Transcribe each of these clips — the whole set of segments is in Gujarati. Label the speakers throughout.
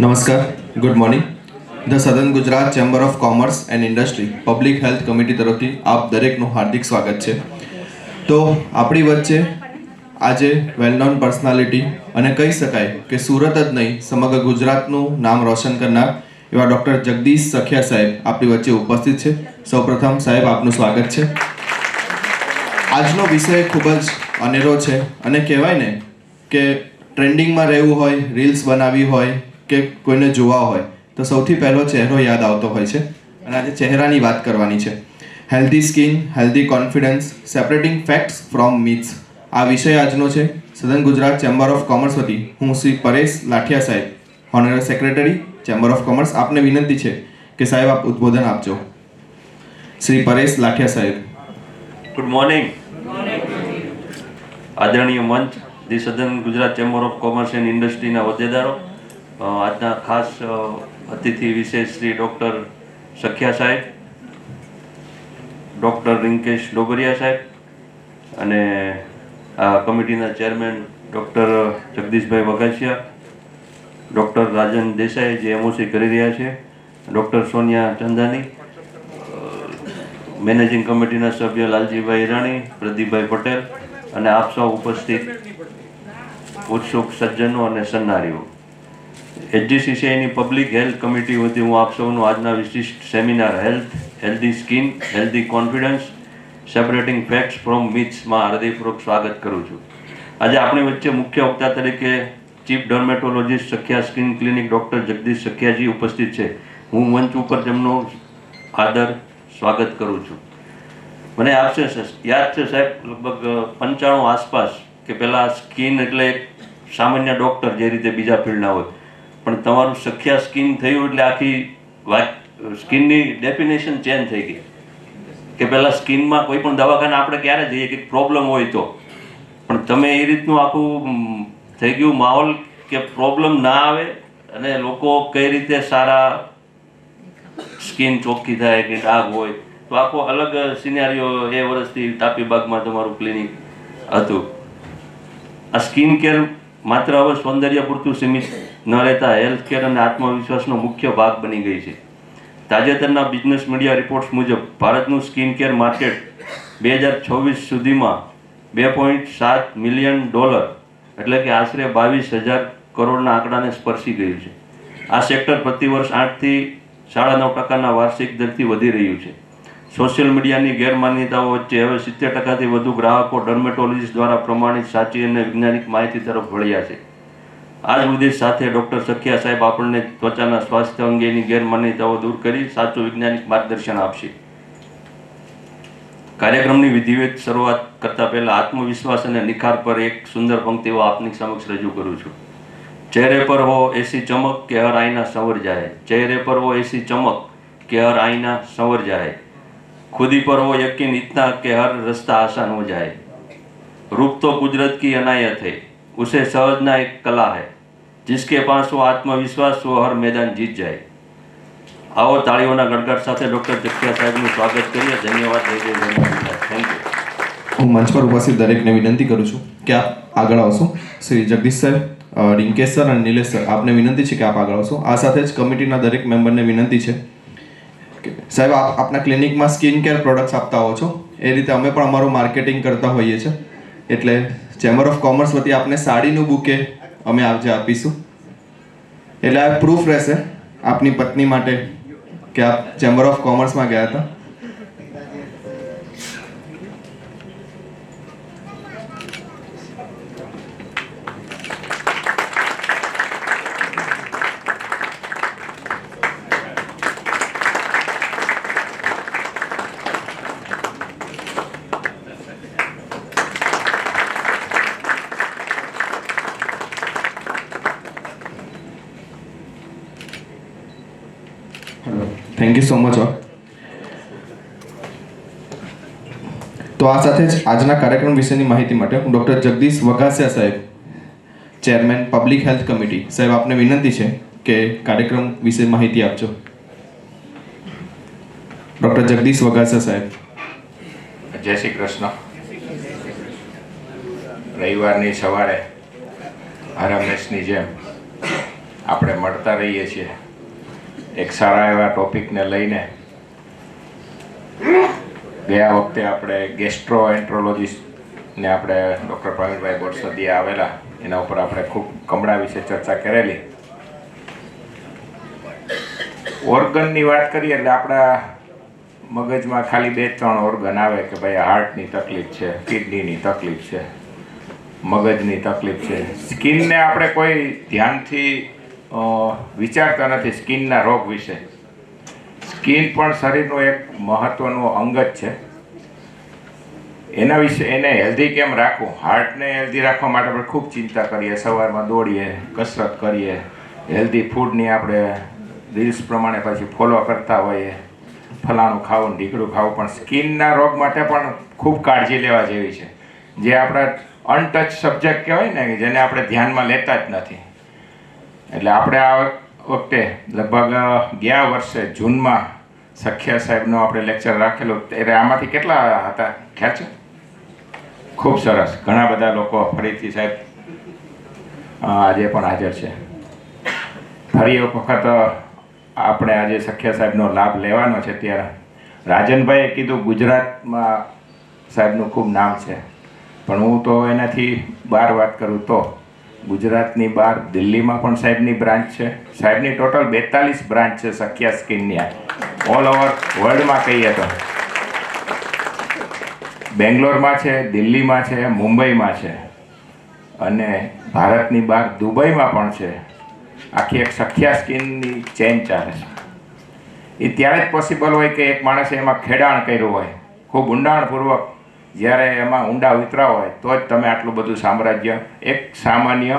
Speaker 1: નમસ્કાર, good morning. The southern Gujarat Chamber of Commerce and industry public health committee તરફથી આપ દરેકનું હાર્દિક સ્વાગત છે. તો આપણી વચ્ચે આજે વેલ નોન પર્સનાલિટી અને કહી શકાય કે સુરત જ નહીં સમગ્ર ગુજરાતનું નામ રોશન કરનાર એવા ડૉક્ટર જગદીશ સખિયા સાહેબ આપણી વચ્ચે ઉપસ્થિત છે. સૌપ્રથમ સાહેબ આપનું સ્વાગત છે. આજનો વિષય ખૂબ જ અનેરો છે અને કહેવાય ને કે ટ્રેન્ડિંગમાં રહેવું હોય, રીલ્સ બનાવવી હોય કે કોઈને જોવા હોય તો સૌથી પહેલો ચહેરો યાદ આવતો હોય છે અને આજે ચહેરાની વાત કરવાની છે. Healthy skin, healthy confidence, separating facts from myths આ વિષય આજનો છે. Southern Gujarat Chamber of commerce વતી હું શ્રી પરેશ લાઠિયા સાહેબ, honorary secretary chamber of commerce, આપને વિનંતી છે કે સાહેબ આપ ઉદ્બોધન આપજો. શ્રી પરેશ લાઠિયા સાહેબ.
Speaker 2: Good morning. આદરણીય મંચ, the Southern Gujarat Chamber of Commerce and ઇન્ડસ્ટ્રીના હોદ્દેદારો, આજના ખાસ અતિથિ વિશેષ શ્રી ડૉક્ટર સખિયા સાહેબ, ડૉક્ટર રિંકેશ ડોબરિયા સાહેબ અને આ કમિટીના ચેરમેન ડૉક્ટર જગદીશભાઈ વઘાસિયા, ડૉક્ટર રાજન દેસાઈ જે એમઓસી કરી રહ્યા છે, ડૉક્ટર સોનિયા ચંદાની, મેનેજિંગ કમિટીના સભ્ય લાલજીભાઈ ઈરાણી, પ્રદીપભાઈ પટેલ અને આપ સૌ ઉપસ્થિત ઉત્સુક સજ્જનો અને સન્નારીઓ. એચજીસીસીઆઈની પબ્લિક હેલ્થ કમિટી વતી હું આપ સૌનું આજના વિશિષ્ટ seminar healthy skin, healthy confidence, separating facts from મિથ્સમાં હૃદયપૂર્વક સ્વાગત કરું છું. આજે આપણી વચ્ચે મુખ્ય વક્તા તરીકે chief dermatologist Sakhiya skin clinic doctor Jagdish સખિયાજી ઉપસ્થિત છે. હું મંચ ઉપર તેમનું આદર સ્વાગત કરું છું. મને યાદ છે સાહેબ, લગભગ 95 આસપાસ કે પહેલાં સ્કિન એટલે એક સામાન્ય ડૉક્ટર જે રીતે બીજા ફિલ્ડના હોય, પણ તમારું સખિયા સ્કિન થયું એટલે આખી વાત સ્કિનની ડેફિનેશન ચેન્જ થઈ ગઈ. કે પહેલાં સ્કિનમાં કોઈ પણ દવાખાને આપણે ક્યારે જઈએ કે પ્રોબ્લેમ હોય તો, પણ તમે એ રીતનું આખું થઈ ગયું માહોલ કે પ્રોબ્લેમ ના આવે અને લોકો કઈ રીતે સારા સ્કિન ચોખ્ખી થાય કે ડાઘ હોય તો આખો અલગ સિનેરિયો એ વર્ષથી તાપીબાગમાં તમારું ક્લિનિક હતું. આ સ્કિન કેર માત્ર હવે સૌંદર્ય પૂરતું સીમિત ન રહેતા હેલ્થ કેર અને આત્મવિશ્વાસનો મુખ્ય ભાગ બની ગઈ છે. તાજેતરના બિઝનેસ મીડિયા રિપોર્ટ્સ મુજબ ભારતનું સ્કિન કેર માર્કેટ 2026 સુધીમાં $2.7 મિલિયન એટલે કે આશરે 22,000 કરોડના આંકડાને સ્પર્શી ગયું છે. આ સેક્ટર પ્રતિવર્ષ 8 થી 9.5% વાર્ષિક દરથી વધી રહ્યું છે. સોશિયલ મીડિયાની ગેરમાન્યતાઓ વચ્ચે હવે 70%થી વધુ ગ્રાહકો ડર્મેટોલોજીસ્ટ દ્વારા પ્રમાણિત, સાચી અને વૈજ્ઞાનિક માહિતી તરફ વળ્યા છે. આ જ ઉદ્દેશ સાથે ડૉક્ટર સખિયા સાહેબ આપણને ત્વચાના સ્વાસ્થ્ય અંગેની ગેરમાન્યતાઓ દૂર કરી સાચું વૈજ્ઞાનિક માર્ગદર્શન આપશે. કાર્યક્રમની વિધિવત શરૂઆત કરતા પહેલા આત્મવિશ્વાસ અને નિખાર પર એક સુંદર પંક્તિઓ આપની સમક્ષ રજૂ કરું છું. चेहरे पर हो ऐसी चमक कि हर आईना संवर जाए, चेहरे पर हो ऐसी चमक कि हर आईना संवर जाए, खुदी पर हो यकीन इतना कि हर रास्ता आसान हो जाए. रूप तो कुदरत की अनायत है, उसे समझना एक कला है, जिसके पास वो आत्मविश्वास वो हर मैदान जीत जाए. आओ તાળીઓના ગડગડ સાથે ડૉક્ટર સખિયા સાહેબનું સ્વાગત કરીએ. ધન્યવાદ. Thank you.
Speaker 1: હું મંચ પર ઉપસ્થિત દરેકને વિનંતી કરું છું કે આપ આગળ આવશો. શ્રી જગદીશ સાહેબ, રિંકેશ સર અને નિલેશ સર, આપને વિનંતી છે કે આપ આગળ આવશો. આ સાથે જ કમિટીના દરેક મેમ્બરને વિનંતી છે કે સાહેબ આપ આપના ક્લિનિકમાં સ્કિન કેર પ્રોડક્ટ્સ આપતા હો છો, એ રીતે અમે પણ અમારું માર્કેટિંગ કરતા હોઈએ છીએ. એટલે ચેમ્બર ઓફ કોમર્સ વતી આપને સાડીનું બુકે અમે આજે આપીશું. એટલે આ પ્રૂફ રહેશે આપની પત્ની માટે કે આપ ચેમ્બર ઓફ કોમર્સમાં ગયા હતા. Thank you so much. તો આ સાથે જ આજના કાર્યક્રમ વિશેની માહિતી માટે હું ડૉક્ટર જગદીશ વઘાસિયા સાહેબ, ચેરમેન પબ્લિક હેલ્થ કમિટી સાહેબ, આપને વિનંતી છે કે કાર્યક્રમ વિશે માહિતી આપજો. ડૉક્ટર જગદીશ વઘાસિયા સાહેબ.
Speaker 3: જય શ્રી કૃષ્ણ. રવિવારની સવારે હર હંમેશની જેમ આપણે મળતા રહીએ છીએ એક સારા એવા ટોપિકને લઈને. ગયા વખતે આપણે ગેસ્ટ્રોએન્ટ્રોલોજીસ્ટને આપણે ડૉક્ટર પ્રવીણભાઈ બોરસદિયા આવેલા, એના ઉપર આપણે ખૂબ કમળા વિશે ચર્ચા કરેલી. ઓર્ગનની વાત કરીએ એટલે આપણા મગજમાં ખાલી 2-3 ઓર્ગન આવે કે ભાઈ હાર્ટની તકલીફ છે, કિડનીની તકલીફ છે, મગજની તકલીફ છે. સ્કિનને આપણે કોઈ ધ્યાનથી વિચારતા નથી સ્કિનના રોગ વિશે. સ્કિન પણ શરીરનું એક મહત્વનું અંગ જ છે. એના વિશે એને હેલ્ધી કેમ રાખવું, હાર્ટને હેલ્ધી રાખવા માટે આપણે ખૂબ ચિંતા કરીએ, સવારમાં દોડીએ, કસરત કરીએ, હેલ્ધી ફૂડની આપણે રીલ્સ પ્રમાણે પછી ફોલો કરતા હોઈએ, ફલાણું ખાવું, ઢીકડું ખાવું. પણ સ્કિનના રોગ માટે પણ ખૂબ કાળજી લેવા જેવી છે, જે આપણા અનટચ સબ્જેક્ટ કહેવાય ને, જેને આપણે ધ્યાનમાં લેતા જ નથી. એટલે આપણે આ વખતે લગભગ ગયા વર્ષે જૂનમાં સખ્યા સાહેબનો આપણે લેક્ચર રાખેલો, ત્યારે આમાંથી કેટલા હતા ખ્યાલ છે? ખૂબ સરસ, ઘણા બધા લોકો ફરીથી સાહેબ આજે પણ હાજર છે. ફરી એક વખત આપણે આજે સખ્યા સાહેબનો લાભ લેવાનો છે. ત્યારે રાજનભાઈએ કીધું ગુજરાતમાં સાહેબનું ખૂબ નામ છે, પણ હું તો એનાથી બહાર વાત કરું તો ગુજરાતની બહાર દિલ્હીમાં પણ સાહેબની બ્રાન્ચ છે. સાહેબની ટોટલ 42 બ્રાન્ચ છે સખ્યા સ્કિનની, ઓલ ઓવર વર્લ્ડમાં કહીએ તો. બેંગ્લોરમાં છે, દિલ્હીમાં છે, મુંબઈમાં છે, અને ભારતની બહાર દુબઈમાં પણ છે. આખી એક સખ્યા સ્કિનની ચેન ચાલે છે. એ ત્યારે જ પોસિબલ હોય કે એક માણસે એમાં ખેડાણ કર્યું હોય, ખૂબ ઊંડાણપૂર્વક જ્યારે એમાં ઊંડા ઉતરા હોય, તો જ તમે આટલું બધું સામ્રાજ્ય. એક સામાન્ય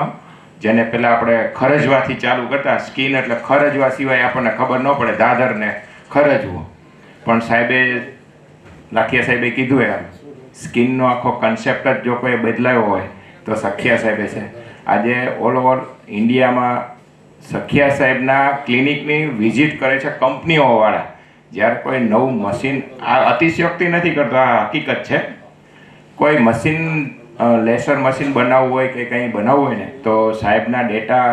Speaker 3: જેને પહેલાં આપણે ખરજવાથી ચાલુ કરતા, સ્કિન એટલે ખરજવા સિવાય આપણને ખબર ન પડે, દાદરને ખરજવું. પણ સાહેબે, લાખિયા સાહેબે કીધું એમ, સ્કિનનો આખો કન્સેપ્ટ જ જો કોઈ બદલાયો હોય તો સખ્યા સાહેબે છે. આજે ઓલ ઓવર ઇન્ડિયામાં સખ્યા સાહેબના ક્લિનિકની વિઝિટ કરે છે કંપનીઓવાળા. જ્યારે કોઈ નવું મશીન, આ અતિશયોક્તિ નથી કરતો, આ હકીકત છે. કોઈ મશીન, લેસર મશીન બનાવવું હોય કે કંઈ બનાવવું હોય ને, તો સાહેબના ડેટા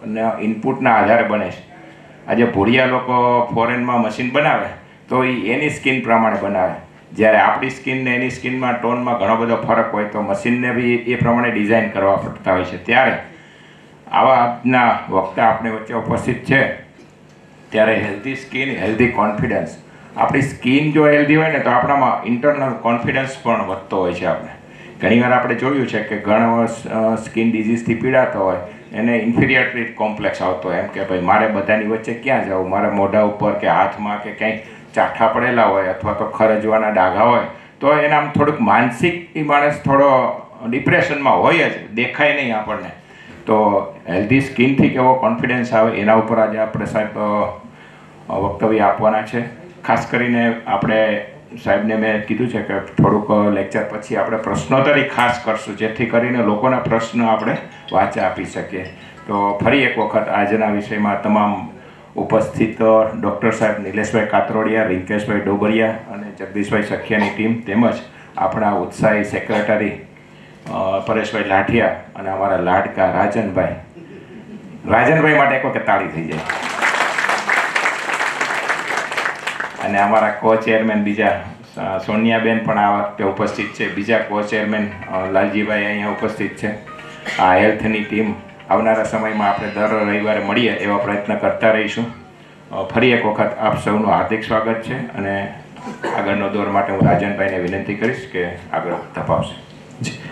Speaker 3: અને ઇનપુટના આધારે બને છે. આજે ભૂરિયા લોકો ફોરેનમાં મશીન બનાવે તો એની સ્કિન પ્રમાણે બનાવે, જ્યારે આપણી સ્કિન ને એની સ્કિનમાં ટોનમાં ઘણો બધો ફરક હોય, તો મશીનને બી એ પ્રમાણે ડિઝાઇન કરવા પડતા હોય છે. ત્યારે આવા આજના વખતે આપણી વચ્ચે ઉપસ્થિત છે, ત્યારે હેલ્ધી સ્કિન, હેલ્ધી કોન્ફિડન્સ. આપણી સ્કિન જો હેલ્ધી હોય ને તો આપણામાં ઇન્ટરનલ કોન્ફિડન્સ પણ વધતો હોય છે. આપણે ઘણીવાર આપણે જોયું છે કે ઘણા સ્કિન ડિઝીઝથી પીડાતો હોય, એને ઇન્ફિરિયરિટી કોમ્પ્લેક્સ આવતો હોય, એમ કે ભાઈ મારે બધાની વચ્ચે ક્યાં જવું, મારા મોઢા ઉપર કે હાથમાં કે ક્યાંય ચાઠા પડેલા હોય અથવા તો ખરજવાના ડાઘા હોય, તો એને આમ થોડુંક માનસિક માણસ થોડો ડિપ્રેશનમાં હોય જ, દેખાય નહીં આપણને. તો હેલ્ધી સ્કિનથી કેવો કોન્ફિડન્સ આવે એના ઉપર આજે આપણે સાહેબ વક્તવ્ય આપવાના છે. ખાસ કરીને આપણે સાહેબને મેં કીધું છે કે થોડુંક લેક્ચર પછી આપણે પ્રશ્નોત્તરી ખાસ કરશું, જેથી કરીને લોકોના પ્રશ્ન આપણે વાંચા આપી શકીએ. તો ફરી એક વખત આજના વિષયમાં તમામ ઉપસ્થિત ડૉક્ટર સાહેબ નિલેશભાઈ કાતરોડિયા, રિંકેશભાઈ ડોબરિયા અને જગદીશભાઈ સખિયાની ટીમ, તેમજ આપણા ઉત્સાહી સેક્રેટરી પરેશભાઈ લાઠિયા અને અમારા લાડકા રાજનભાઈ માટે એક વખત તાળી થઈ જાય. અને અમારા કો ચેરમેન બીજા સોનિયાબેન પણ આ વખતે ઉપસ્થિત છે. બીજા કો ચેરમેન લાલજીભાઈ અહીંયા ઉપસ્થિત છે. આ હેલ્થની ટીમ આવનારા સમયમાં આપણે દર રવિવારે મળીએ એવા પ્રયત્ન કરતા રહીશું. ફરી એક વખત આપ સૌનું હાર્દિક સ્વાગત છે, અને આગળનો દોર માટે હું રાજનભાઈને વિનંતી કરીશ કે આગળ તપાવશે.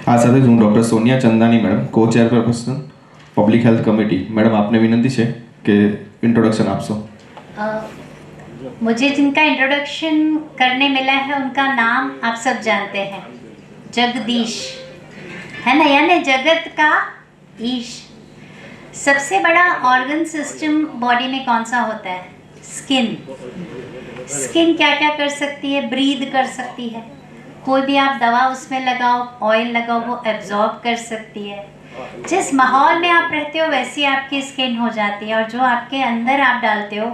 Speaker 1: આ સાથે હું ડૉક્ટર સોનિયા ચંદાની મેડમ, કો chairperson public health committee. Madam आपने विनंती है कि इंट्रोडक्शन आप सो.
Speaker 4: मुझे जिनका इंट्रोडक्शन करने मिला है उनका नाम आप सब जानते हैं, जगदीश, है ना, यानी जगत का ईश. सबसे बड़ा ऑर्गन सिस्टम बॉडी में कौन सा होता है? स्किन. स्किन क्या क्या कर सकती है? ब्रीद कर सकती है. कोई भी आप दवा उसमें लगाओ, ऑयल लगाओ, वो एब्जॉर्ब कर सकती है. जिस माहौल में आप रहते हो वैसी आपकी स्किन हो जाती है, और जो आपके अंदर आप डालते हो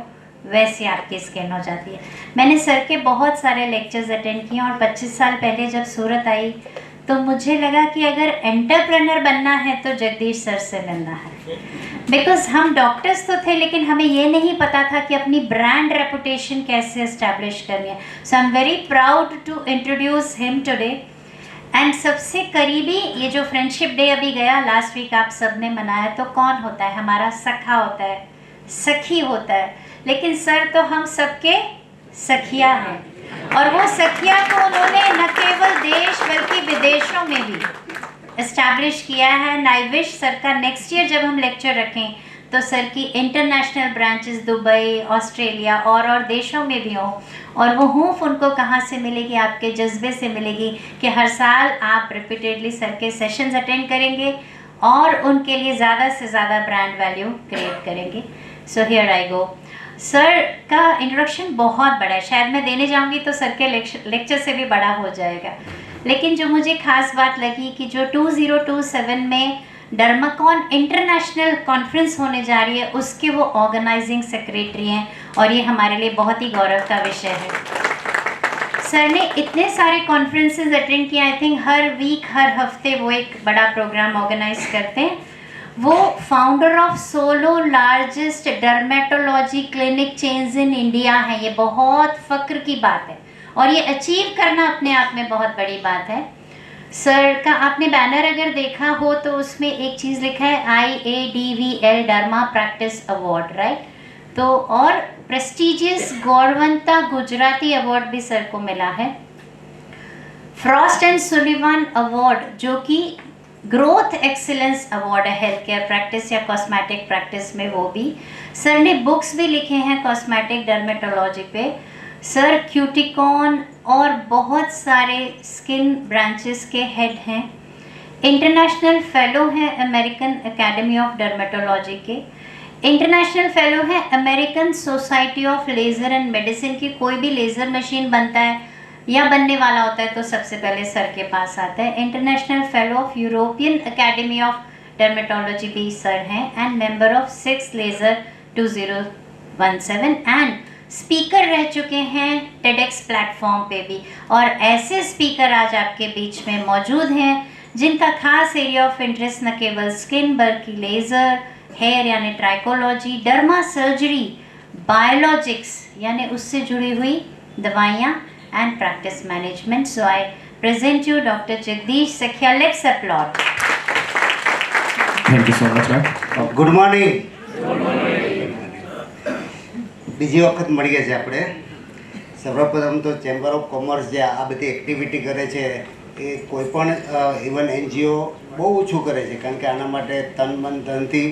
Speaker 4: वैसी आपकी स्किन हो जाती है. मैंने सर के बहुत सारे लेक्चर्स अटेंड किए, और 25 साल पहले जब सूरत आई तो मुझे लगा कि अगर एंटरप्रेन्योर बनना है तो जगदीश सर से मिलना है, बिकॉज हम डॉक्टर्स तो थे लेकिन हमें ये नहीं पता था कि अपनी ब्रांड रेपुटेशन कैसे इस्टेब्लिश करनी है. So I am very proud to introduce him today. And सबसे करीबी, ये जो फ्रेंडशिप डे अभी गया लास्ट वीक आप सब ने मनाया, तो कौन होता है? हमारा सखा होता है, सखी होता है, लेकिन सर तो हम सबके सखिया हैं. और वो सखिया को उन्होंने न केवल देश बल्कि विदेशों में भी इस्टेब्लिश किया है. एंड आई विश सर का नेक्स्ट ईयर जब हम लेक्चर रखें तो सर की इंटरनेशनल ब्रांचेस दुबई, ऑस्ट्रेलिया और देशों में भी हों. और वो हूँफ उनको कहाँ से मिलेगी? आपके जज्बे से मिलेगी कि हर साल आप रिपीटेडली सर के सेशंस अटेंड करेंगे और उनके लिए ज़्यादा से ज़्यादा ब्रांड वैल्यू क्रिएट करेंगे. So here I go. Sir का इंट्रोडक्शन बहुत बड़ा है, शायद मैं देने जाऊंगी तो सर के लेक्चर से भी बड़ा हो जाएगा. लेकिन जो मुझे खास बात लगी कि जो 2027 में डर्माकॉन इंटरनेशनल कॉन्फ्रेंस होने जा रही है, उसके वो ऑर्गेनाइजिंग सेक्रेटरी हैं और ये हमारे लिए बहुत ही गौरव का विषय है. सर ने इतने सारे कॉन्फ्रेंसेस अटेंड किए, आई थिंक हर वीक, हर हफ्ते वो एक बड़ा प्रोग्राम ऑर्गेनाइज करते हैं. वो founder of solo largest dermatology clinic chains in India हैं. ये बहुत फ़ख्र की बात है और ये अचीव करना अपने आप में बहुत बड़ी बात है. सर का आपने बैनर अगर देखा हो तो उसमें एक चीज़ लिखा है IADVL derma practice award, right? तो और प्रेस्टिजियस गौरवंता गुजराती अवार्ड भी सर को मिला है. फ्रॉस्ट एंड सुलिवान अवार्ड जो कि ग्रोथ एक्सीलेंस अवार्ड है हेल्थ केयर प्रैक्टिस या कॉस्मेटिक प्रैक्टिस में, वो भी. सर ने बुक्स भी लिखे हैं कॉस्मेटिक डर्मेटोलॉजी पे. सर क्यूटिकॉन और बहुत सारे स्किन ब्रांचेस के हेड हैं. इंटरनेशनल फेलो हैं अमेरिकन एकेडमी ऑफ डर्मेटोलॉजी के. इंटरनेशनल फेलो हैं American society of laser and medicine की. कोई भी लेज़र मशीन बनता है या बनने वाला होता है तो सबसे पहले सर के पास आता है. International fellow of European academy of dermatology भी सर हैं. And member of 6 laser 2017 and speaker रह चुके हैं टेडेक्स प्लेटफॉर्म पे भी. और ऐसे स्पीकर आज आपके बीच में मौजूद हैं जिनका खास एरिया ऑफ इंटरेस्ट न केवल स्किन बल्कि लेज़र, हेयर यानी ट्राइकोलॉजी, डर्मा सर्जरी, बायोलॉजिक्स यानी उससे जुड़ी हुई दवाइयाँ and practice management. So I present you doctor Jagdish Sakhiya. Let's applaud.
Speaker 1: Thank you so much ma'am.
Speaker 5: Good morning. બીજી વખત મળીએ છીએ આપણે. સર્વપ્રથમ તો ચેમ્બર ઓફ કોમર્સ જે આ બધી એક્ટિવિટી કરે છે એ કોઈ પણ ઇવન NGO બહુ ઓછું કરે છે, કારણ કે આના માટે તન મન ધનથી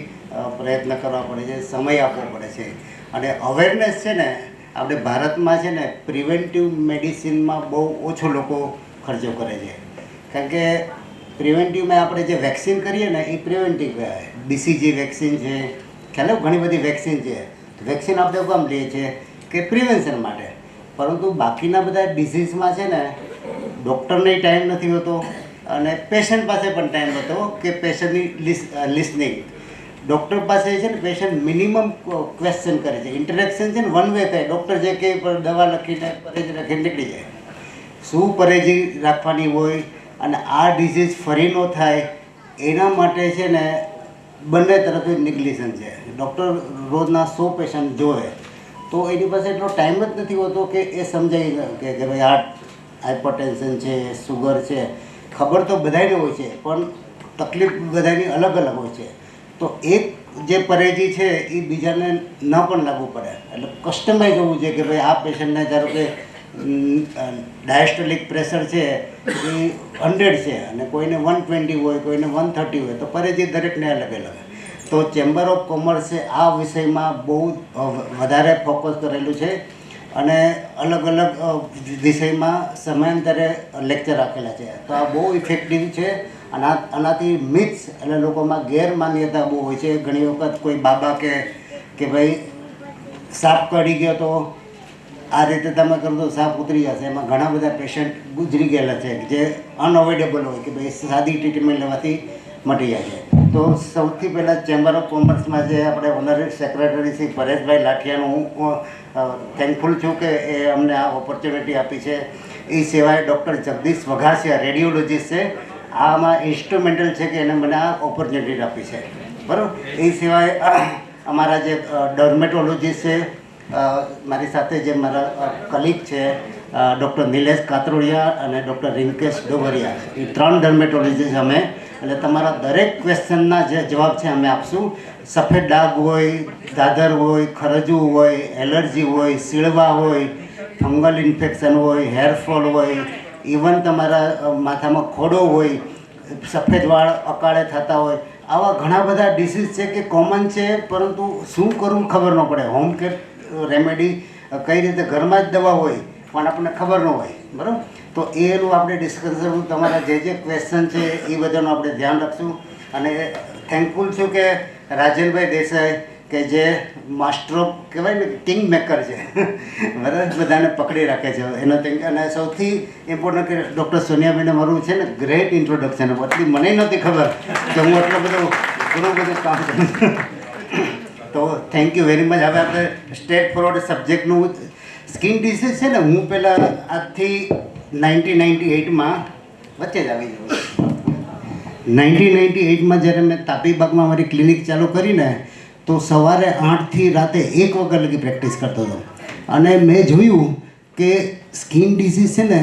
Speaker 5: પ્રયત્ન કરવા પડે છે, સમય આપવો પડે છે. અને અવેરનેસ છે ને આપણે ભારતમાં છે ને પ્રિવેન્ટિવ મેડિસિનમાં બહુ ઓછો લોકો ખર્ચો કરે છે. કારણ કે પ્રિવેન્ટિવમાં આપણે જે વેક્સિન કરીએ ને એ પ્રિવેન્ટિવ કહેવાય. BCG વેક્સિન છે, ખ્યાલ ઘણી બધી વેક્સિન છે. વેક્સિન આપણે કેમ લઈએ છીએ કે પ્રિવેન્શન માટે, પરંતુ બાકીના બધા ડિઝીઝમાં છે ને ડૉક્ટરને ટાઈમ નથી હોતો અને પેશન્ટ પાસે પણ ટાઈમ નહોતો કે પેશન્ટની લિસનિંગ. ડૉક્ટર પાસે છે ને પેશન્ટ મિનિમમ ક્વેશ્ચન કરે છે. ઇન્ટરેક્શન છે ને વન વે થાય. ડૉક્ટર જે કે દવા લખીને પરેજ રાખીને નીકળી જાય. શું પરેજી રાખવાની હોય અને આ ડિઝીઝ ફરી ન થાય એના માટે છે ને બંને તરફથી નિગ્લિજન્સ છે. ડૉક્ટર રોજના 100 પેશન્ટ જોવે તો એની પાસે એટલો ટાઈમ જ નથી હોતો કે એ સમજાવી કે ભાઈ હાર્ટ હાઇપરટેન્શન છે, સુગર છે. ખબર તો બધાને હોય છે પણ તકલીફ બધાની અલગ અલગ હોય છે. તો એક જે પરેજી છે એ બીજાને ન પણ લાગુ પડે. એટલે કસ્ટમાઇઝ હોવું જોઈએ કે ભાઈ આ પેશન્ટને ધારો કે ડાયસ્ટોલિક પ્રેશર છે એ 100 છે અને કોઈને 120 હોય, કોઈને 130 હોય, તો પરેજી દરેકને અલગ અલગ. તો ચેમ્બર ઓફ કોમર્સે આ વિષયમાં બહુ વધારે ફોકસ કરેલું છે અને અલગ અલગ વિષયમાં સમયાંતરે લેક્ચર રાખેલા છે. તો આ બહુ ઇફેક્ટિવ છે. અને આનાથી મિથ્સ એટલે લોકોમાં ગેરમાન્યતા બહુ હોય છે. ઘણી વખત કોઈ બાબા કે ભાઈ સાપ કડી ગયો તો આ રીતે તમે કરો તો સાપ ઉતરી જશે. એમાં ઘણા બધા પેશન્ટ ગુજરી ગયેલા છે જે અનઅવોઇડેબલ હોય કે ભાઈ સાદી ટ્રીટમેન્ટ લેવાથી મટી જાય છે. તો સૌથી પહેલાં ચેમ્બર ઓફ કોમર્સમાં જે આપણે ઓનરરી સેક્રેટરી શ્રી પરેશભાઈ લાઠિયાનું હું થેન્કફુલ છું કે એ અમને આ ઓપોર્ચ્યુનિટી આપી છે. એ સિવાય ડૉક્ટર જગદીશ વઘાસિયા રેડિયોલોજીસ્ટ છે. આમાં ઇન્સ્ટ્રુમેન્ટલ છે કે એને મને આ ઓપોર્ચ્યુનિટી આપી છે, બરાબર. એ સિવાય અમારા જે ડર્મેટોલોજીસ્ટ છે, મારી સાથે જે મારા કલીગ છે ડૉક્ટર નિલેશ કાતરોડિયા અને ડૉક્ટર રિંકેશ ડોગરિયા, એ 3 ડર્મેટોલોજીસ્ટ અમે. એટલે તમારા દરેક ક્વેશ્ચનના જે જવાબ છે અમે આપશું. સફેદ ડાઘ હોય, દાદર હોય, ખરજવું હોય, એલર્જી હોય, સીળવા હોય, ફંગલ ઇન્ફેક્શન હોય, હેરફોલ હોય, ઇવન તમારા માથામાં ખોડો હોય, સફેદ વાળ અકાળે થતા હોય, આવા ઘણા બધા ડિસીઝ છે કે કોમન છે, પરંતુ શું કરવું ખબર ન પડે. હોમ કેર રેમેડી કઈ રીતે ઘરમાં જ દવા હોય પણ આપણને ખબર ન હોય, બરાબર. તો એનું આપણે ડિસ્કશન, તમારા જે જે ક્વેશ્ચન છે એ બધાનું આપણે ધ્યાન રાખશું. અને થેન્કફુલ છું કે રાજનભાઈ દેસાઈ કે જે માસ્ટર ઓફ કહેવાય ને કિંગ મેકર છે, બરાબર, બધાને પકડી રાખે છે એનો. અને સૌથી ઇમ્પોર્ટન્ટ કે ડૉક્ટર સોનિયાબેને મારું છે ને ગ્રેટ ઇન્ટ્રોડક્શન, એટલી મને નહોતી ખબર કે હું એટલું બધું કામ કરું છું. તો થેન્ક યુ વેરી મચ. હવે આપણે સ્ટેટ ફોરવર્ડ સબ્જેક્ટનું સ્કિન ડિસીઝ છે ને, હું પહેલાં આજથી 1998માં વચ્ચે જ આવી જાઉં. 1998માં જ્યારે મેં તાપીબાગમાં મારી ક્લિનિક ચાલુ કરીને તો સવારે 8થી રાતે 1 વાગ્યા લગી પ્રેક્ટિસ કરતો હતો. અને મેં જોયું કે સ્કિન ડિસીઝ છે ને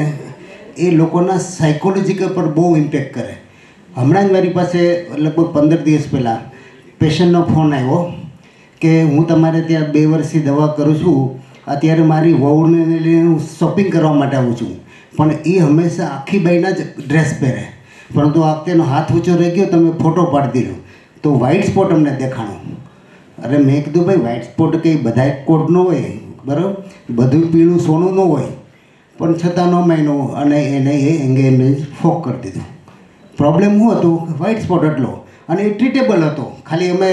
Speaker 5: એ લોકોના સાયકોલોજી પર બહુ ઇમ્પેક્ટ કરે. હમણાં જ મારી પાસે લગભગ 15 દિવસ પહેલાં પેશન્ટનો ફોન આવ્યો કે હું તમારે ત્યાં 2 વર્ષથી દવા કરું છું, અત્યારે મારી વહુને લઈને હું શોપિંગ કરવા માટે આવું છું, પણ એ હંમેશા આખી બાઈના જ ડ્રેસ પહેરે, પરંતુ આ વખતેનો હાથ ઊંચો રહી ગયો, તમે ફોટો પાડી દીધો તો વ્હાઇટ સ્પોટ અમને દેખાણો. અરે મેં કીધું ભાઈ વ્હાઇટ સ્પોટ કંઈ બધા કોડ ન હોય, બરાબર, બધું પીળું સોનું ન હોય, પણ છતાં ન માન્યો અને એને એ એંગેજમેન્ટ ફોક કરી દીધું. પ્રોબ્લેમ શું હતું? વ્હાઇટ સ્પોટ એટલો, અને એ ટ્રીટેબલ હતો. ખાલી અમે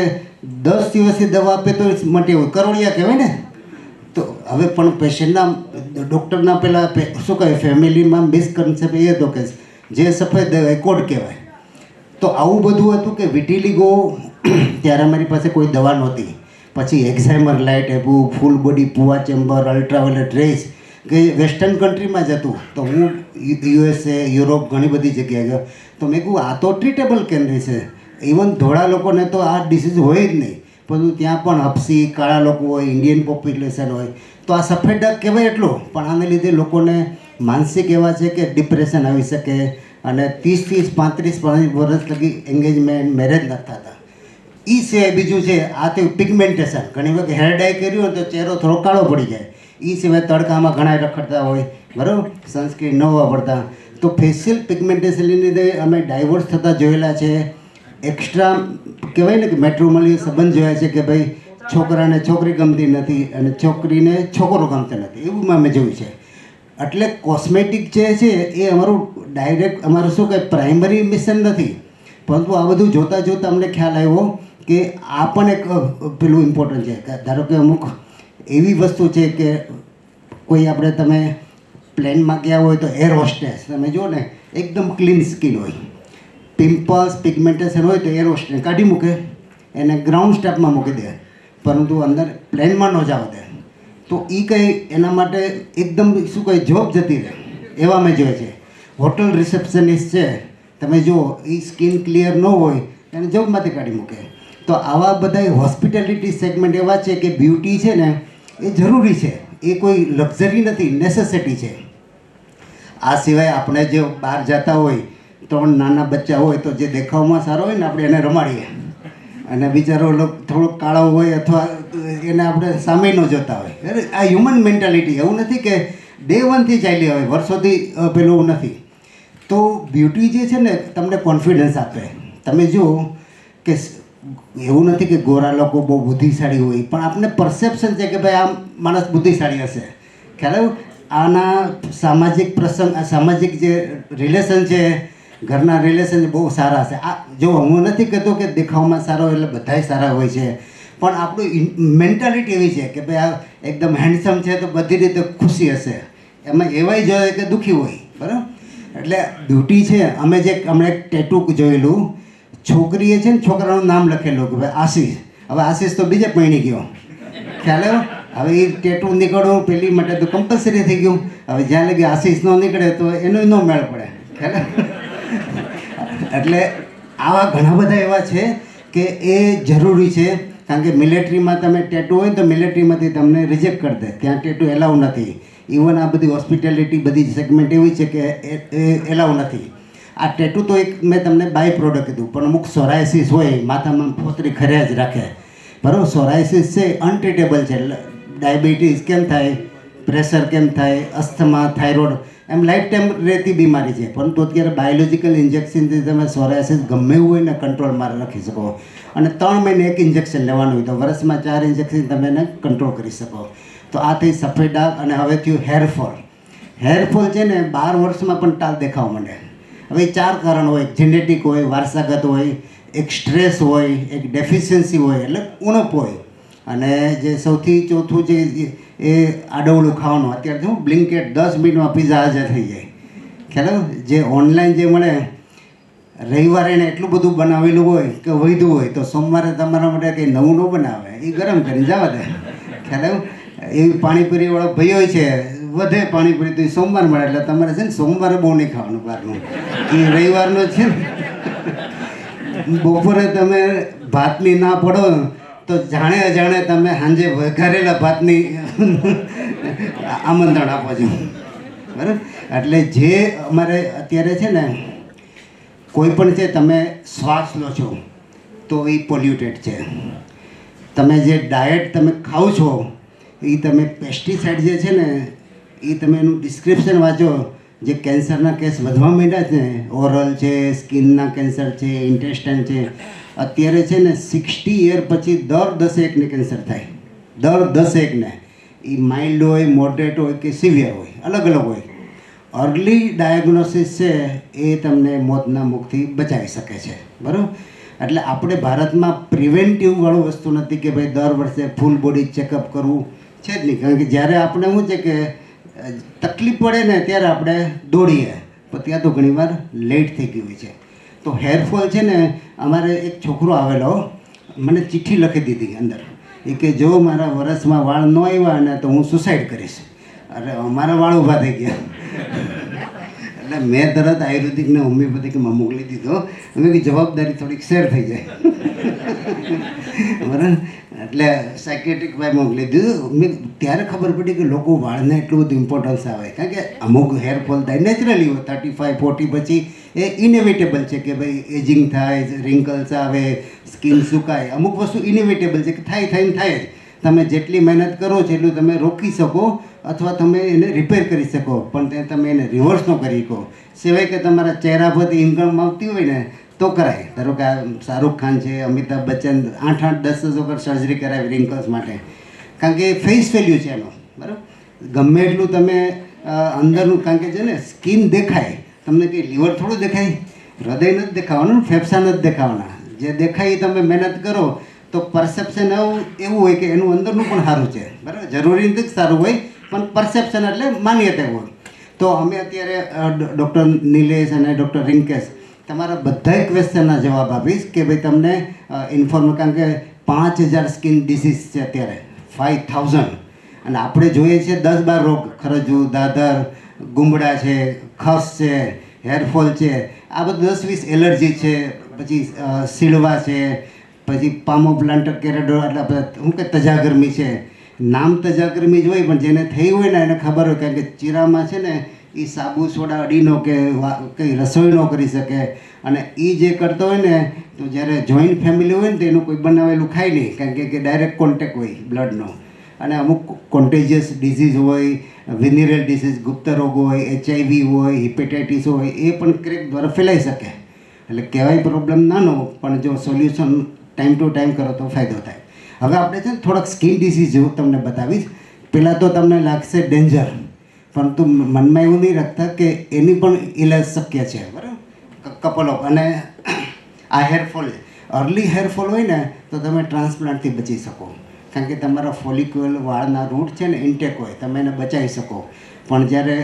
Speaker 5: 10 દિવસથી દવા આપે તો મટી હોય, કરોડિયા કહેવાય ને. તો હવે પણ પેશન્ટના ડૉક્ટરના પહેલાં શું કહે, ફેમિલીમાં મિસકન્સેપ્ટ એ હતો કે જે સફેદ એ કોડ કહેવાય. તો આવું બધું હતું કે વિટિલિગો ત્યારે અમારી પાસે કોઈ દવા નહોતી. પછી એક્ઝાઇમર લાઇટ આપ્યું, full body PUVA chamber, ultraviolet rays, કે વેસ્ટર્ન કન્ટ્રીમાં જ હતું. તો હું USA, યુરોપ ઘણી બધી જગ્યાએ ગયો. તો મેં કહું આ તો ટ્રીટેબલ કેમ રહેશે? ઇવન ધોળા લોકોને તો આ ડિસીઝ હોય જ નહીં, પરંતુ ત્યાં પણ હપસી કાળા લોકો હોય, ઇન્ડિયન પોપ્યુલેશન હોય. તો આ સફેદ ડાઘ કહેવાય એટલું, પણ આને લીધે લોકોને માનસિક એવા છે કે ડિપ્રેશન આવી શકે, અને 30 35 વર્ષ લગી એન્ગેજમેન્ટ મેરેજ નથી થતા. એ સિવાય બીજું છે આ તે પિગમેન્ટેશન. ઘણી વખત હેર ડાય કર્યું હોય તો ચહેરો થોડો કાળો પડી જાય. એ સિવાય તડકામાં ઘણા રખડતા હોય, બરાબર, સનસ્ક્રીન ન વાપરતા. તો ફેશિયલ પિગમેન્ટેશનને લીધે અમે ડાયવોર્સ થતા જોયેલા છે. એક્સ્ટ્રા કહેવાય ને કે મેટ્રોમલી સંબંધ જોયા છે કે ભાઈ છોકરાને છોકરી ગમતી નથી અને છોકરીને છોકરો ગમતો નથી, એવું અમે જોયું છે. એટલે કોસ્મેટિક જે છે એ અમારું ડાયરેક્ટ અમારું શું કહે પ્રાઇમરી મિશન નથી, પરંતુ આ બધું જોતાં જોતાં અમને ખ્યાલ આવ્યો કે આ પણ એક પેલું ઇમ્પોર્ટન્ટ છે. ધારો કે અમુક એવી વસ્તુ છે કે કોઈ આપણે તમે પ્લેનમાં ગયા હોય તો એર હોસ્ટેસ તમે જુઓ ને એકદમ ક્લીન સ્કિન હોય, પિમ્પલ્સ પિગમેન્ટેશન હોય તો એર હોસ્ટેસ કાઢી મૂકે, એને ગ્રાઉન્ડ સ્ટાફમાં મૂકી દે, પરંતુ અંદર પ્લેનમાં ન જવા દે. તો એ કંઈ એના માટે એકદમ શું કહે જોબ જતી રહે એવા મેં જોઈએ છે. હોટલ રિસેપ્શનિસ્ટ છે તમે જુઓ એ સ્કિન ક્લિયર ન હોય એને જોબમાંથી કાઢી મૂકે. તો આવા બધા હોસ્પિટાલિટી સેગમેન્ટ એવા છે કે બ્યુટી છે ને એ જરૂરી છે, એ કોઈ લક્ઝરી નથી, નેસેસિટી છે. આ સિવાય આપણે જે બહાર જતા હોય 3 નાના બચ્ચા હોય તો જે દેખાવમાં સારો હોય ને આપણે એને રમાડીએ, અને બિચારો થોડોક કાળો હોય અથવા એને આપણે સામે ન જોતા હોય. આ હ્યુમન મેન્ટાલિટી, એવું નથી કે ડે 1થી ચાલી હોય, વર્ષોથી પેલું નથી. તો બ્યુટી જે છે ને તમને કોન્ફિડન્સ આપે. તમે જુઓ કે એવું નથી કે ગોરા લોકો બહુ બુદ્ધિશાળી હોય, પણ આપણને પરસેપ્શન છે કે ભાઈ આ માણસ બુદ્ધિશાળી હશે. ખ્યાલ આના સામાજિક પ્રસંગ, આ સામાજિક જે રિલેશન છે, ઘરના રિલેશન બહુ સારા છે. આ જો હું નથી કહેતો કે દેખાવમાં સારો એટલે બધાય સારા હોય છે, પણ આપણું મેન્ટાલિટી એવી છે કે ભાઈ આ એકદમ હેન્ડસમ છે તો બધી રીતે ખુશી હશે. એમાં એવાય જોઈએ કે દુઃખી હોય, બરાબર. એટલે બ્યુટી છે. અમે જે હમણાં એક ટેટુ જોયેલું, છોકરીએ છે ને છોકરાનું નામ લખેલું કે ભાઈ આશીષ. હવે આશીષ તો બીજે પૈણી ગયો, ખ્યાલ આવ્યો. હવે એ ટેટુ નીકળવું પેલી માટે તો કમ્પલસરી થઈ ગયું. હવે જ્યાં લગી આશીષ ન નીકળે તો એનો ન મેળ પડે ખ્યાલ. એટલે આવા ઘણા બધા એવા છે કે એ જરૂરી છે. કારણ કે મિલિટરીમાં તમે ટેટુ હોય ને તો મિલિટરીમાંથી તમને રિજેક્ટ કરી દે, ત્યાં ટેટુ એલાઉ નથી. ઇવન આ બધી હોસ્પિટાલિટી બધી સેગમેન્ટ એવી છે કે એ એલાઉ નથી. આ ટેટુ તો એક મેં તમને બાય પ્રોડક્ટ કીધું, પણ અમુક સોરાયસિસ હોય, માથામાં ફોતરી ખર્યા જ રાખે, બરાબર. સોરાયસિસ છે અનટ્રીટેબલ છે. ડાયાબિટીસ કેમ થાય, પ્રેશર કેમ થાય, અસ્થમા, થાઇરોઇડ, એમ લાઈફ ટાઈમ રહેતી બીમારી છે. પરંતુ અત્યારે બાયોલોજિકલ ઇન્જેક્શનથી તમે સોરાયસિસ ગમે એવું હોય ને કંટ્રોલમાં રાખી શકો. અને 3 મહિને એક ઇન્જેક્શન લેવાનું હોય તો વર્ષમાં 4 ઇન્જેક્શન તમે એને કંટ્રોલ કરી શકો. તો આ થઈ સફેદ ડાઘ. અને હવે થયું હેરફોલ. હેરફોલ છે ને 12 વર્ષમાં પણ ટાલ દેખાવા માંડે. હવે 4 કારણ હોય: જેનેટિક હોય, વારસાગત હોય, એક સ્ટ્રેસ હોય, એક ડેફિશિયન્સી હોય, એટલે ઉણપ હોય. અને જે સૌથી ચોથું છે એ આડવડું ખાવાનું. અત્યારે શું બ્લિંકેટ 10 મિનિટમાં પીઝા હાજર થઈ જાય ખ્યાલ. જે ઓનલાઈન જે મળે, રવિવારે એને એટલું બધું બનાવેલું હોય કે વધ્યું હોય તો સોમવારે તમારા માટે કંઈ નવું ન બનાવે, એ ગરમ કરીને જવા દે ખ્યાલ. એવી પાણીપુરીવાળો ભાઈઓ છે, વધે પાણીપુરી તો સોમવાર મળે, એટલે તમારે છે ને સોમવારે બહુ નહીં ખાવાનું બહારનું, એ રવિવારનો છે ને. બપોરે તમે ભાતની ના પડો તો જાણે અજાણે તમે સાંજે વઘારેલા ભાતની આમંત્રણ આપો છો, બરાબર. એટલે જે અમારે અત્યારે છે ને કોઈ પણ છે, તમે શ્વાસ લો છો તો એ પોલ્યુટેડ છે. તમે જે ડાયટ તમે ખાઓ છો એ તમે પેસ્ટિસાઇડ જે છે ને એ તમે એનું ડિસ્ક્રિપ્શન વાંચો. જે કેન્સરના કેસ વધવા માંડ્યા છે, ઓરલ છે, સ્કિનના કેન્સર છે, ઇન્ટેસ્ટાઇન છે, અત્યારે છે ને 60 યર પછી દર 10 એકને કેન્સર થાય. દર 10 એકને. એ માઇલ્ડ હોય, મોડરેટ હોય કે સિવિયર હોય, અલગ અલગ હોય. અર્લી ડાયગ્નોસિસ છે એ તમને મોતના મુખથી બચાવી શકે છે, બરાબર. એટલે આપણે ભારતમાં પ્રિવેન્ટિવવાળું વસ્તુ નથી કે ભાઈ દર વર્ષે ફૂલ બોડી ચેકઅપ કરવું છે જ નહીં. કારણ કે જ્યારે આપણે શું છે કે તકલીફ પડે ને ત્યારે આપણે દોડીએ, પણ ત્યાં તો ઘણીવાર લેટ થઈ ગયું હોય છે. તો હેરફોલ છે ને, અમારે એક છોકરો આવેલો, મને ચિઠ્ઠી લખી દીધી અંદર, એ કે જો મારા વરસમાં વાળ ન આવ્યા ને તો હું સુસાઇડ કરીશ. અરે અમારા વાળ ઊભા થઈ ગયા. એટલે મેં તરત આયુર્વેદિકને હોમિયોપેથિકમાં મોકલી દીધો. અમે કે જવાબદારી થોડીક શેર થઈ જાય, બરાબર. એટલે સાયકેટ્રિક ભાઈ મોકલી દીધું. મેં ત્યારે ખબર પડી કે લોકો વાળને એટલું બધું ઇમ્પોર્ટન્સ આવે. કારણ કે અમુક હેરફોલ થાય નેચરલી હોય, 35-40 પછી એ ઇનેવિટેબલ છે કે ભાઈ એજિંગ થાય, રિંકલ્સ આવે, સ્કિન સુકાય. અમુક વસ્તુ ઇનેવિટેબલ છે કે થાય જ. તમે જેટલી મહેનત કરો છો એટલું તમે રોકી શકો અથવા તમે એને રિપેર કરી શકો, પણ તમે એને રિવર્સ ન કરી શકો. સિવાય કે તમારા ચહેરા પરથી ઇન્કમ આવતી હોય ને તો કરાય. ધારો કે શાહરૂખ ખાન છે, અમિતાભ બચ્ચન 8-10 વખત સર્જરી કરાવી રિંકલ્સ માટે, કારણ કે ફેસ વેલ્યુ છે એનો, બરાબર. ગમે એટલું તમે અંદરનું, કારણ કે છે ને સ્કિન દેખાય, તમને કંઈ લીવર થોડું દેખાય, હૃદય નથી દેખાવાનું, ફેફસા નથી દેખાવાના. જે દેખાય એ તમે મહેનત કરો તો પરસેપ્શન એવું હોય કે એનું અંદરનું પણ સારું છે, બરાબર. જરૂરી નથી સારું હોય, પણ પરસેપ્શન એટલે માન્યતા હોય. તો અમે અત્યારે ડૉક્ટર નિલેશ અને ડૉક્ટર રિંકેશ તમારા બધા ક્વેશ્ચનના જવાબ આપીશ કે ભાઈ તમને કારણ કે 5000 સ્કિન ડિસીઝ છે અત્યારે, 5000. અને આપણે જોઈએ છીએ 10-12 રોગ: ખરજુ, દાદર, ગુમડા છે, ખસ છે, હેરફોલ છે, આ બધું 10-20 એલર્જી છે, પછી સીળવા છે, પછી પામોપ્લાન્ટર કેરેડો, એટલે શું કે તજાગરમી છે. નામ તજાગરમી જ હોય, પણ જેને થઈ હોય ને એને ખબર હોય. કારણ કે ચીરામાં છે ને એ સાબુ સોડા અડીનો કે કંઈ રસોઈ ન કરી શકે. અને એ જે કરતો હોય ને, તો જ્યારે જોઈન્ટ ફેમિલી હોય ને તો એનું કોઈ બનાવેલું ખાય નહીં, કારણ કે ડાયરેક્ટ કોન્ટેક્ટ હોય બ્લડનો. અને અમુક કોન્ટેજિયસ ડિઝીઝ હોય, વિનરલ ડિસીઝ, ગુપ્ત રોગો હોય, HIV હોય, હિપેટાઇટિસ હોય, એ પણ ક્રેક દ્વારા ફેલાઈ શકે. એટલે કહેવાય પ્રોબ્લેમ નાનો, પણ જો સોલ્યુશન ટાઈમ ટુ ટાઈમ કરો તો ફાયદો થાય. હવે આપણે છે ને થોડાક સ્કિન ડિસીઝ જેવું તમને બતાવીશ. પહેલાં તો તમને લાગશે ડેન્જર, પરંતુ મનમાં એવું નહીં રાખતા કે એની પણ ઇલાજ શક્ય છે, બરાબર. Couple of. અને આ હેરફોલ, અર્લી હેરફોલ હોય ને તો તમે ટ્રાન્સપ્લાન્ટથી બચી શકો, કારણ કે તમારા ફોલિક્યુલ વાળના રૂટ છે ને ઇન્ટેક હોય, તમે એને બચાવી શકો. પણ જ્યારે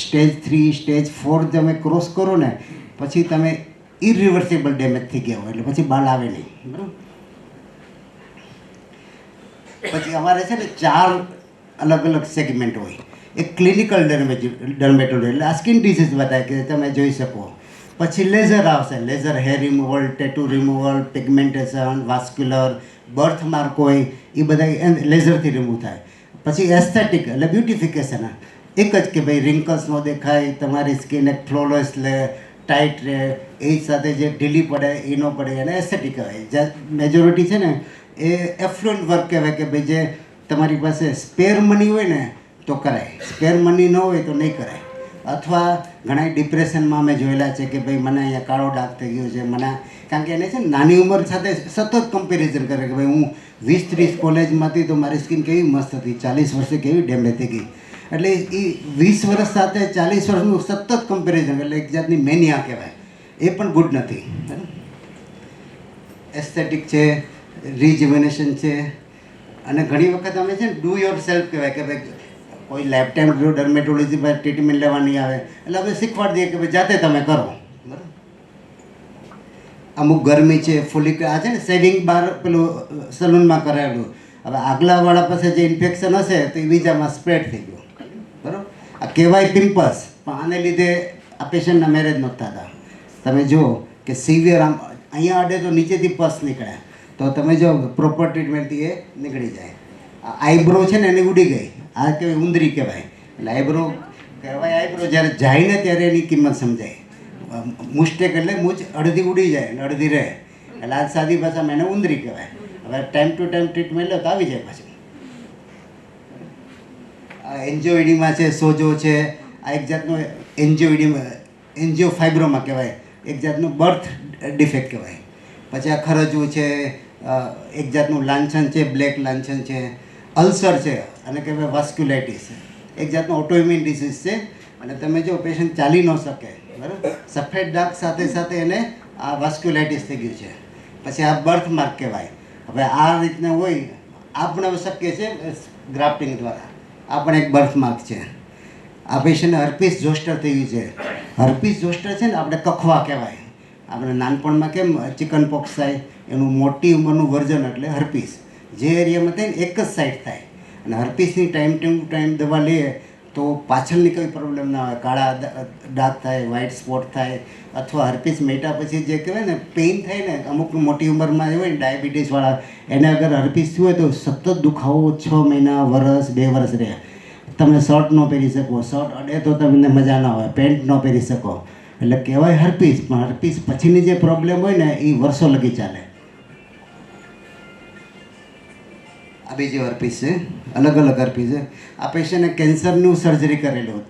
Speaker 5: સ્ટેજ 3, સ્ટેજ 4 તમે ક્રોસ કરો ને પછી તમે ઇરિવર્સિબલ ડેમેજ થઈ ગયા હોય, એટલે પછી બાળ આવે નહીં, બરાબર. પછી અમારે છે ને 4 અલગ અલગ સેગમેન્ટ હોય. એક ક્લિનિકલ ડર્મેટોલોજી એટલે આ સ્કિન ડિસીઝ બતાવે કે તમે જોઈ શકો. પછી લેઝર આવશે, laser hair removal, tattoo removal, pigmentation, vascular, birth mark હોય એ બધા લેઝરથી રિમૂવ થાય. પછી એસ્થેટિક એટલે બ્યુટિફિકેશન, એક જ કે ભાઈ રિંકલ્સ ન દેખાય, તમારી સ્કિન એક ફ્લોલેસ રહે, ટાઈટ રહે, એ સાથે જે ઢીલી પડે એ ન પડે, એને એસ્થેટિક કહેવાય. જે મેજોરિટી છે ને એ એફ્લુઅન્ટ વર્ક કહેવાય કે ભાઈ જે તમારી પાસે સ્પેર મની હોય ને તો કરાય, સ્પેર મની ન હોય તો નહીં કરાય. અથવા ઘણા ડિપ્રેશનમાં અમે જોયેલા છે કે ભાઈ મને અહીંયા કાળો ડાઘ થઈ ગયો છે, મને કારણ કે એને છે ને નાની ઉંમર સાથે સતત કમ્પેરિઝન કરે કે ભાઈ હું 20-30 કોલેજમાંથી તો મારી સ્કિન કેવી મસ્ત હતી, 40 વર્ષે કેવી ડેમેજ થઈ ગઈ. એટલે એ 20 વર્ષ સાથે 40 વર્ષનું સતત કમ્પેરિઝન એટલે એક જાતની મેનિયા કહેવાય. એ પણ ગુડ નથી. એસ્થેટિક છે, રિજુવેનેશન છે, અને ઘણી વખત અમે છે ને ડુ યોર સેલ્ફ કહેવાય કે ભાઈ કોઈ લાઈફ ટાઈમ ડર્મેટોલોજી પર ટ્રીટમેન્ટ લેવાની આવે એટલે અમે શીખવાડી દઈએ કે ભાઈ જાતે તમે કરો. બરાબર. અમુક ગરમી છે, ફોલિક આ છે ને શેવિંગ બાર પેલું સલૂનમાં કરાવેલું, હવે આગલાવાળા પાસે જે ઇન્ફેક્શન હશે તો એ બીજામાં સ્પ્રેડ થઈ ગયું. બરાબર. આ કહેવાય પિમ્પલ્સ, પણ આને લીધે આ પેશન્ટના મેરેજ નહોતા થતા. તમે જુઓ કે સિવિયર આમ અહીંયા અડે તો નીચેથી પસ નીકળે, તો તમે જો પ્રોપર ટ્રીટમેન્ટથી એ નીકળી જાય. આઈબ્રો છે ને એની ઉડી ગઈ, આ કહેવાય ઉંદરી કહેવાય. એટલે આઈબ્રો કહેવાય આઈબ્રો જ્યારે જાય ને ત્યારે એની કિંમત સમજાય. મુસ્ટેક એટલે મૂછ અડધી ઉડી જાય અને અડધી રહે, એટલે આ સાદી ભાષામાં એને ઉંદરી કહેવાય. હવે ટાઈમ ટુ ટાઈમ ટ્રીટમેન્ટ લો તો આવી જાય પછી. આ એન્જિયોઇડિમા છે, સોજો છે, આ એક જાતનું એન્જિયો ફાઇબ્રોમા કહેવાય, એક જાતનું બર્થ ડિફેક્ટ કહેવાય. પછી આ ખરજવું છે, એક જાતનું લાંછન છે, બ્લેક લાંછન છે, અલ્સર છે, અને કહેવાય વાસ્ક્યુલાઇટિસ, એક જાતનું ઓટોઇમ્યુન ડિસીઝ છે. અને તમે જો પેશન્ટ ચાલી ન શકે, બરાબર, સફેદ ડાઘ સાથે સાથે એને આ વાસ્ક્યુલાઇટિસ થઈ ગયું છે. પછી આ બર્થ માર્ક કહેવાય. હવે આ રીતના હોય, આ પણ હવે શક્ય છે ગ્રાફ્ટિંગ દ્વારા. આ પણ એક બર્થ માર્ક છે. આ પેશન્ટને હર્પીસ ઝોસ્ટર થઈ ગયું છે. હર્પીસ ઝોસ્ટર છે ને આપણે કખવા કહેવાય. આપણે નાનપણમાં કેમ ચિકન પોક્સ થાય, એનું મોટી ઉંમરનું વર્ઝન એટલે હર્પીસ. જે એરિયામાં થાય ને એક જ સાઈડ થાય, અને હર્પીસની ટાઈમ ટુ ટાઈમ દવા લઈએ તો પાછળની કોઈ પ્રોબ્લેમ ના હોય. કાળા ડાઘ થાય, વ્હાઇટ સ્પોટ થાય, અથવા હર્પીસ મેટા પછી જે કહેવાય ને પેઇન થાય ને, અમુક મોટી ઉંમરમાં હોય ને ડાયાબિટીસવાળા, એને અગર હર્પીસ થયું હોય તો સતત દુખાવો 6 મહિના, વરસ, 2 વર્ષ રહે. તમે શર્ટ ન પહેરી શકો, શર્ટ અડે તો તમને મજા ના આવે, પેન્ટ ન પહેરી શકો. એટલે કહેવાય હર્પીસ, પણ હર્પીસ પછીની જે પ્રોબ્લેમ હોય ને એ વર્ષો લગી ચાલે. આ બીજી હર્પીસ છે, અલગ અલગ હર્પીસ છે. આ પેશન્ટને કેન્સરનું સર્જરી કરેલું,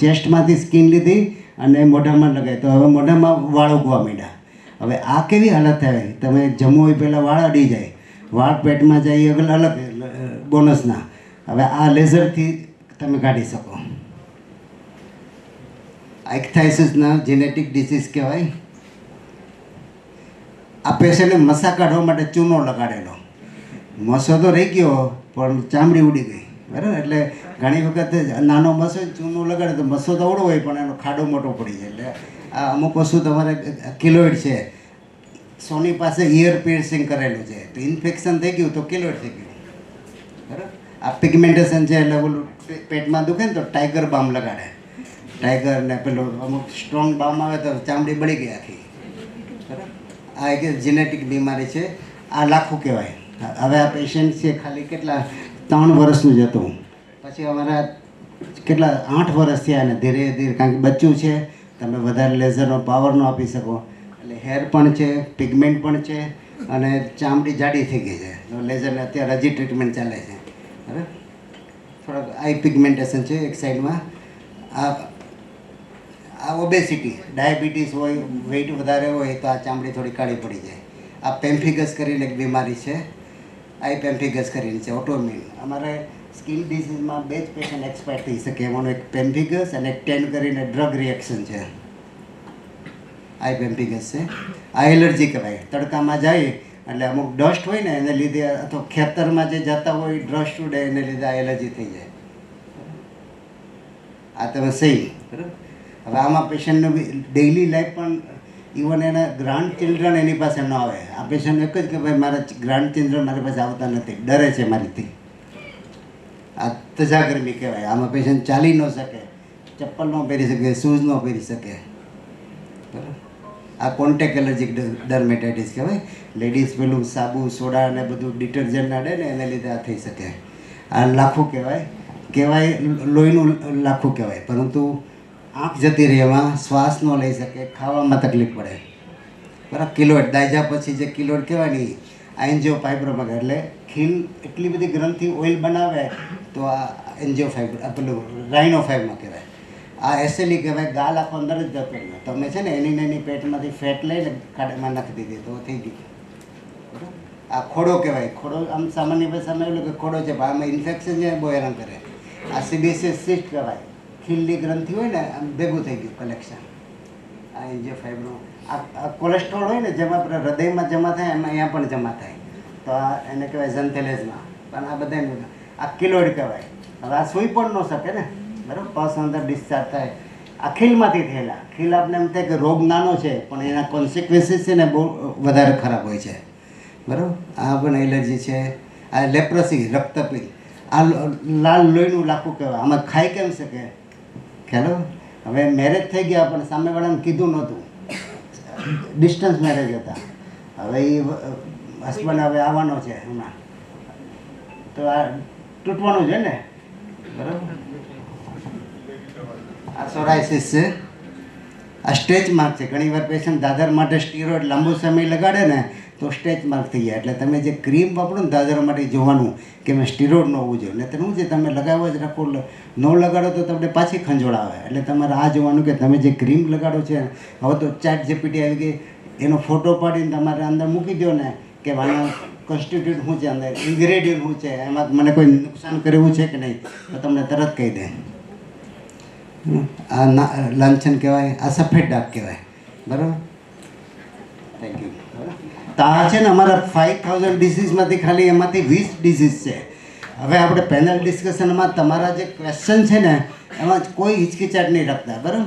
Speaker 5: ચેસ્ટમાંથી સ્કિન લીધી અને મોઢામાં લગાવી, તો હવે મોઢામાં વાળ ઉગવા માંડ્યા. હવે આ કેવી હાલત થાય, તમે જમો હોય પહેલાં વાળ અડી જાય, વાળ પેટમાં જાય, અલગ બોનસના. હવે આ લેઝરથી તમે કાઢી શકો. આઇક્થાઇસિસના જેનેટિક ડિસીઝ કહેવાય. આ પેશન્ટને મસા કાઢવા માટે ચૂનો લગાડેલો, મસો તો રહી ગયો પણ ચામડી ઉડી ગઈ. બરાબર. એટલે ઘણી વખત નાનો મસો ચૂનો લગાડે તો મસો તો અવળો હોય પણ એનો ખાડો મોટો પડી જાય. એટલે આ અમુક વસ્તુ તમારે કિલોઇડ છે. સોની પાસે ઇયર પિયર્સિંગ કરેલું છે, તો ઇન્ફેક્શન થઈ ગયું તો કિલોઇડ થઈ ગયું. બરાબર. આ પિગમેન્ટેશન છે એટલે ઓલું પેટમાં દુખે ને તો ટાઈગર બામ લગાડે. ટાઈગર ને પેલું અમુક સ્ટ્રોંગ બામ આવે તો ચામડી બળી ગઈ આખી. બરાબર. આ એક જેનેટિક બીમારી છે. આ લાખું કહેવાય. હવે આ પેશન્ટ છે ખાલી કેટલા 3 વર્ષનું જ હતું, પછી અમારા કેટલા 8 વર્ષ થયા, અને ધીરે ધીરે કારણ કે બચ્ચું છે, તમે વધારે લેઝરનો પાવર ન આપી શકો, એટલે હેર પણ છે, પિગમેન્ટ પણ છે, અને ચામડી જાડી થઈ ગઈ છે. લેઝરને અત્યારે હજી ટ્રીટમેન્ટ ચાલે છે. બરાબર. થોડાક આઈ પિગમેન્ટેશન છે એક સાઈડમાં. આ ઓબેસિટી, ડાયાબિટીસ હોય, વેઇટ વધારે હોય તો આ ચામડી થોડી કાળી પડી જાય. આ પેમ્ફિગસ કરીને એક બીમારી છે, આઈ પેમ્ફિગસ કરીને છે, ઓટોમ્યુન. અમારે સ્કિન ડિસીઝમાં 2 જ પેશન્ટ એક્સપાયર થઈ શકે, એમાંનો એક પેમ્ફિગસ અને એક ટેન કરીને ડ્રગ રિએક્શન છે. આઈ પેમ્ફિગસ છે. આ એલર્જી કહેવાય. તડકામાં જાય એટલે અમુક ડસ્ટ હોય ને એને લીધે, અથવા ખેતરમાં જે જતા હોય ડસ્ટ ઉડે એને લીધે આ એલર્જી થઈ જાય. આ તમે સહી. બરાબર. હવે આમાં પેશન્ટનું ડેઇલી લાઈફ પણ ઇવન એના ગ્રાન્ડ ચિલ્ડ્રન એની પાસે ન આવે. આ પેશન્ટ એક જ કે ભાઈ મારા ગ્રાન્ડ ચિલ્ડ્રન મારી પાસે આવતા નથી, ડરે છે મારીથી. આ તજાગરમી કહેવાય. આમાં પેશન્ટ ચાલી ન શકે, ચપ્પલ ન પહેરી શકે, શૂઝ ન પહેરી શકે. બરાબર. આ કોન્ટેક્ટ એલર્જીક ડર્મેટાઇટિસ કહેવાય. લેડીઝ પેલું સાબુ સોડા અને બધું ડિટર્જન્ટ નાડે ને એને લીધે આ થઈ શકે. આ લાખું કહેવાય લોહીનું લાખું કહેવાય. પરંતુ આંખ જતી રહે, એમાં શ્વાસ ન લઈ શકે, ખાવામાં તકલીફ પડે. બરાબર. કિલોઇડ દાયજા પછી જે કિલોઇડ કહેવાય ને આ એન્જિયો ફાઇબ્રોમાં, એટલે ખીલ એટલી બધી ગ્રંથિ ઓઇલ બનાવે તો આ એન્જિયો પેલું રાઇનોફાઇબ્રોમાં કહેવાય. આ એસેલી કહેવાય. ગાલ આખો અંદર જ જતો રહ્યો. તમે છે ને એની પેટમાંથી ફેટ લઈને ખાડામાં નાખી દીધી તો થઈ ગઈ. બરાબર. આ ખોડો કહેવાય. ખોડો આમ સામાન્ય ભાષામાં એવું કે ખોડો છે, પણ આમાં ઇન્ફેક્શન છે બહુ હેરાન કરે. આ સીબીએસએસ સિસ્ટ કહેવાય. ખીલની ગ્રંથિ હોય ને આમ ભેગું થઈ ગયું કલેક્શન. આ એન્જિયો ફાઇબ્રો. આ કોલેસ્ટ્રોલ હોય ને જેમાં આપણે હૃદયમાં જમા થાય એમાં અહીંયા પણ જમા થાય, તો આ એને કહેવાય ઝન્થેલેઝમાં. પણ આ બધા આ કિલોઇડ કહેવાય. હવે આ સૂઈ પણ ન શકે ને. બરાબર. પસ અંદર ડિસ્ચાર્જ થાય. આ ખીલમાંથી થયેલા. ખીલ આપણે એમ થાય કે રોગ નાનો છે પણ એના કોન્સિક્વન્સીસ છે ને બહુ વધારે ખરાબ હોય છે. બરાબર. આ પણ એલર્જી છે. આ લેપ્રસી રક્તપિત્ત. આ લાલ લોહીનું લાખું કહેવાય. આમાં ખાઈ કેમ શકે ખ્યાલ? હવે મેરેજ થઈ ગયા પણ સામેવાળાને કીધું નહોતું, ડિસ્ટન્સ મેરેજ હતા. હવે એ હસબન્ડ હવે આવવાનો છે હમણાં, તો આ તૂટવાનું છે ને. બરાબર. આ સોરાયસિસ છે. આ સ્ટેચ માર્ક છે. ઘણીવાર પેશન્ટ દાદર માટે સ્ટીરોઇડ લાંબો સમય લગાડે ને તો સ્ટેચ માર્ક થઈ જાય. એટલે તમે જે ક્રીમ વાપરો ને દાદર માટે જોવાનું કે મેં સ્ટીરોઇડ ન હોવું જોઈએ. નહીં તો શું છે તમે લગાવો જ રાખો, ન લગાડો તો તમને પાછી ખંજોળ આવે. એટલે તમારે આ જોવાનું કે તમે જે ક્રીમ લગાડો છે. હવે તો ચેટ જીપીટી આવી ગઈ, એનો ફોટો પાડીને તમારે અંદર મૂકી દો ને કે આનો કોન્સ્ટિટ્યુટ શું છે, અંદર ઇન્ગ્રેડિયન્ટ શું છે, એમાં મને કોઈ નુકસાન કરવું છે કે નહીં, તો તમને તરત કહી દે. આ લાંછન કહેવાય. આ સફેદ ડાઘ કહેવાય. બરાબર. Thank you. તો આ છે ને અમારા 5000 ડિસીઝમાંથી ખાલી એમાંથી 20 ડિસીઝ છે. હવે આપણે પેનલ ડિસ્કશનમાં તમારા જે ક્વેશ્ચન છે ને એમાં કોઈ હિચકિચાટ નહીં રાખતા. બરાબર.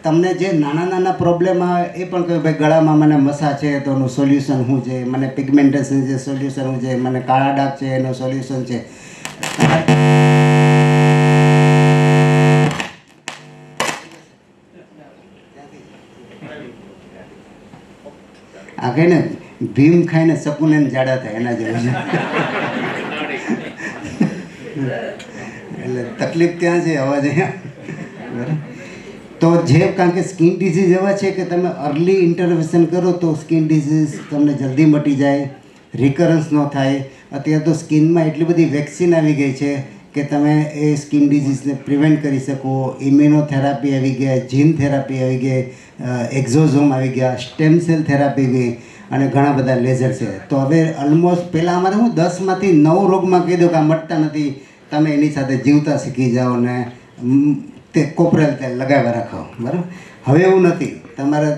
Speaker 5: તમને જે નાના પ્રોબ્લેમ આવે એ પણ કહ્યું ભાઈ ગળામાં મને મસા છે તો એનું સોલ્યુશન શું છે, મને પિગમેન્ટેશન છે સોલ્યુશન શું છે, મને કાળા ડાઘ છે એનું સોલ્યુશન છે. આ કહીને ભીમ ખાઈને શકુને જાડા થાય એના જેવું છે. એટલે તકલીફ ત્યાં છે, અવાજ અહીંયા. તો જે કારણ કે સ્કિન ડિસીઝ એવા છે કે તમે અર્લી ઇન્ટરવેન્શન કરો તો સ્કિન ડિસીઝ તમને જલ્દી મટી જાય, રિકરન્સ ન થાય. અત્યારે તો સ્કિનમાં એટલી બધી વેક્સિન આવી ગઈ છે કે તમે એ સ્કિન ડિસીઝને પ્રિવેન્ટ કરી શકો. ઇમ્યુનોથેરાપી આવી ગયા, જીન થેરાપી આવી ગઈ, એક્ઝોઝોમ આવી ગયા, સ્ટેમ સેલ થેરાપી ગઈ અને ઘણા બધા લેઝર છે. તો હવે ઓલમોસ્ટ પહેલાં અમારે હું 10માંથી 9 રોગમાં કહી દઉં કે આ મટતા નથી, તમે એની સાથે જીવતા શીખી જાઓ ને તે કોપરેલ તેલ લગાવ્યા રાખો. બરાબર. હવે એવું નથી. તમારે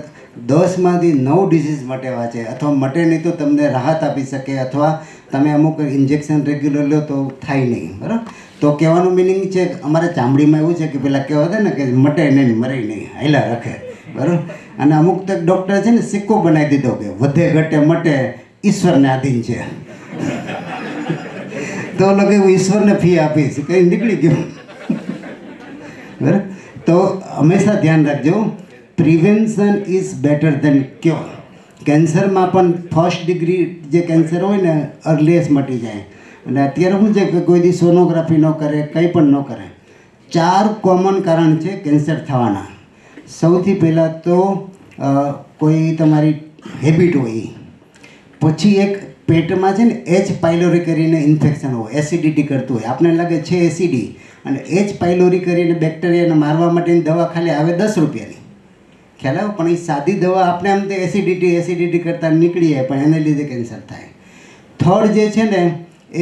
Speaker 5: 10માંથી 9 ડિસીઝ મટેવા છે, અથવા મટે નહીં તો તમને રાહત આપી શકે, અથવા તમે અમુક ઇન્જેક્શન રેગ્યુલર લો તો થાય નહીં. બરાબર. તો કહેવાનું મિનિંગ છે અમારે ચામડીમાં એવું છે કે પેલા કહેવા હતા ને કે મટે નહીં મરે નહીં, હાલ્યા રાખે. બરાબર. અને અમુક તો ડૉક્ટર છે ને સિક્કો બનાવી દીધો કે વધે ઘટે મટે ઈશ્વરને આધીન છે. તો લોકો હું ઈશ્વરને ફી આપીશ કંઈ નીકળી ગયું. બરાબર. તો હંમેશા ધ્યાન રાખજો, prevention is better than cure. કેન્સરમાં પણ ફર્સ્ટ ડિગ્રી જે કેન્સર હોય ને અર્લીએસ્ટ મટી જાય. અને અત્યારે શું છે કે કોઈ દી સોનોગ્રાફી ન કરે, કંઈ પણ ન કરે. 4 કોમન કારણ છે કેન્સર થવાના. સૌથી પહેલાં તો કોઈ તમારી હેબિટ હોય, પછી એક પેટમાં છે ને એચ પાયલોરી કરીને ઇન્ફેક્શન હોય, એસિડિટી કરતું હોય, આપણને લાગે છે એસિડી, અને એચ પાયલોરી કરીને બેક્ટેરિયાને મારવા માટેની દવા ખાલી આવે 10 રૂપિયાની, ખ્યાલ આવે. પણ એ સાદી દવા આપણે આમ તે એસિડિટી કરતાં નીકળી જાય, પણ એને લીધે કેન્સર થાય. થર્ડ જે છે ને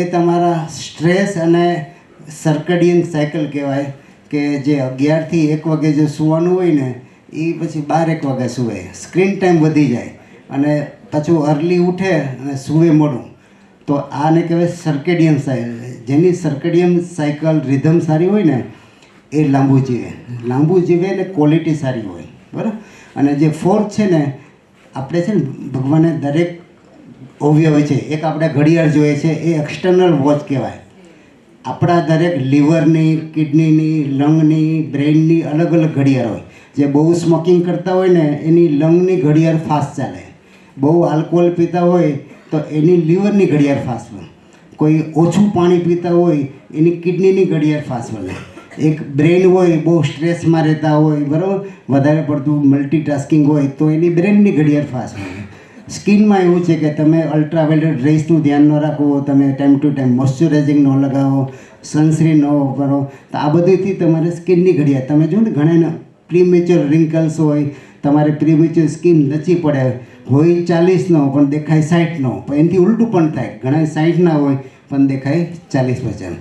Speaker 5: એ તમારા સ્ટ્રેસ અને સર્કેડિયન સાયકલ કહેવાય, કે જે 11થી 1 વાગે જે સૂવાનું હોય ને એ પછી 12-1 વાગે સૂવે. સ્ક્રીન ટાઈમ વધી જાય અને પાછું અર્લી ઉઠે અને સૂવે મોડું. તો આને કહેવાય સર્કેડિયન સાયકલ. જેની સર્કેડિયન સાયકલ રિધમ સારી હોય ને એ લાંબુ જીવે ને ક્વોલિટી સારી હોય. બરાબર. અને જે ફોર્થ છે ને આપણે છે ને ભગવાને દરેક અવયવ છે, એક આપણે ઘડિયાળ જોઈએ છે એ એક્સટર્નલ વોચ કહેવાય. આપણા દરેક લીવરની, કિડનીની, લંગની, બ્રેઇનની અલગ અલગ ઘડિયાળ હોય. જે બહુ સ્મોકિંગ કરતા હોય ને એની લંગની ઘડિયાળ ફાસ્ટ ચાલે, બહુ આલ્કોહોલ પીતા હોય તો એની લીવરની ઘડિયાળ ફાસ્ટ બને, કોઈ ઓછું પાણી પીતા હોય એની કિડનીની ઘડિયાળ ફાસ્ટ બને. એક બ્રેઇન હોય બહુ સ્ટ્રેસમાં રહેતા હોય, બરાબર, વધારે પડતું મલ્ટીટાસ્કિંગ હોય તો એની બ્રેઇનની ઘડિયાળ ફાસ્ટ બને. સ્કિનમાં એવું છે કે તમે અલ્ટ્રાવાયોલેટ રેસનું ધ્યાન ન રાખો, તમે ટાઈમ ટુ ટાઈમ મોઇશ્ચરાઇઝિંગ ન લગાવો, સનસ્ક્રીન ન વાપરો, તો આ બધુંથી તમારે સ્કિનની ઘડિયાળ, તમે જો ને ઘણા પ્રીમેચ્યોર રિંકલ્સ હોય, તમારે પ્રીમેચ્યોર સ્કિન લચી પડે હોય 40નો પણ દેખાય 60નો, પણ એનાથી ઉલટું પણ થાય, ઘણા 60ના હોય પણ દેખાય 40%.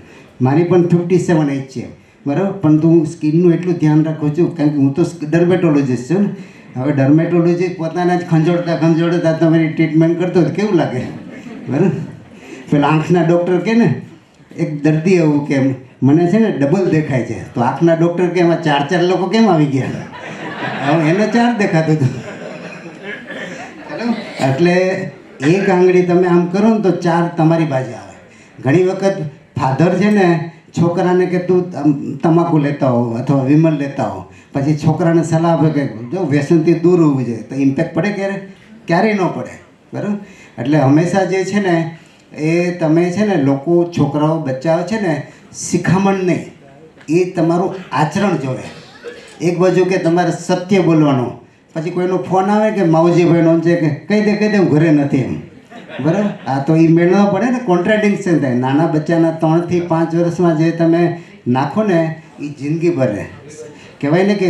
Speaker 5: મારી પણ 57 એજ છે, બરાબર, પણ હું સ્કિનનું એટલું ધ્યાન રાખું છું કારણ કે હું તો ડર્મેટોલોજીસ્ટ છું ને. હવે ડર્મેટોલોજી પોતાના જ ખંજોળતા તમારી ટ્રીટમેન્ટ કરતો તો કેવું લાગે, બરાબર. પેલા આંખના ડૉક્ટર કહે ને, એક દર્દી એવું કે મને છે ને ડબલ દેખાય છે, તો આંખના ડૉક્ટર કે એમાં 4 લોકો કેમ આવી ગયા? હવે એને 4 દેખાતું હતું. એટલે એક આંગળી તમે આમ કરો ને તો 4 તમારી બાજુ આવે. ઘણી વખત ફાધર છે ને છોકરાને કે તું તમાકુ લેતા હો અથવા વિમલ લેતા હો, પછી છોકરાને સલાહ આપે કે જો વ્યસનથી દૂર હોવું જોઈએ, તો ઇમ્પેક્ટ પડે ક્યારેય ન પડે, બરાબર. એટલે હંમેશા જે છે ને એ તમે છે ને લોકો, છોકરાઓ, બચ્ચાઓ છે ને શિખામણ નહીં, એ તમારું આચરણ જોવે. એક બાજુ કે તમારે સત્ય બોલવાનું, પછી કોઈનો ફોન આવે કે માવજીભાઈનો છે કે કહી દે હું ઘરે નથી એમ, બરાબર. આ તો એ મેળવવા પડે ને, કોન્ટ્રાડિક્શન થાય. નાના બચ્ચાના 3 થી 5 વર્ષમાં જે તમે નાખો ને એ જિંદગી ભર રહે. કહેવાય ને કે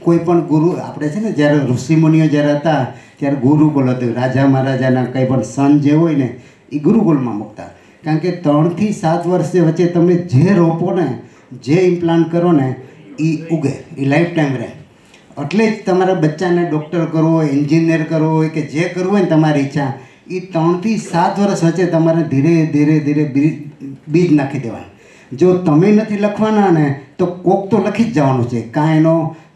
Speaker 5: કોઈ પણ ગુરુ, આપણે છે ને જ્યારે ઋષિમુનિઓ જ્યારે હતા ત્યારે ગુરુકુલ હતું, રાજા મહારાજાના કંઈ પણ સન જે હોય ને એ ગુરુકુલમાં મૂકતા. કારણ કે 3 થી 7 વર્ષ વચ્ચે તમે જે રોપો ને, જે ઇમ્પ્લાન્ટ કરો ને એ ઉગે, એ લાઈફ ટાઈમ રહે. એટલે જ તમારા બચ્ચાને ડૉક્ટર કરવો હોય, એન્જિનિયર કરવો હોય કે જે કરવું હોય ને તમારી ઈચ્છા, એ 3 થી 7 વર્ષ વચ્ચે તમારે ધીરે ધીરે બીજ નાખી દેવાનું. જો તમે નથી લખવાના ને તો કોક તો લખી જ જવાનું છે, કાં એનો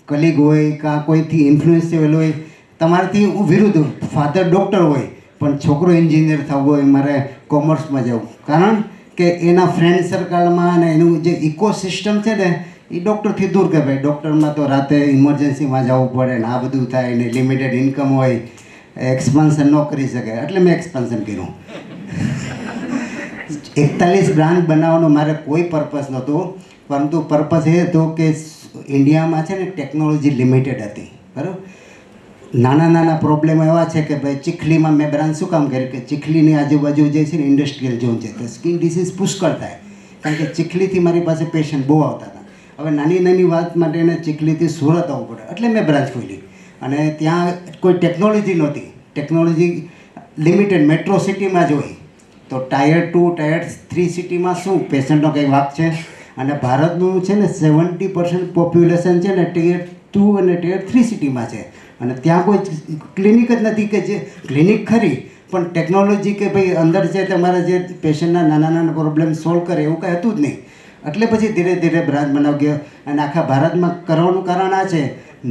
Speaker 5: કલીગ હોય, કાં કોઈથી ઇન્ફ્લુઅન્સ થયેલો હોય. તમારાથી હું વિરુદ્ધ, ફાધર ડૉક્ટર હોય પણ છોકરો એન્જિનિયર થવું હોય, મારે કોમર્સમાં જવું, કારણ કે એના ફ્રેન્ડ સર્કલમાં અને એનું જે ઇકોસિસ્ટમ છે ને એ ડૉક્ટરથી દૂર કે ભાઈ ડૉક્ટરમાં તો રાતે ઇમરજન્સીમાં જવું પડે ને આ બધું થાય ને, લિમિટેડ ઇન્કમ હોય, એક્સપાન્શન ન કરી શકે. એટલે મેં એક્સપાન્શન કર્યું. 41 બ્રાન્ચ બનાવવાનો મારે કોઈ પર્પસ નહોતો, પરંતુ પર્પસ એ હતો કે ઇન્ડિયામાં છે ને ટેકનોલોજી લિમિટેડ હતી, બરાબર. નાના પ્રોબ્લેમ એવા છે કે ભાઈ ચીખલીમાં મેં બ્રાન્ચ શું કામ કરી કે ચીખલીની આજુબાજુ જે છે ને ઇન્ડસ્ટ્રીયલ ઝોન છે, તો સ્કિન ડિસીઝ પુષ્કળ થાય. કારણ કે ચીખલીથી મારી પાસે પેશન્ટ બહુ આવતા હતા. હવે નાની વાત માટે એને ચીખલીથી સુરત આવવું પડે, એટલે મેં બ્રાન્ચ ખોલી. અને ત્યાં કોઈ ટેકનોલોજી નહોતી, ટેકનોલોજી લિમિટેડ, મેટ્રો સિટીમાં જ હોય. તો ટાયર 2, ટાયર 3 સિટીમાં શું પેશન્ટનો કંઈ વાત છે. અને ભારતનું છે ને 70% પોપ્યુલેશન છે ને ટાયર 2 અને ટાયર 3 સિટીમાં છે. અને ત્યાં કોઈ ક્લિનિક જ નથી, કે જે ક્લિનિક ખરી પણ ટેકનોલોજી કે ભાઈ અંદર છે તમારા જે પેશન્ટના નાના પ્રોબ્લેમ સોલ્વ કરે એવું કાંઈ હતું જ નહીં. એટલે પછી ધીરે બ્રાન્ચ બનાવી ગયો. અને આખા ભારતમાં કરવાનું કારણ આ છે,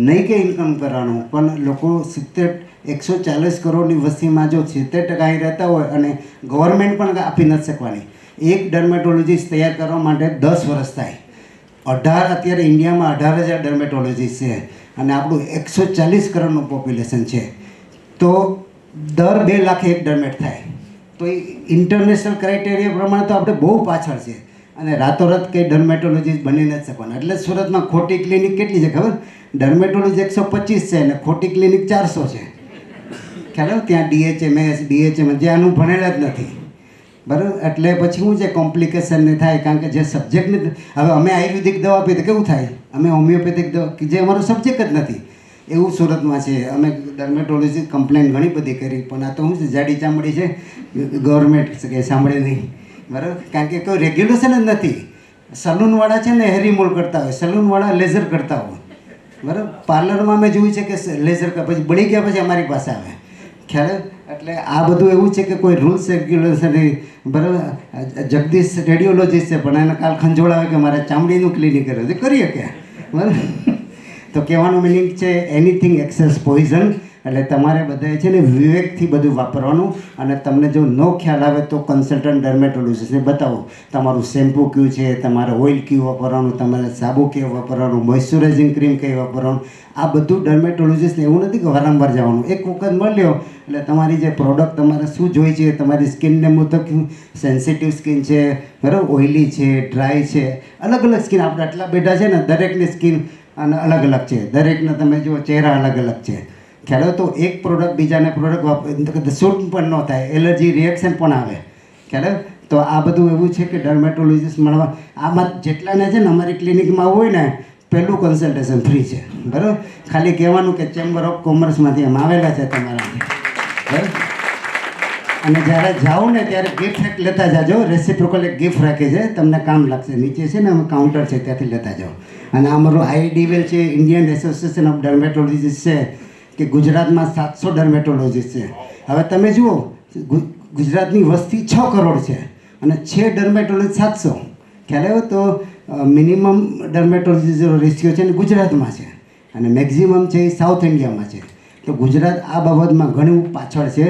Speaker 5: નહીં કે ઇન્કમ કરવાનું, પણ લોકો 140 કરોડની વસ્તીમાં જો 70% અહીં રહેતા હોય અને ગવર્મેન્ટ પણ આપી નથી શકવાની. એક ડર્મેટોલોજીસ્ટ તૈયાર કરવા માટે 10 વર્ષ થાય. અત્યારે ઇન્ડિયામાં 18,000 ડર્મેટોલોજીસ્ટ છે અને આપણું 140 કરોડનું પોપ્યુલેશન છે. તો દર 2 લાખ એક ડર્મેટ થાય. તો એ ઇન્ટરનેશનલ ક્રાઇટેરિયા પ્રમાણે તો આપણે બહુ પાછળ છે અને રાતોરાત કંઈ ડર્મેટોલોજીસ્ટ બની નથી શકવાના. એટલે સુરતમાં ખોટી ક્લિનિક કેટલી છે ખબર? ડર્મેટોલોજી 125 છે અને ખોટી ક્લિનિક 400 છે. ખ્યાલ? ત્યાં DHM જે આનું ભણેલા જ નથી, બરાબર. એટલે પછી શું છે, કોમ્પ્લિકેશન નહીં થાય. કારણ કે જે સબ્જેક્ટને, હવે અમે આયુર્વેદિક દવા આપીએ તો કેવું થાય, અમે હોમિયોપેથિક દવા જે અમારો સબ્જેક્ટ જ નથી એવું સુરતમાં છે. અમે ડર્મેટોલોજી કમ્પ્લેન ઘણી બધી કરી, પણ આ તો શું છે, જાડી ચામડી છે, ગવર્મેન્ટ કે સાંભળે નહીં, બરાબર. કારણ કે કોઈ રેગ્યુલેશન જ નથી. સલૂનવાળા છે ને હેરીમોલ કરતા હોય, સલૂનવાળા લેઝર કરતા હોય, બરાબર. પાર્લરમાં મેં જોયું છે કે લેઝર પછી બળી ગયા પછી અમારી પાસે આવે, ખ્યાલ. એટલે આ બધું એવું છે કે કોઈ રૂલ્સ રેગ્યુલેશન નહીં, બરાબર. જગદીશ રેડિયોલોજીસ્ટ છે પણ એને કાલ ખંજોળાવે કે મારે ચામડીનું ક્લિનિક કરે છે, કરીએ કે, બરાબર. તો કહેવાનું મિનિંગ છે એનીથિંગ એક્સેસ પોઈઝન. એટલે તમારે બધાએ છે ને વિવેકથી બધું વાપરવાનું, અને તમને જો ન ખ્યાલ આવે તો કન્સલ્ટન્ટ ડર્મેટોલોજીસ્ટને બતાવો. તમારું શેમ્પૂ કયું છે, તમારે ઓઇલ કયું વાપરવાનું, તમારે સાબુ કયું વાપરવાનું, મોઇશ્ચરાઇઝિંગ ક્રીમ કઈ વાપરવાનું, આ બધું ડર્મેટોલોજીસ્ટને એવું નથી કે વારંવાર જવાનું. એક વખત મળ્યો એટલે તમારી જે પ્રોડક્ટ તમારે શું જોઈએ છે, તમારી સ્કિનને મુજબ સેન્સિટિવ સ્કિન છે, બરાબર, ઓઇલી છે, ડ્રાય છે, અલગ અલગ સ્કિન. આપણે આટલા બેઠા છે ને, દરેકની સ્કિન અને અલગ અલગ છે, દરેકને તમે જુઓ ચહેરા અલગ અલગ છે. ખ્યાલ તો એક પ્રોડક્ટ બીજાને પ્રોડક્ટ શૂટ પણ ન થાય, એલર્જી રિએક્શન પણ આવે. ખ્યાલ તો આ બધું એવું છે કે ડર્મેટોલોજીસ્ટ મળવા આમાં જેટલાને છે ને અમારી ક્લિનિકમાં હોય ને, પહેલું કન્સલ્ટેશન ફ્રી છે, બરાબર. ખાલી કહેવાનું કે ચેમ્બર ઓફ કોમર્સમાંથી અમે આવેલા છે તમારા, બરાબર. અને જ્યારે જાઓ ને ત્યારે ગિફ્ટ એક લેતા જાજો. રેસિપ્રોકલ એક ગિફ્ટ રાખી છે, તમને કામ લાગશે. નીચે છે ને અમે કાઉન્ટર છે, ત્યાંથી લેતા જાઓ. અને અમારું IDWEL છે, ઇન્ડિયન એસોસિએશન ઓફ ડર્મેટોલોજીસ્ટ છે, કે ગુજરાતમાં 700 ડર્મેટોલોજીસ્ટ છે. હવે તમે જુઓ, ગુજરાતની વસ્તી 6 કરોડ છે અને છે ડર્મેટોલોજીસ્ટ 700. ખ્યાલ આવ્યો તો મિનિમમ ડર્મેટોલોજીસ્ટનો રેશિયો છે ને ગુજરાતમાં છે, અને મેક્ઝિમમ છે એ સાઉથ ઇન્ડિયામાં છે. તો ગુજરાત આ બાબતમાં ઘણું પાછળ છે.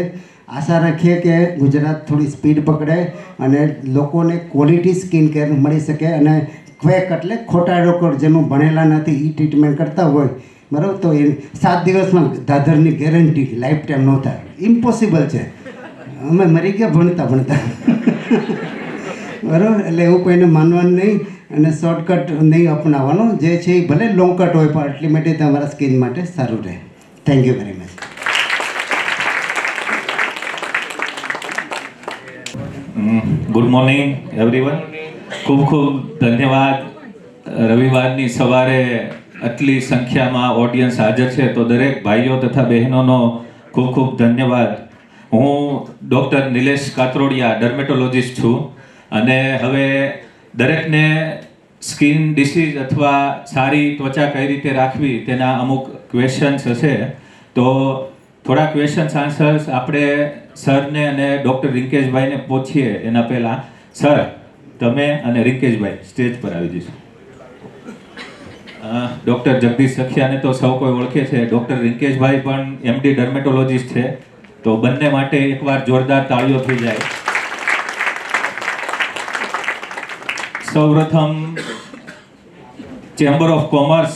Speaker 5: આશા રાખીએ કે ગુજરાત થોડી સ્પીડ પકડે અને લોકોને ક્વોલિટી સ્કિન કેર મળી શકે. અને ક્વેક એટલે ખોટા ડોક્ટર જેનું ભણેલા નથી એ ટ્રીટમેન્ટ કરતા હોય, બરાબર, તો એ 7 દિવસમાં દાદરની ગેરંટી લાઈફ ટાઈમ ન થાય, ઇમ્પોસિબલ છે. અમે મરી ગયા ભણતા બરાબર. એટલે એવું કોઈને માનવાનું નહીં અને શોર્ટકટ નહીં અપનાવવાનો. જે છે એ ભલે લોંગ કટ હોય પણ અલ્ટિમેટલી તમારા સ્કિન માટે સારું રહે. Thank you very much.
Speaker 6: Good morning everyone. ખૂબ ખૂબ ધન્યવાદ. રવિવારની સવારે આટલી સંખ્યામાં ઓડિયન્સ હાજર છે તો દરેક ભાઈઓ તથા બહેનોનો ખૂબ ખૂબ ધન્યવાદ. હું ડૉક્ટર નિલેશ કાતરોડિયા ડર્મેટોલોજીસ્ટ છું, અને હવે દરેકને સ્કિન ડિસીઝ અથવા સારી ત્વચા કઈ રીતે રાખવી તેના અમુક ક્વેશ્ચન્સ હશે. તો થોડા ક્વેશ્ચન્સ આન્સર્સ આપણે સરને અને ડૉક્ટર રિંકેશભાઈને પૂછીએ એના પહેલાં. સર, તમે અને રિંકેશભાઈ સ્ટેજ પર આવી જઈશું. ડૉક્ટર જગદીશ સખિયાને તો સૌ કોઈ ઓળખે છે. ડૉક્ટર રિંકેશભાઈ પણ MD ડર્મેટોલોજીસ્ટ છે, તો બંને માટે એકવાર જોરદાર તાળીઓ થઈ જાય. સૌપ્રથમ ચેમ્બર ઓફ કોમર્સ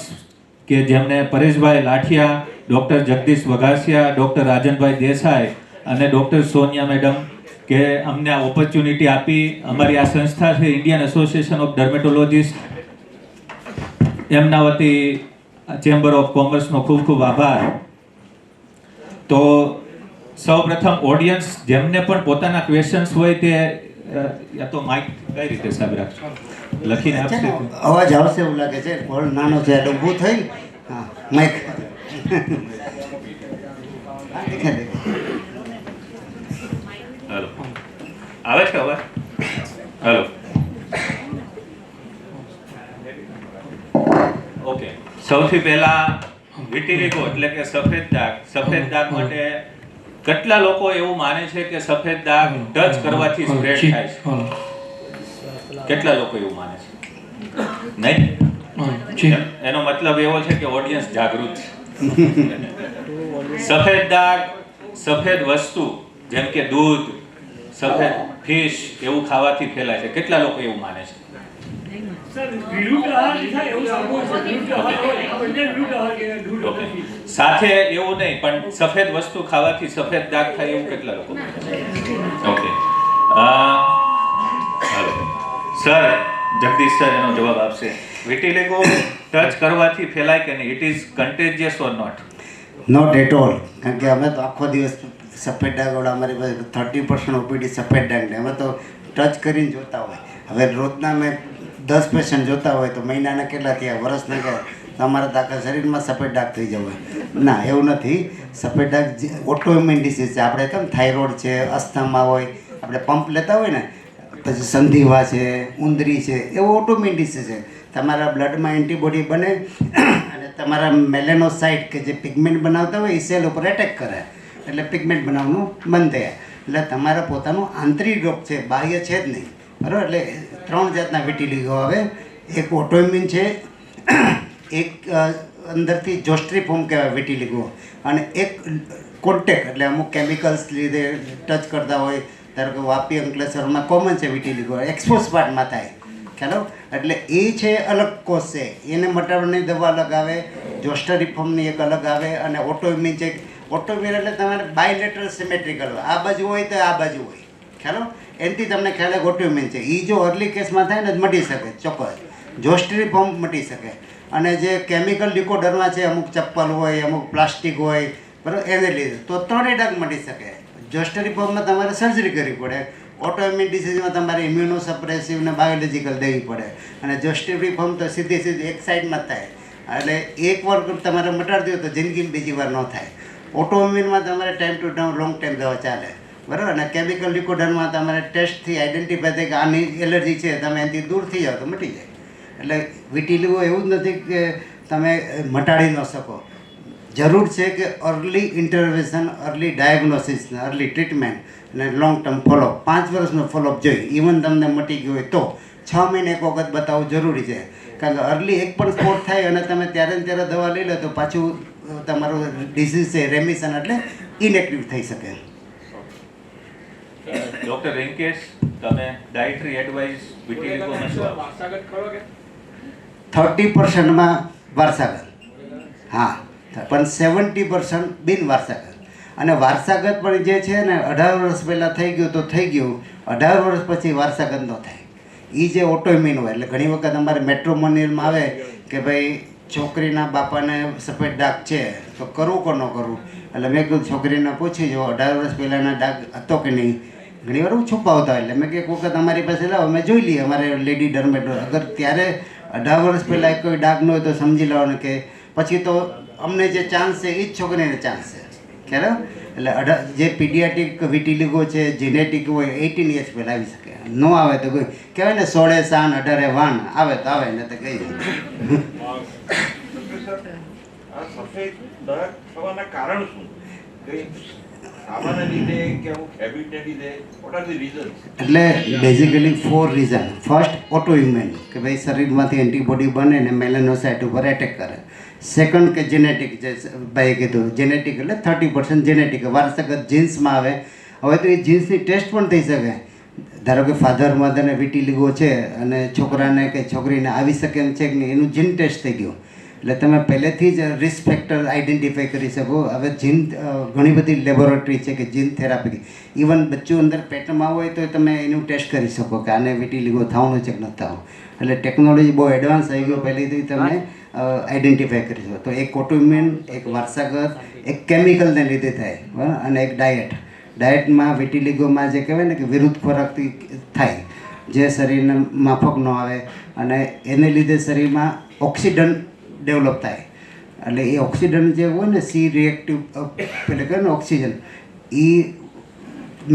Speaker 6: કે જેમને પરેશભાઈ લાઠિયા, ડૉક્ટર જગદીશ વઘાસિયા, ડૉક્ટર રાજનભાઈ દેસાઈ અને ડૉક્ટર સોનિયા મેડમ કે અમને આ ઓપોર્ચ્યુનિટી આપી. અમારી આ સંસ્થા છે ઇન્ડિયન એસોસિએશન ઓફ ડર્મેટોલોજીસ્ટ, એમના વતી ચેમ્બર ઓફ કોમર્સનો ખૂબ ખૂબ આભાર. તો સૌપ્રથમ ઓડિયન્સ જેમને પણ પોતાના ક્વેશ્ચન્સ હોય તે યા તો માઇક કઈ રીતે સાહેબ રાખશો, લખીને આપશે.
Speaker 5: અવાજ આવશે એવું લાગે છે, હોલ નાનો છે એટલે ઊભું થઈ. હા, માઇક
Speaker 6: હેલો, આવે છે અવાજ? Hello, okay. સૌથી પહેલા વિટિલિગો એટલે કે સફેદ દાગ. સફેદ દાગ માટે કેટલા લોકો એવું માને છે કે સફેદ દાગ ટચ કરવાથી સ્પ્રેડ થાય છે? કેટલા લોકો એવું માને છે? નહીં? એનો મતલબ એવો છે કે ઓડિયન્સ જાગૃત છે. સફેદ દાગ સફેદ વસ્તુ જેમ કે દૂધ, સફેદ ફિશ એવું ખાવાથી ફેલાય છે. કેટલા લોકો એવું માને છે? સાથે એવું નહીં, પણ સફેદ વસ્તુ ખાવાથી સફેદ દાગ થાય એવું કેટલા લોકો? ઓકે. સર, જગદીશ સર એનો જવાબ આપશે. વિટિલિગો ટચ કરવાથી ફેલાય કે નહીં? It is contagious or not?
Speaker 5: Not at all. કારણ કે અમે તો આખો દિવસ સફેદ ડાઘવાળા, અમારી પાસે 30% OPD સફેદ ડાઘને અમે તો ટચ કરીને જોતા હોય. હવે રોજના મેં 10 પેશન્ટ જોતા હોય તો મહિનાના કેટલા થયા, વર્ષના કેટલા, તમારા તો આખા શરીરમાં સફેદ ડાઘ થઈ જવું. ના, એવું નથી. સફેદ ડાઘ ઓટોઇમ્યુન ડિસીઝ છે. આપણે કેમ થાઇરોઇડ છે, અસ્થમા હોય, આપણે પંપ લેતા હોય ને, પછી સંધિવા છે, ઉંદરી છે, એવો ઓટોઇમ્યુન ડિસીઝ છે. તમારા બ્લડમાં એન્ટીબોડી બને અને તમારા મેલેનોસાઇટ કે જે પિગમેન્ટ બનાવતા હોય એ સેલ ઉપર એટેક કરે, એટલે પિગમેન્ટ બનાવવાનું બંધ થાય. એટલે તમારા પોતાનું આંતરિક રોગ છે, બાહ્ય છે જ નહીં, બરાબર. એટલે 3 જાતના વિટિલિગો આવે. એક ઓટોઇમ્યુન છે, એક અંદરથી જોસ્ટ્રીફોર્મ કહેવાય વિટીલિગો, અને એક કોન્ટેક એટલે અમુક કેમિકલ્સ લીધે ટચ કરતા હોય, ધારો કે વાપી અંકલેશ્વરમાં કોમન છે વિટીલિગો, એક્સપોઝ પાર્ટમાં થાય ખ્યાલો, એટલે એ છે અલગ કોષ છે, એને મટાડવાની દવા અલગ આવે, જોસ્ટરીફોર્મની એક અલગ આવે, અને ઓટોઇમ્યુન છે. ઓટોઇમ્યુન એટલે તમારે બાયલેટરલ સિમેટ્રિકલ હોય, આ બાજુ હોય તો આ બાજુ હોય ખ્યાલો, એનાથી તમને ખ્યાલ આવે ઓટોઇમ્યુન છે. એ જો અર્લી કેસમાં થાય ને મટી શકે ચોક્કસ, જોસ્ટરીફોર્મ મટી શકે. અને જે કેમિકલ ડિકોડરમાં છે, અમુક ચપ્પલ હોય, અમુક પ્લાસ્ટિક હોય, બરાબર, એને લીધે તો 3 ડાઘ મટી શકે. જોસ્ટરીફોર્મમાં તમારે સર્જરી કરવી પડે, ઓટોઇમ્યુન ડિસીઝમાં તમારે ઇમ્યુનોસપ્રેસિવ ને બાયોલોજિકલ દેવી પડે, અને જોસ્ટરીફોર્મ તો સીધી એક સાઈડમાં જ થાય, એટલે એકવાર તમારે મટાડી દો તો જિંદગીમાં બીજી વાર ન થાય. ઓટોઇમ્યુનમાં તમારે time to time long time દવા ચાલે, બરાબર, અને કેમિકલ ડિકોડરમાં તમારે ટેસ્ટથી આઈડેન્ટિફાય થાય કે આની એલર્જી છે, તમે એનાથી દૂર થઈ જાઓ તો મટી જાય. એટલે વિટીલિગો એવું જ નથી કે તમે મટાડી ન શકો, જરૂર છે કે early intervention, early diagnosis, early treatment અને લોંગ ટર્મ ફોલોઅપ. 5 વર્ષનો ફોલોઅપ જોઈએ. ઇવન તમને મટી ગયો હોય તો 6 મહિને એક વખત બતાવવું જરૂરી છે, કારણ કે અર્લી એક પણ સ્પોટ થાય અને તમે ત્યારે ને ત્યારે દવા લઈ લો તો પાછું તમારું ડિસીઝ છે રેમિશન એટલે ઇનએક્ટિવ થઈ શકે.
Speaker 6: ડોક્ટર રિંકેશ, તમે ડાયટરી એડવાઇસ વિટીલિગોમાં શું આપો?
Speaker 5: 30% વારસાગત, હા, પણ 70% બિન વારસાગત. અને વારસાગત પણ જે છે ને 18 વર્ષ પહેલાં થઈ ગયું તો થઈ ગયું, 18 વર્ષ પછી વારસાગત ન થાય. એ જે ઓટોઇમ્યુન હોય, એટલે ઘણી વખત અમારે મેટ્રોમોનિયલમાં આવે કે ભાઈ છોકરીના બાપાને સફેદ ડાઘ છે તો કરવું કે ન કરવું. એટલે મેં કીધું છોકરીને પૂછી જો 18 વર્ષ પહેલાંના ડાઘ હતો કે નહીં. ઘણી વાર હું છુપાવતા હોય, એટલે મેં એક વખત અમારી પાસે લાવો, અમે જોઈ લઈએ અમારે લેડી ડર્મેટો, અગર ત્યારે 18 વર્ષ પહેલાં કોઈ ડાઘ ન હોય તો સમજી લેવાનું કે પછી તો અમને જે ચાન્સ છે એ જ છોકરીને ચાન્સ છે ખ્યાલ. એટલે જે પીડિયાટિક વિટીલિગો છે જેનેટિક હોય 18 યર્સ પહેલાં આવી શકે, ન આવે તો કોઈ કહેવાય ને 16 સાન 18 વાન, આવે તો આવે ને તો કહી
Speaker 7: આ સફેદ ડાઘ થવાના કારણ શું? ખાવાના લીધે કે અમુક હેબિટને લીધે? What are the reasons?
Speaker 5: એટલે બેઝિકલી 4 રીઝન. ફર્સ્ટ ઓટોઇમ્યુન, કે ભાઈ શરીરમાંથી એન્ટીબોડી બને ને મેલેનોસાઇટ ઉપર એટેક કરે. સેકન્ડ કે જેનેટિક, જે ભાઈએ કીધું જેનેટિક એટલે 30% જેનેટિક વારસાગત જીન્સમાં આવે. હવે તો એ જીન્સની ટેસ્ટ પણ થઈ શકે, ધારો કે ફાધર મધરને વિટીલિગો છે અને છોકરાને કે છોકરીને આવી શકે એમ છે કે નહીં, એનું જીન ટેસ્ટ થઈ ગયું, એટલે તમે પહેલેથી જ રિસ્ક ફેક્ટર આઈડેન્ટિફાઈ કરી શકો. હવે જીન ઘણી બધી લેબોરેટરી છે કે જીન થેરાપી, ઇવન બચ્ચું અંદર પેટમાં હોય તો તમે એનું ટેસ્ટ કરી શકો કે આને વિટીલિગો થવાનું છે કે નથી થવાનું. એટલે ટેકનોલોજી બહુ એડવાન્સ આવી ગયો, પહેલેથી તમે આઈડેન્ટિફાઈ કરી શકો. તો એક ઓટોઇમ્યુન, એક વારસાગત, એક કેમિકલને લીધે થાય, બરાબર, અને એક ડાયટ. ડાયટમાં વિટીલિગોમાં જે કહેવાય ને કે વિરુદ્ધ ખોરાકથી થાય, જે શરીરને માફક ન આવે, અને એને લીધે શરીરમાં ઓક્સિડન્ટ ડેવલપ થાય. એટલે એ ઓક્સિડન્ટ જે હોય ને સી રિએક્ટિવ પેલે કહે ને ઓક્સિજન, એ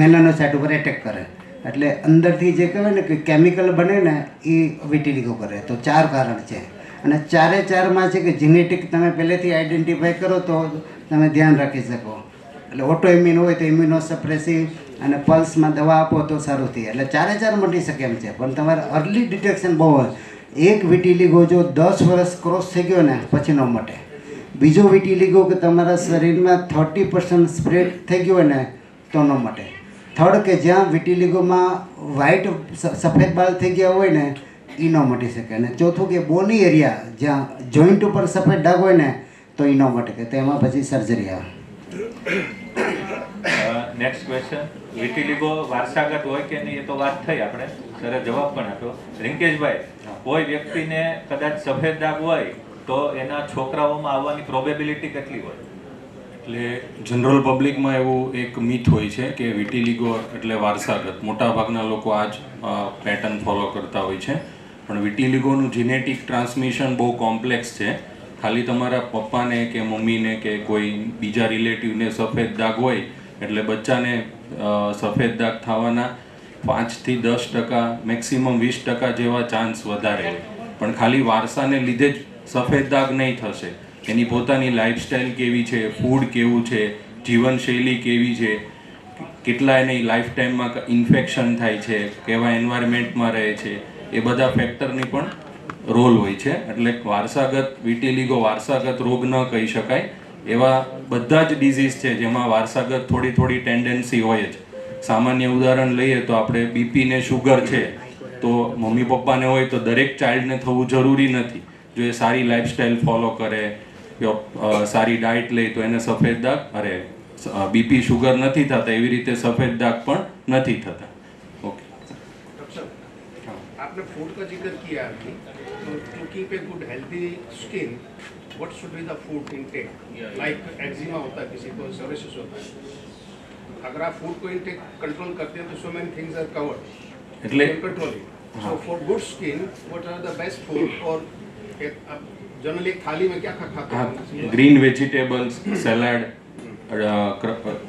Speaker 5: મેલાનોસાઇટ ઉપર એટેક કરે, એટલે અંદરથી જે કહેવાય ને કે કેમિકલ બને ને એ વિટીલિગો કરે. તો 4 કારણ છે, અને 4માં છે કે જેનેટિક તમે પહેલેથી આઈડેન્ટિફાઈ કરો તો તમે ધ્યાન રાખી શકો. એટલે ઓટોઇમ્યુન હોય તો ઇમ્યુનોસપ્રેસિવ અને પલ્સમાં દવા આપો તો સારું થાય. એટલે 4 મટી શકે એમ છે, પણ તમારે અર્લી ડિટેક્શન બહુ હોય. એક વિટીલિગો જો 10 વર્ષ ક્રોસ થઈ ગયો ને પછી ન મટે. બીજો વિટીલિગો કે તમારા શરીરમાં 30% સ્પ્રેડ થઈ ગયો હોય ને તો ન મટે. થર્ડ કે જ્યાં વિટીલિગોમાં વ્હાઇટ સફેદ બાલ થઈ ગયા હોય ને એ ન મટી શકે. અને ચોથું કે બોની એરિયા જ્યાં જોઈન્ટ ઉપર સફેદ ડાઘ હોય ને તો એ ન મટે, તો એમાં પછી સર્જરી આવે.
Speaker 6: નેક્સ્ટ ક્વેશ્ચન, વિટીલિગો વારસાગત હોય કે નહીં એ તો વાત થઈ, આપણે સરે જવાબ પણ આપ્યો. રિંકેશભાઈ, કોઈ વ્યક્તિને કદાચ સફેદ ડાઘ હોય તો એના છોકરાઓમાં આવવાની પ્રોબેબિલિટી કેટલી હોય?
Speaker 8: એટલે જનરલ પબ્લિકમાં એવું એક મિથ હોય છે કે વિટીલિગો એટલે વારસાગત. મોટાભાગના લોકો આ જ પેટર્ન ફોલો કરતા હોય છે, પણ વિટીલિગોનું જીનેટિક ટ્રાન્સમિશન બહુ કોમ્પ્લેક્સ છે. ખાલી તમારા પપ્પાને કે મમ્મીને કે કોઈ બીજા રિલેટિવને સફેદ ડાઘ હોય એટલે બચ્ચાને સફેદ ડાઘ થવાના 5 થી 10%, મેક્સિમમ 20% જેવા ચાન્સ વધારે હોય. પણ ખાલી વારસાને લીધે જ સફેદ ડાઘ નહીં થશે, એની પોતાની લાઈફસ્ટાઈલ કેવી છે, ફૂડ કેવું છે, જીવનશૈલી કેવી છે, કેટલા એની લાઈફ ટાઈમમાં ઇન્ફેક્શન થાય છે, કેવા એન્વાયરમેન્ટમાં રહે છે, એ બધા ફેક્ટરની પણ રોલ હોય છે. એટલે વારસાગત વિટીલિગો વારસાગત રોગ ન કહી શકાય. એવા બધા જ ડિઝીઝ છે જેમાં વારસાગત થોડી થોડી ટેન્ડન્સી હોય જ. સામાન્ય ઉદાહરણ લઈએ તો આપણે બીપી ને શુગર છે તો મમ્મી પપ્પાને હોય તો દરેક ચાઇલ્ડને થવું જરૂરી નથી. જો એ સારી લાઈફસ્ટાઈલ ફોલો કરે, સારી ડાયટ લે તો એને સફેદ દાગ બીપી શુગર નથી થતા. એવી રીતે સફેદ દાગ પણ નથી થતા. ओके
Speaker 9: डॉक्टर साहब, आपने फूड का जिक्र किया अभी, तो to keep a good healthy skin what should be the food intake? Like eczema होता है, किसी को सोरियासिस होता है, अगर आप फूड को इनटेक कंट्रोल करते हैं तो so many things are covered
Speaker 8: એટલે
Speaker 9: controlling. So for good skin what are the best food? और जनरली एक थाली में क्या खाते हैं?
Speaker 8: ગ્રીન વેજીટેબલ્સ, સેલાડ,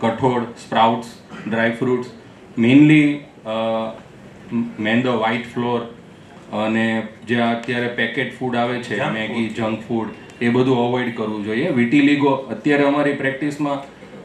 Speaker 8: કઠોળ, સ્પ્રાઉટ્સ, ડ્રાય ફ્રૂટ્સ, મેઇનલી મેંદો, વ્હાઇટ ફ્લોર અને જે અત્યારે પેકેટ ફૂડ આવે છે, મેગી, જંક ફૂડ, એ બધું અવોઇડ કરવું જોઈએ. વિટીલિગો અત્યારે અમારી પ્રેક્ટિસમાં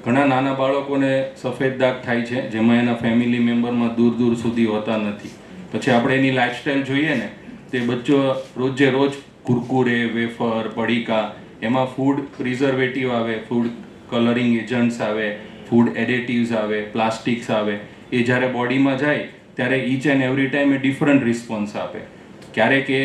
Speaker 8: ઘણા નાના બાળકોને સફેદ દાગ થાય છે જેમાં એના ફેમિલી મેમ્બરમાં દૂર દૂર સુધી હોતા નથી. પછી આપણે એની લાઈફસ્ટાઈલ જોઈએ ને, તે બચ્ચો રોજે રોજ કુરકુરે, વેફર, પડીકા, એમાં ફૂડ પ્રિઝર્વેટિવ આવે, ફૂડ કલરિંગ એજન્ટ્સ આવે, ફૂડ એડિટિવ્સ આવે, પ્લાસ્ટિક્સ આવે. એ જ્યારે બોડીમાં જાય ત્યારે each and every time A different response આપે. ક્યારેક એ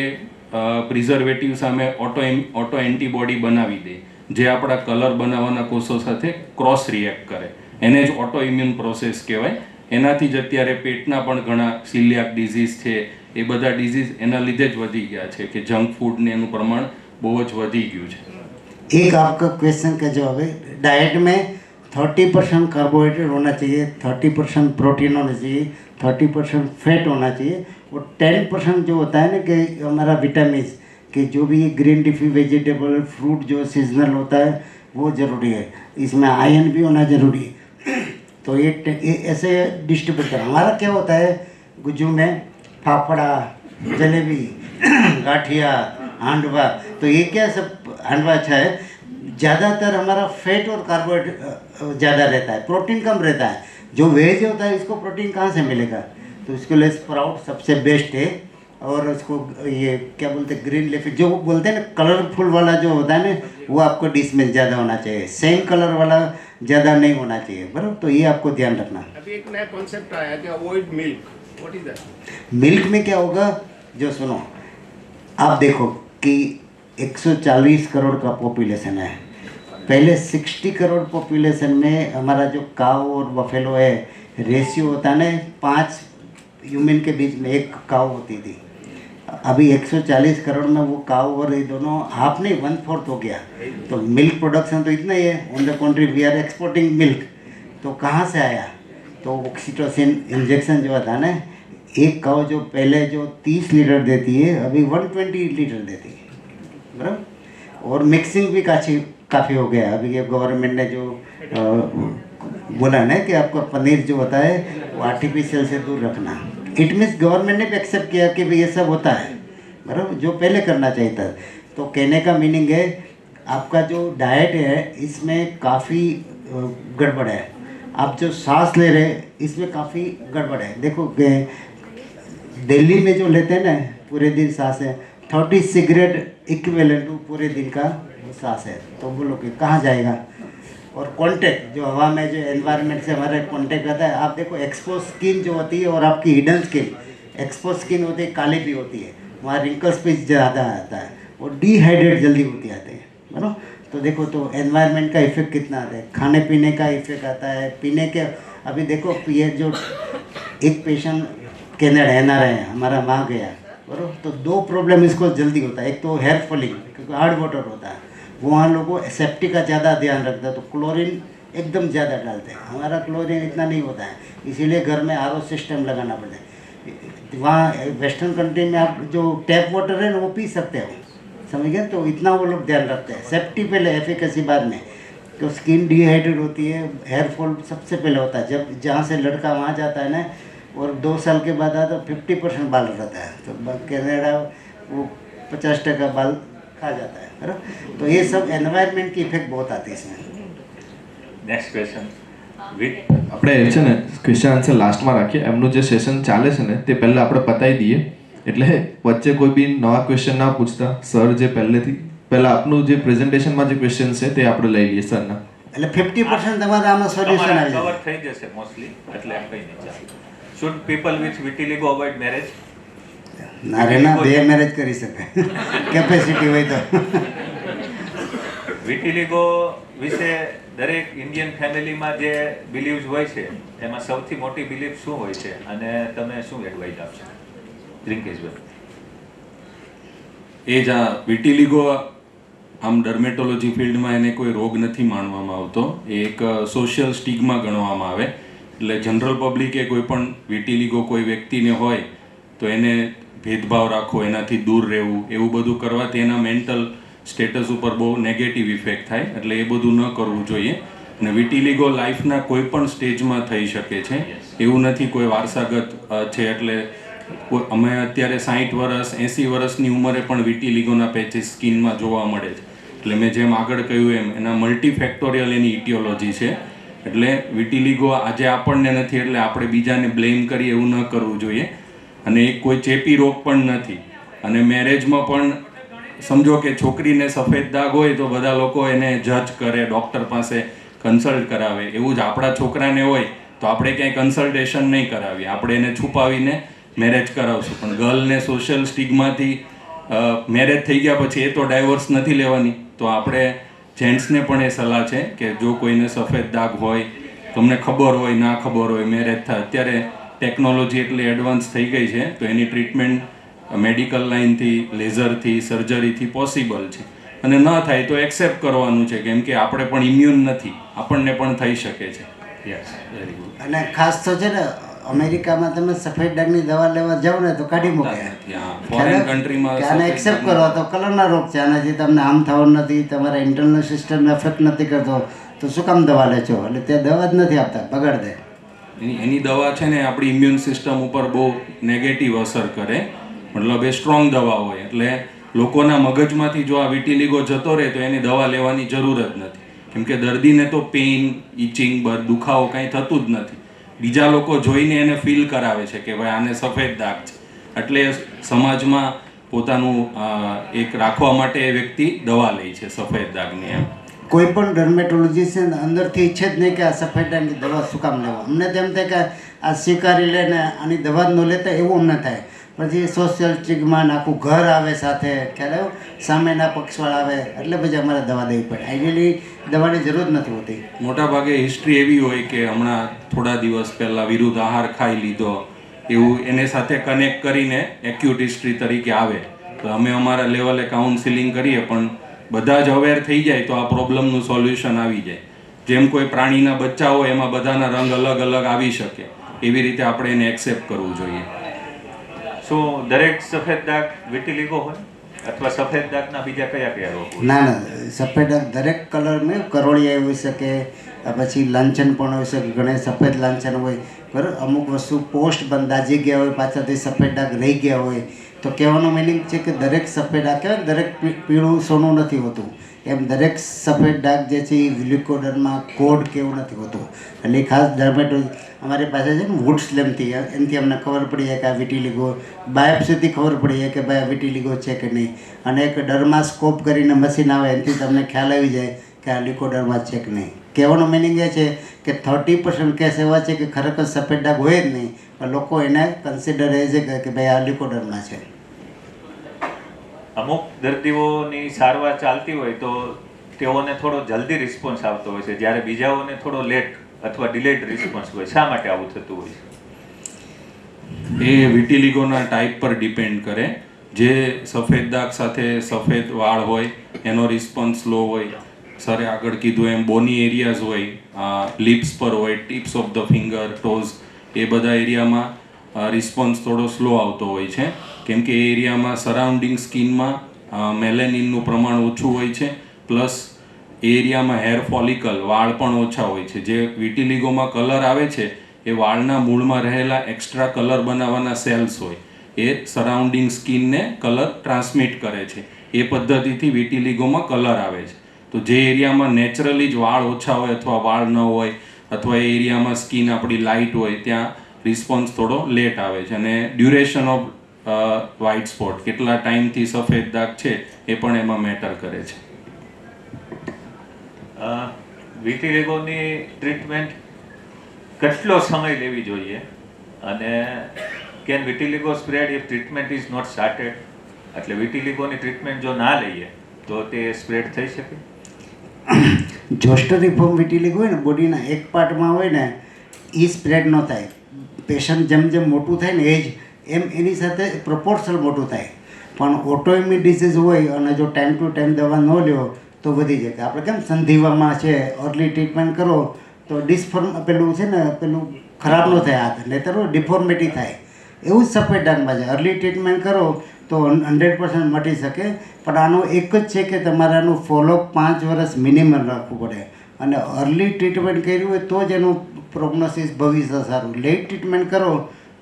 Speaker 8: પ્રિઝર્વેટિવ સામે ઓટો એન્ટીબોડી બનાવી દે જે આપણા કલર બનાવવાના કોષો સાથે ક્રોસ રિએક્ટ કરે. એને જ ઓટો ઇમ્યુન પ્રોસેસ કહેવાય. એનાથી જ અત્યારે પેટના પણ ઘણા સિલિયાક ડિઝીઝ છે, એ બધા ડિઝીઝ એના લીધે જ વધી ગયા છે કે જંક ફૂડને એનું પ્રમાણ બહુ જ વધી ગયું છે.
Speaker 5: एक आपका क्वेश्चन का जवाब है, डाइट में 30% कार्बोहाइड्रेट होना चाहिए, 30% प्रोटीन होना चाहिए, 30% फैट होना चाहिए, और 10% जो होता है ना कि हमारा विटामिन कि जो भी ग्रीन लीफी वेजिटेबल फ्रूट जो सीजनल होता है वो ज़रूरी है. इसमें आयरन भी होना ज़रूरी है. तो ये ऐसे डिस्ट्रीब्यूट कर. हमारा क्या होता है गुज्जू में फाफड़ा, जलेबी, गाठिया, हांडवा, तो ये क्या सब हांडवा अच्छा है. ज़्यादातर हमारा फैट और कार्बोहाइड्रेट ज़्यादा रहता है, प्रोटीन कम रहता है. जो वेज होता है इसको प्रोटीन कहाँ से मिलेगा? तो इसके लिए स्प्राउट सबसे बेस्ट है. और उसको ये क्या बोलते हैं ग्रीन लीफी जो बोलते हैं ना कलरफुल वाला जो होता है ना वो आपको डिश में ज़्यादा होना चाहिए, सेम कलर वाला ज़्यादा नहीं होना चाहिए. बराबर, तो ये आपको ध्यान रखना.
Speaker 9: अभी एक नया कॉन्सेप्ट आया कि avoid milk. What is that?
Speaker 5: Milk में क्या होगा, जो सुनो आप देखो कि 140 करोड़ का पॉपुलेशन है. पहले 60 करोड़ पॉपुलेशन में हमारा जो काऊ और बफेलो है रेशियो होता है ना 5 ह्यूमन के बीच में 1 काऊ होती थी. अभी 140 करोड़ में वो काऊ और ये दोनों हाफ नहीं 1/4 हो गया. तो मिल्क प्रोडक्शन तो इतना ही है. On the country we are exporting milk. तो कहाँ से आया? तो ऑक्सीटोसिन इंजेक्शन जो आता है ना, एक काऊ जो पहले जो 30 लीटर देती है अभी 120 लीटर देती है. बराबर. और मिक्सिंग भी काफ़ी हो गया. अभी ये गवर्नमेंट ने जो बोला ना कि आपका पनीर जो होता है वो आर्टिफिशियल से दूर रखना. इट मीन्स गवर्नमेंट ने भी एक्सेप्ट किया कि भाई ये सब होता है. बराबर, जो पहले करना चाहिए था. तो कहने का मीनिंग है आपका जो डाइट है इसमें काफ़ी गड़बड़ है. आप जो सांस ले रहे हैं इसमें काफ़ी गड़बड़ है. देखो दिल्ली में जो लेते हैं ना पूरे दिन सांस है 30 सिगरेट इक्विवेलेंट टू पूरे दिन का सांस है. तो बोलो कि कहाँ जाएगा? और कॉन्टेक्ट जो हवा में जो एनवायरनमेंट से हमारा कॉन्टेक्ट रहता है. आप देखो एक्सपोज स्किन जो होती है और आपकी हिडन स्किन, एक्सपोज स्किन होती है काली भी होती है, वहाँ रिंकल्स भी ज़्यादा आता है और डिहाइड्रेट जल्दी होती आते हैं. बराबर. तो देखो तो एनवायरनमेंट का इफेक्ट कितना आता है, खाने पीने का इफेक्ट आता है, पीने के. अभी देखो ये जो एक पेशेंट कैनेडा एनआर है हमारा वहाँ गया. बराबर. तो 2 प्रॉब्लम इसको जल्दी होता है. एक तो हेयर फॉलिंग क्योंकि हार्ड वाटर होता है, वहाँ लोगों सेफ्टी का ज़्यादा ध्यान रखता है. तो क्लोरीन एकदम ज़्यादा डालते हैं. हमारा क्लोरीन इतना नहीं होता है, इसीलिए घर में आरओ सिस्टम लगाना पड़ता है. वहाँ वेस्टर्न कंट्री में आप जो टैप वाटर है ना वो पी सकते हो, समझ गए. तो इतना वो लोग ध्यान रखते हैं. सेफ्टी पहले, एफिकेसी बाद में. तो स्किन डिहाइड्रेट होती है, हेयर फॉल सबसे पहले होता है. जब जहाँ से लड़का वहाँ जाता है ना और 2 साल के बाद आता तो 50% बाल रहता है. तो कनाडा वो 50% बाल खा जाता है. बराबर. तो ये सब एनवायरनमेंट की इफेक्ट बहुत आती है इसमें.
Speaker 3: નેક્સ્ટ ક્વેશ્ચન
Speaker 1: આપણે છે ને ક્વેશ્ચન આન્સર લાસ્ટમાં રાખીએ. એમનું જે સેશન ચાલે છે ને તે પહેલાં આપણે પતાવી દઈએ એટલે વચ્ચે કોઈ બી નવા ક્વેશ્ચન ના પૂછતા સર જે પહેલા આપનું જે પ્રેઝન્ટેશનમાં જે ક્વેશ્ચન છે તે આપણે લઈ લઈએ સરના.
Speaker 5: એટલે 50% તમારે આમાં સોલ્યુશન આવી
Speaker 6: કવર
Speaker 5: જાય.
Speaker 6: થઈ જશે મોસ્ટલી, એટલે એમ કઈ નહીં ચાલે. Should people with vitiligo avoid marriage?
Speaker 5: નારેના 2 મેરેજ કરી શકે કેપેસિટી હોય તો.
Speaker 6: વિટિલિગો વિશે દરેક ઇન્ડિયન ફેમિલીમાં જે બિલીવ્સ હોય છે એમાં સૌથી મોટી બિલીફ શું હોય છે અને તમે શું એડવાઇસ આપશો? રિંકેશભાઈ.
Speaker 8: એ જ આ વિટિલિગો આમ ડર્મેટોલોજી ફિલ્ડમાં એને કોઈ રોગ નથી માનવામાં આવતો, એ એક સોશિયલ સ્ટિગ્મા ગણવામાં આવે. એટલે જનરલ પબ્લિકે કોઈ પણ વિટિલિગો કોઈ વ્યક્તિને હોય તો એને ભેદભાવ રાખવો, એનાથી દૂર રહેવું, એવું બધું કરવાથી એના મેન્ટલ સ્ટેટસ ઉપર બહુ નેગેટિવ ઇફેક્ટ થાય. એટલે એ બધું ન કરવું જોઈએ. અને વિટિલિગો લાઈફના કોઈ પણ સ્ટેજમાં થઈ શકે છે, એવું નથી કોઈ વારસાગત છે. એટલે અમે અત્યારે 60 વર્ષ 80 વર્ષની ઉંમરે પણ વિટિલિગોના પેચીસ સ્કિનમાં જોવા મળે છે. એટલે મેં જેમ આગળ કહ્યું એમ એના મલ્ટીફેક્ટોરિયલ એની ઇટિયોલોજી છે. એટલે વિટિલિગો આજે આપણને નથી એટલે આપણે બીજાને બ્લેમ કરીએ એવું ન કરવું જોઈએ. અને એક કોઈ ચેપી રોગ પણ નથી. અને મેરેજમાં પણ સમજો કે છોકરીને સફેદ દાગ હોય તો બધા લોકો એને જજ કરે, ડૉક્ટર પાસે કન્સલ્ટ કરાવે. એવું જ આપણા છોકરાને હોય તો આપણે ક્યાંય કન્સલ્ટેશન નહીં કરાવીએ, આપણે એને છુપાવીને મેરેજ કરાવશું. પણ ગર્લને સોશિયલ સ્ટિગ્માથી મેરેજ થઈ ગયા પછી એ તો ડાયવોર્સ નથી લેવાની. તો આપણે જેન્ટ્સને પણ એ સલાહ છે કે જો કોઈને સફેદ દાગ હોય, તમને ખબર હોય ના ખબર હોય, મેરેજ થાય, અત્યારે ટેકનોલોજી એટલી એડવાન્સ થઈ ગઈ છે તો એની ટ્રીટમેન્ટ મેડિકલ લાઇનથી, લેઝરથી, સર્જરીથી પોસિબલ છે. અને ન થાય તો એક્સેપ્ટ કરવાનું છે, કેમ કે આપણે પણ ઇમ્યુન નથી, આપણને પણ થઈ શકે છે. Yes, very good.
Speaker 5: અને ખાસ તો છે ને અમેરિકામાં તમે સફેદ ડાઘની દવા લેવા જાઓ ને તો કાઢી મૂકે.
Speaker 8: ફોરેન કન્ટ્રીમાં
Speaker 5: આને એક્સેપ્ટ કરો તો કલરના રોગ છે, આનાથી તમને આમ થવાનું નથી, તમારા ઇન્ટરનલ સિસ્ટમને અફેક્ટ નથી કરતો, તો શું કામ દવા લે છો? એટલે તે દવા જ નથી આપતા, બગાડ દે.
Speaker 8: એની દવા છે ને આપણી ઇમ્યુન સિસ્ટમ ઉપર બહુ નેગેટિવ અસર કરે. મતલબ એ સ્ટ્રોંગ દવા હોય. એટલે લોકોના મગજમાંથી જો આ વિટિલિગો જતો રહે તો એની દવા લેવાની જરૂર જ નથી. કેમ કે દર્દીને તો પેઇન, ઇચિંગ, દુખાવો કાંઈ થતું જ નથી. બીજા લોકો જોઈને એને ફીલ કરાવે છે કે ભાઈ આને સફેદ દાગ છે, એટલે સમાજમાં પોતાનું એક રાખવા માટે એ વ્યક્તિ દવા લે છે સફેદ દાગની. એમ
Speaker 5: કોઈ પણ ડર્મેટોલોજીસ્ટ અંદરથી ઈચ્છે જ નહીં કે આ સફેદ ડાઘની દવા શું કામ લેવા. અમને તેમ થાય કે આ સ્વીકારી લે ને આની દવા જ ન લેતા, એવું અમને થાય. પછી સોશિયલ સ્ટિગ્મા આખું ઘર આવે સાથે, ખ્યાલ આવ્યો, સામેના પક્ષવાળા આવે, એટલે પછી અમારે દવા દેવી પડે. આઈડિયલી દવાની જરૂર નથી હોતી.
Speaker 8: મોટાભાગે હિસ્ટ્રી એવી હોય કે હમણાં થોડા દિવસ પહેલાં વિરુદ્ધ આહાર ખાઈ લીધો, એવું એને સાથે કનેક્ટ કરીને એક્યુટ હિસ્ટ્રી તરીકે આવે. તો અમે અમારા લેવલે કાઉન્સિલિંગ કરીએ, પણ બધા જ અવેર થઈ જાય તો આ પ્રોબ્લેમનું સોલ્યુશન આવી જાય. જેમ કોઈ પ્રાણીના બચ્ચા હોય એમાં બધાના રંગ અલગ અલગ આવી શકે, એવી રીતે આપણે એને એક્સેપ્ટ કરવું જોઈએ.
Speaker 6: શું દરેક સફેદ દાગ વિટિલિગો હોય અથવા સફેદ દાગના બીજા કયા કયા રોગ હોય?
Speaker 5: ના ના, સફેદ ડાઘ દરેક કલરમાં કરોળિયા હોઈ શકે, પછી લાંછન પણ હોઈ શકે, ઘણા સફેદ લાંછન હોય. બરાબર, અમુક વસ્તુ પોસ્ટ બંધ દાજી ગયા હોય, પાછળથી સફેદ ડાઘ રહી ગયા હોય. તો કહેવાનો મિનિંગ છે કે દરેક સફેદ ડાઘ કહેવાય દરેક પીળું સોનું નથી હોતું, એમ દરેક સફેદ ડાઘ જે છે એ વિલિકોડરમાં કોડ કેવું નથી હોતું. એટલે ખાસ ડર્મેટોલોજી અમારી પાસે છે ને વુડ સ્લેમથી, એનાથી અમને ખબર પડી જાય કે આ વિટિલિગો, બાયોપ્સીથી ખબર પડી જાય કે ભાઈ આ વિટિલિગો છે કે નહીં. અને એક ડર્માસ્કોપ કરીને મશીન આવે, એનાથી તમને ખ્યાલ આવી જાય કે આ લિકોડરમાં છે કે નહીં. કહેવાનો મિનિંગ એ છે કે 30% કેસ એવા છે કે ખરેખર સફેદ ડાઘ હોય જ નહીં, પણ લોકો એને કન્સિડર એ છે કે ભાઈ આ લિકોડરમાં છે.
Speaker 6: અમુક દર્દીઓની સારવાર ચાલતી હોય તો તેઓને થોડો જલ્દી રિસ્પોન્સ આવતો હોય છે, જ્યારે બીજાઓને થોડો લેટ અથવા ડિલેડ રિસ્પોન્સ હોય. શા માટે આવું થતું હોય છે?
Speaker 8: એ વિટિલિગોના ટાઈપ પર ડિપેન્ડ કરે. જે સફેદ દાગ સાથે સફેદ વાળ હોય એનો રિસ્પોન્સ સ્લો હોય. સરે આગળ કીધું એમ બોની એરિયાઝ હોય, લિપ્સ પર હોય, tips of the finger, toes, એ બધા એરિયામાં રિસ્પોન્સ થોડો સ્લો આવતો હોય છે. કેમ કે એ એરિયામાં સરાઉન્ડિંગ સ્કિનમાં મેલેનિનનું પ્રમાણ ઓછું હોય છે, પ્લસ એ એરિયામાં હેર ફોલિકલ, વાળ પણ ઓછા હોય છે. જે વિટિલિગોમાં કલર આવે છે એ વાળના મૂળમાં રહેલા એક્સ્ટ્રા કલર બનાવવાના સેલ્સ હોય, એ સરાઉન્ડિંગ સ્કિનને કલર ટ્રાન્સમિટ કરે છે. એ પદ્ધતિથી વિટિલિગોમાં કલર આવે છે. તો જે એરિયામાં નેચરલી જ વાળ ઓછા હોય અથવા વાળ ન હોય અથવા એ એરિયામાં સ્કિન આપણી લાઇટ હોય ત્યાં રિસ્પોન્સ થોડો લેટ આવે છે. અને ડ્યુરેશન ઓફ વ્હાઇટ સ્પોટ, કેટલા ટાઈમથી સફેદ દાગ છે એ પણ એમાં મેટર કરે છે.
Speaker 6: વિટિલિગોની ટ્રીટમેન્ટ કેટલો સમય લેવી જોઈએ અને can vitiligo spread if treatment is not started? એટલે વિટિલિગોની ટ્રીટમેન્ટ જો ના લઈએ તો તે સ્પ્રેડ થઈ શકે?
Speaker 5: જોસ્ટરીફોર્મ વિટિલિગો હોય ને, બોડીના એક પાર્ટમાં હોય ને, એ સ્પ્રેડ ન થાય. પેશન્ટ જેમ જેમ મોટું થાય ને એજ એમ એની સાથે પ્રપોર્શનલ મોટું થાય. પણ ઓટોઇમ્યુન ડિસીઝ હોય અને જો ટાઈમ ટુ ટાઈમ દવા ન લ્યો તો વધી જાય. આપણે કેમ સંધિવામાં છે, અર્લી ટ્રીટમેન્ટ કરો તો ડિસ્ફોર્મ પેલું છે ને, પેલું ખરાબ ન થાય હાથ, નહીંતર ડિફોર્મિટી થાય. એવું જ સફેદ ડાઘમાં છે. અર્લી ટ્રીટમેન્ટ કરો તો 100% મટી શકે. પણ આનો એક જ છે કે તમારે આનું ફોલોઅપ 5 વર્ષ મિનિમમ રાખવું પડે. અને અર્લી ટ્રીટમેન્ટ કર્યું હોય તો જ એનું પ્રોગ્નોસિસ ભવિષ્ય સારું. લેટ ટ્રીટમેન્ટ કરો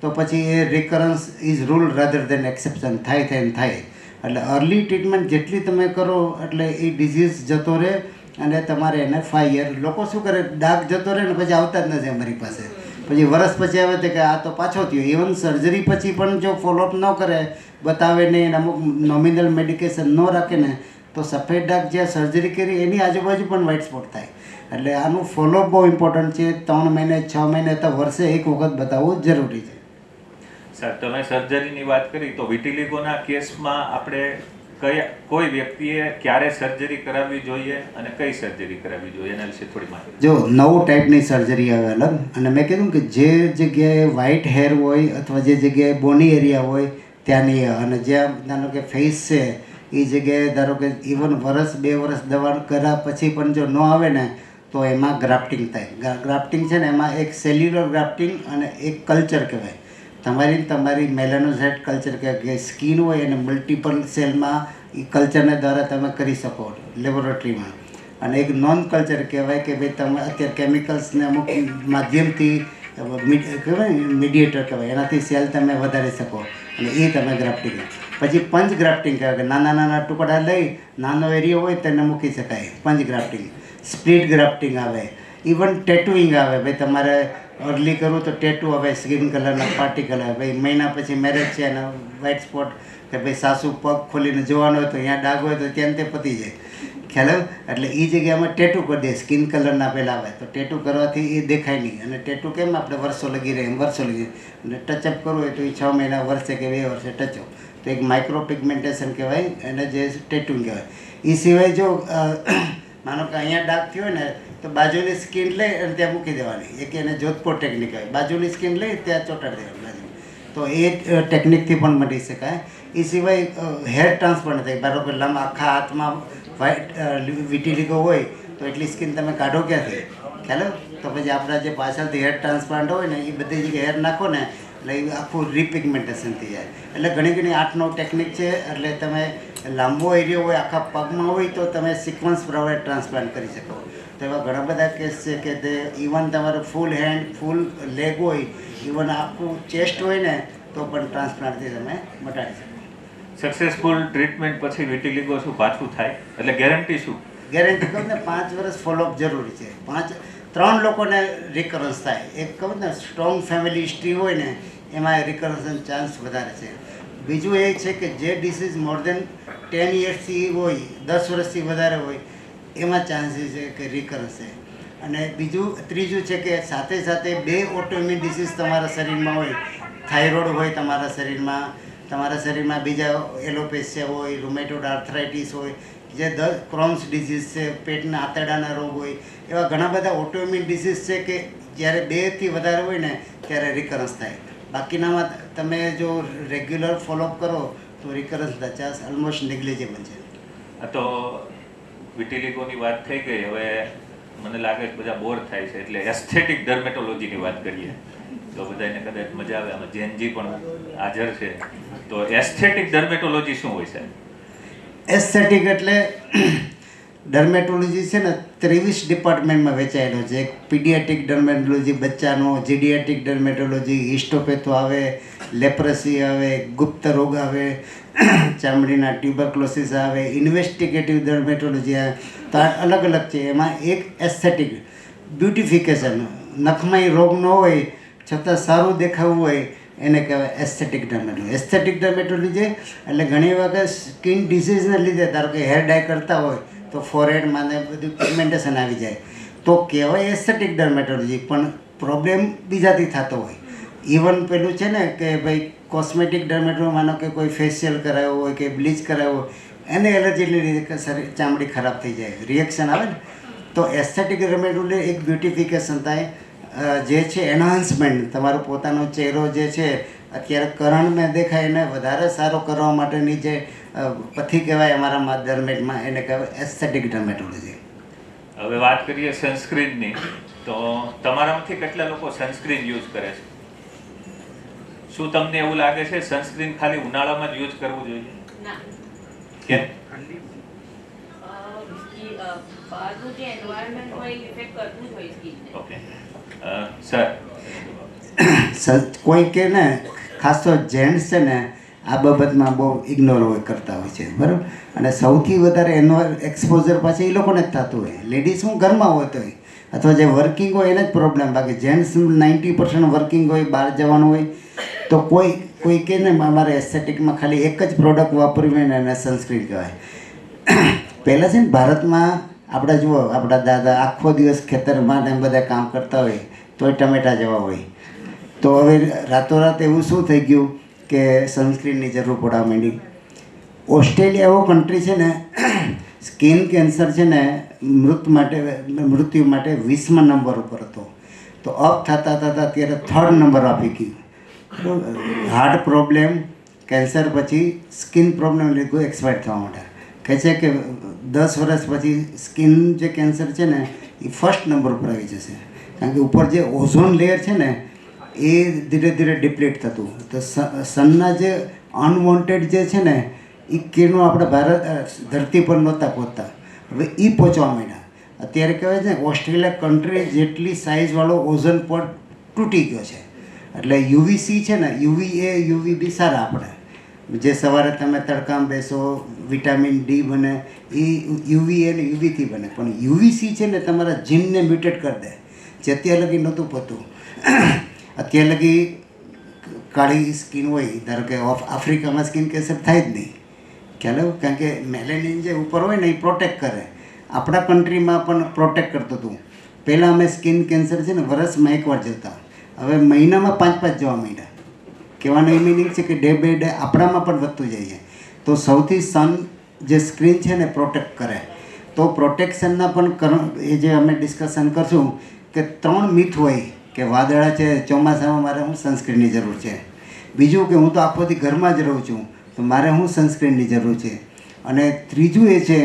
Speaker 5: તો પછી એ recurrence is rule rather than exception થાય. એટલે અર્લી ટ્રીટમેન્ટ જેટલી તમે કરો એટલે એ ડિઝીઝ જતો રહે અને તમારે એને 5 યર. લોકો શું કરે, ડાઘ જતો રહે ને પછી આવતા જ નથી અમારી પાસે. પછી વર્ષ પછી આવે તો કે આ તો પાછો થયો. ઇવન સર્જરી પછી પણ જો ફોલોઅપ ન કરે, બતાવે નહીં, અમુક નોમિનલ મેડિકેશન ન રાખે ને, તો સફેદ ડાઘ જ્યાં સર્જરી કરી એની આજુબાજુ પણ વ્હાઇટ સ્પોટ થાય. એટલે આનું ફોલોઅપ બહુ ઇમ્પોર્ટન્ટ છે. 3 મહિને 6 મહિને તો વર્ષે એક વખત બતાવવું જરૂરી છે.
Speaker 6: સર, તમે સર્જરીની વાત કરી તો વિટિલિગોના કેસમાં આપણે કોઈ વ્યક્તિએ ક્યારે સર્જરી કરાવવી જોઈએ અને કઈ સર્જરી કરાવવી જોઈએ એના વિશે થોડી માહિતી.
Speaker 5: જો 9 ટાઈપની સર્જરી આવે અલગ. અને મેં કીધું કે જે જગ્યાએ વ્હાઇટ હેર હોય અથવા જે જગ્યાએ બોની એરિયા હોય ત્યાંની, અને જ્યાં ધારો કે ફેસ છે એ જગ્યાએ ધારો કે ઇવન વર્ષ 2 વર્ષ દવા કર્યા પછી પણ જો ન આવે ને તો એમાં ગ્રાફ્ટિંગ થાય. ગ્રાફ્ટિંગ છે ને, એમાં એક સેલ્યુલર ગ્રાફ્ટિંગ અને એક કલ્ચર કહેવાય. તમારી મેલાનોસાઇટ કલ્ચર કે સ્કિન હોય એને મલ્ટિપલ સેલમાં એ કલ્ચરને દ્વારા તમે કરી શકો લેબોરેટરીમાં. અને એક નોન કલ્ચર કહેવાય કે ભાઈ તમે અત્યારે કેમિકલ્સને અમુક માધ્યમથી કહેવાય મીડિયેટર કહેવાય, એનાથી સેલ તમે વધારી શકો અને એ તમે ગ્રાફ્ટિંગ. પછી પંચ ગ્રાફ્ટિંગ કહેવાય કે નાના નાના ટુકડા લઈ નાનો એરિયો હોય તેને મૂકી શકાય, પંચ ગ્રાફ્ટિંગ. સ્પ્લિટ ગ્રાફ્ટિંગ આવે. ઇવન ટેટુઇંગ આવે. ભાઈ તમારે અર્લી કરવું તો ટેટુ આવે, સ્કિન કલરના પાર્ટિકલ આવે. ભાઈ મહિના પછી મેરેજ છે અને વ્હાઇટ સ્પોટ, કે ભાઈ સાસુ પગ ખોલીને જોવાનો હોય તો અહીંયા ડાઘ હોય તો ત્યાં તે પતી જાય. ખ્યાલ આવે? એટલે એ જગ્યામાં ટેટુ કરી દે, સ્કિન કલરના પહેલાં આવે તો ટેટુ કરવાથી એ દેખાય નહીં. અને ટેટુ કેમ આપણે વર્ષો લગી રહે એમ વર્ષો લગી, અને ટચઅપ કરવું હોય તો એ 6 મહિના, વર્ષે કે 2 વર્ષે ટચઅપ. તો એક માઇક્રો પિગમેન્ટેશન કહેવાય, એને જે ટેટુંગ કહેવાય. એ સિવાય જો માનો કે અહીંયા ડાઘ થયો હોય ને તો બાજુની સ્કિન લઈ અને ત્યાં મૂકી દેવાની. એક એને જોધપુર ટેકનિક કહેવાય. બાજુની સ્કિન લઈ ત્યાં ચોંટાડી દેવાની બાજુ. તો એ ટેકનિકથી પણ મટી શકાય. એ સિવાય હેર ટ્રાન્સપ્લાન્ટ થાય. બરાબર લાંબા આખા હાથમાં વ્હાઇટ વિટિલિગો હોય તો એટલી સ્કિન તમે કાઢો ક્યાંથી? ખ્યાલ? તો પછી આપણા જે પાછળથી હેર ટ્રાન્સપ્લાન્ટ હોય ને એ બધી જગ્યાએ હેર નાખો ને એટલે એ આખું રિપિગમેન્ટેશન થઈ જાય. એટલે ઘણી ઘણી 8-9 ટેકનિક છે. એટલે તમે લાંબો એરિયો હોય, આખા પગમાં હોય તો તમે સિક્વન્સ પ્રમાણે ટ્રાન્સપ્લાન્ટ કરી શકો. તો એવા ઘણા બધા કેસ છે કે તે ઇવન તમારે ફૂલ હેન્ડ, ફૂલ લેગ હોય, ઇવન આખું ચેસ્ટ હોય ને તો પણ ટ્રાન્સપ્લાન્ટથી તમે મટાડી શકો.
Speaker 6: સક્સેસફુલ ટ્રીટમેન્ટ પછી વિટિલિગો શું પાછું થાય? એટલે ગેરંટી શું?
Speaker 5: ગેરંટી કહું ને 5 વર્ષ ફોલોઅપ જરૂરી છે. 3 લોકોને રિકરન્સ થાય. એક કહું ને સ્ટ્રોંગ ફેમિલી હિસ્ટ્રી હોય ને એમાં રિકરન્સનો ચાન્સ વધારે છે. બીજું એ છે કે જે ડિસીઝ મોર દેન 10 યર્સથી હોય, 10 વર્ષથી વધારે હોય એમાં ચાન્સીસ છે કે રિકરન્સ છે. અને ત્રીજું છે કે સાથે સાથે 2 ઓટોઇમ્યુન ડિસીઝ તમારા શરીરમાં હોય. થાઇરોઇડ હોય તમારા શરીરમાં બીજા એલોપેશિયા હોય, રૂમેટોઇડ આર્થરાઇટિસ હોય, જે ક્રોન્સ ડિસીઝ છે, પેટના આંતરડાના રોગ હોય, એવા ઘણા બધા ઓટોઇમ્યુન ડિસીઝ છે કે જ્યારે 2થી વધારે હોય ને ત્યારે રિકરન્સ થાય. બાકીનામાં તમે જો રેગ્યુલર ફોલોઅપ કરો તો રિકરન્સના ચાન્સ ઓલમોસ્ટ નેગ્લિજેબલ છે.
Speaker 6: તો વિટિલિગોની વાત થઈ ગઈ. હવે મને લાગે છે બધા બોર થાય છે એટલે એસ્થેટિક ડર્મેટોલોજીની વાત કરીએ તો બધાને કદાચ મજા આવે. આમાં જેનજી પણ હાજર છે. તો એસ્થેટિક ડર્મેટોલોજી શું હોય છે?
Speaker 5: એસ્થેટિક એટલે ડર્મેટોલોજી છે ને 23 ડિપાર્ટમેન્ટમાં વહેંચાયેલો છે. એક પીડિયાટ્રિક ડર્મેટોલોજી બચ્ચાનો, જીડિયાટ્રિક ડર્મેટોલોજી, હિસ્ટોપેથો આવે, લેપ્રસી આવે, ગુપ્ત રોગ આવે, ચામડીના ટ્યુબરક્લોસિસ આવે, ઇન્વેસ્ટિગેટિવ ડર્મેટોલોજી આવે. તો આ અલગ અલગ છે. એમાં એક એસ્થેટિક બ્યુટિફિકેશન, નખમાં રોગ ન હોય છતાં સારું દેખાવું હોય એને કહેવાય એસ્થેટિક ડર્મેટોલોજી. એસ્થેટિક ડર્મેટોલોજી એટલે ઘણી વખત સ્કિન ડિસીઝને લીધે, ધારો કે હેર ડાય કરતા હોય તો ફોરહેડમાં ને બધું પિગમેન્ટેશન આવી જાય તો કહેવાય એસ્થેટિક ડર્મેટોલોજી, પણ પ્રોબ્લેમ બીજાથી થતો હોય. ઇવન પેલું છે ને કે ભાઈ કોસ્મેટિક ડર્મેટોલોજી, માનો કે કોઈ ફેશિયલ કરાવ્યો હોય કે બ્લીચ કરાવ્યો હોય, એને એલર્જીને લીધે ચામડી ખરાબ થઈ જાય, રિએક્શન આવે ને. તો એસ્થેટિક ડર્મેટોલોજી એક બ્યુટિફિકેશન થાય, જે છે એન્હાન્સમેન્ટ, તમારો પોતાનો ચહેરો જે છે અત્યારે કરણમાં દેખાય એને વધારે સારો કરવા માટેની જે પથ્થી કહેવાય અમારા ડર્મેટમાં, એને કહેવાય એસ્થેટિક ડર્મેટોલોજી.
Speaker 6: હવે વાત કરીએ સનસ્ક્રીનની, તો તમારામાંથી કેટલા લોકો સનસ્ક્રીન યુઝ કરે છે? શું તમને એવું લાગે છે સનસ્ક્રીન ખાલી ઉનાળામાં જ યુઝ કરવું જોઈએ? કેમ?
Speaker 10: બહારનું જે એન્વાયરમેન્ટ હોય ઇફેક્ટ કરવું જોઈએ સ્કિનને.
Speaker 6: ઓકે સર,
Speaker 5: કોઈ કે ને ખાસ તો જેન્ટ્સ છે ને આ બાબતમાં બહુ ઇગ્નોર કરતા હોય છે, બરાબર. અને સૌથી વધારે એક્સપોઝર પાછું એ લોકોને જ થતું હોય. લેડીઝ હું ઘરમાં હોય તો અથવા જે વર્કિંગ હોય એને જ પ્રોબ્લેમ, બાકી જેન્ટ્સ 90% વર્કિંગ હોય, બહાર જવાનું હોય તો કોઈ કે ને અમારે એસ્થેટિકમાં ખાલી એક જ પ્રોડક્ટ વાપરવી હોય ને એને સનસ્ક્રીન કહેવાય. પહેલાં છે ને ભારતમાં આપણે જુઓ, આપણા દાદા આખો દિવસ ખેતરમાં ને બધા કામ કરતા હોય તોય ટમેટા જેવા હોય. તો હવે રાતોરાત એવું શું થઈ ગયું કે સનસ્ક્રીનની જરૂર પડવા માંડી. ઓસ્ટ્રેલિયા એવો કન્ટ્રી છે ને, સ્કિન કેન્સર છે ને મૃત્યુ માટે 20મા નંબર ઉપર હતો, તો અપ થતાં અત્યારે 3rd નંબર આપી ગયું. હાર્ટ પ્રોબ્લેમ, કેન્સર પછી સ્કિન પ્રોબ્લેમ લીધું એક્સપાયર થવા માટે. કહે છે કે 10 વર્ષ પછી સ્કિન જે કેન્સર છે ને એ 1st નંબર ઉપર આવી જશે, કારણ કે ઉપર જે ઓઝોન લેયર છે ને એ ધીરે ધીરે ડિપ્લીટ થતું. તો સનના જે અનવોન્ટેડ જે છે ને એ કિરણો આપણે ભારત ધરતી પર નહોતા પહોંચતા, હવે એ પહોંચવા માંડ્યા. અત્યારે કહેવાય છે ને ઓસ્ટ્રેલિયા કન્ટ્રી જેટલી સાઇઝવાળો ઓઝોન પોર તૂટી ગયો છે. એટલે યુવીસી છે ને, યુવીએ યુવીબી સારા આપણે, જે સવારે તમે તડકામાં બેસો વિટામિન ડી બને એ યુવીએ ને યુવીથી બને, પણ યુવીસી છે ને તમારા જીનને મ્યુટેટ કરી દે, જે અત્યાર લગી નહોતું પતું. અત્યાર લગી કાળી સ્કિન હોય, ધારો કે આફ્રિકામાં સ્કિન કેન્સર થાય જ નહીં, ખ્યાલ આવ્યો, કારણ કે મેલેનિન જે ઉપર હોય ને એ પ્રોટેક્ટ કરે. આપણા કન્ટ્રીમાં પણ પ્રોટેક્ટ કરતું હતું. પહેલાં અમે સ્કિન કેન્સર છે ને વર્ષમાં એકવાર જતા, હવે મહિનામાં 5-5 જવા માંડ્યા. કહેવાનો એ મિનિંગ છે કે ડે બાય ડે આપણામાં પણ વધતું જાય છે. તો સૌથી સન જે સ્ક્રીન છે ને પ્રોટેક્ટ કરે, તો પ્રોટેક્શનના પણ એ જે અમે ડિસ્કશન કરશું કે 3 મિથ હોય કે વાદળા છે, ચોમાસામાં મારે હું સનસ્ક્રીનની જરૂર છે. બીજું કે હું તો આખો દી ઘરમાં જ રહું છું તો મારે હું સનસ્ક્રીનની જરૂર છે. અને ત્રીજું એ છે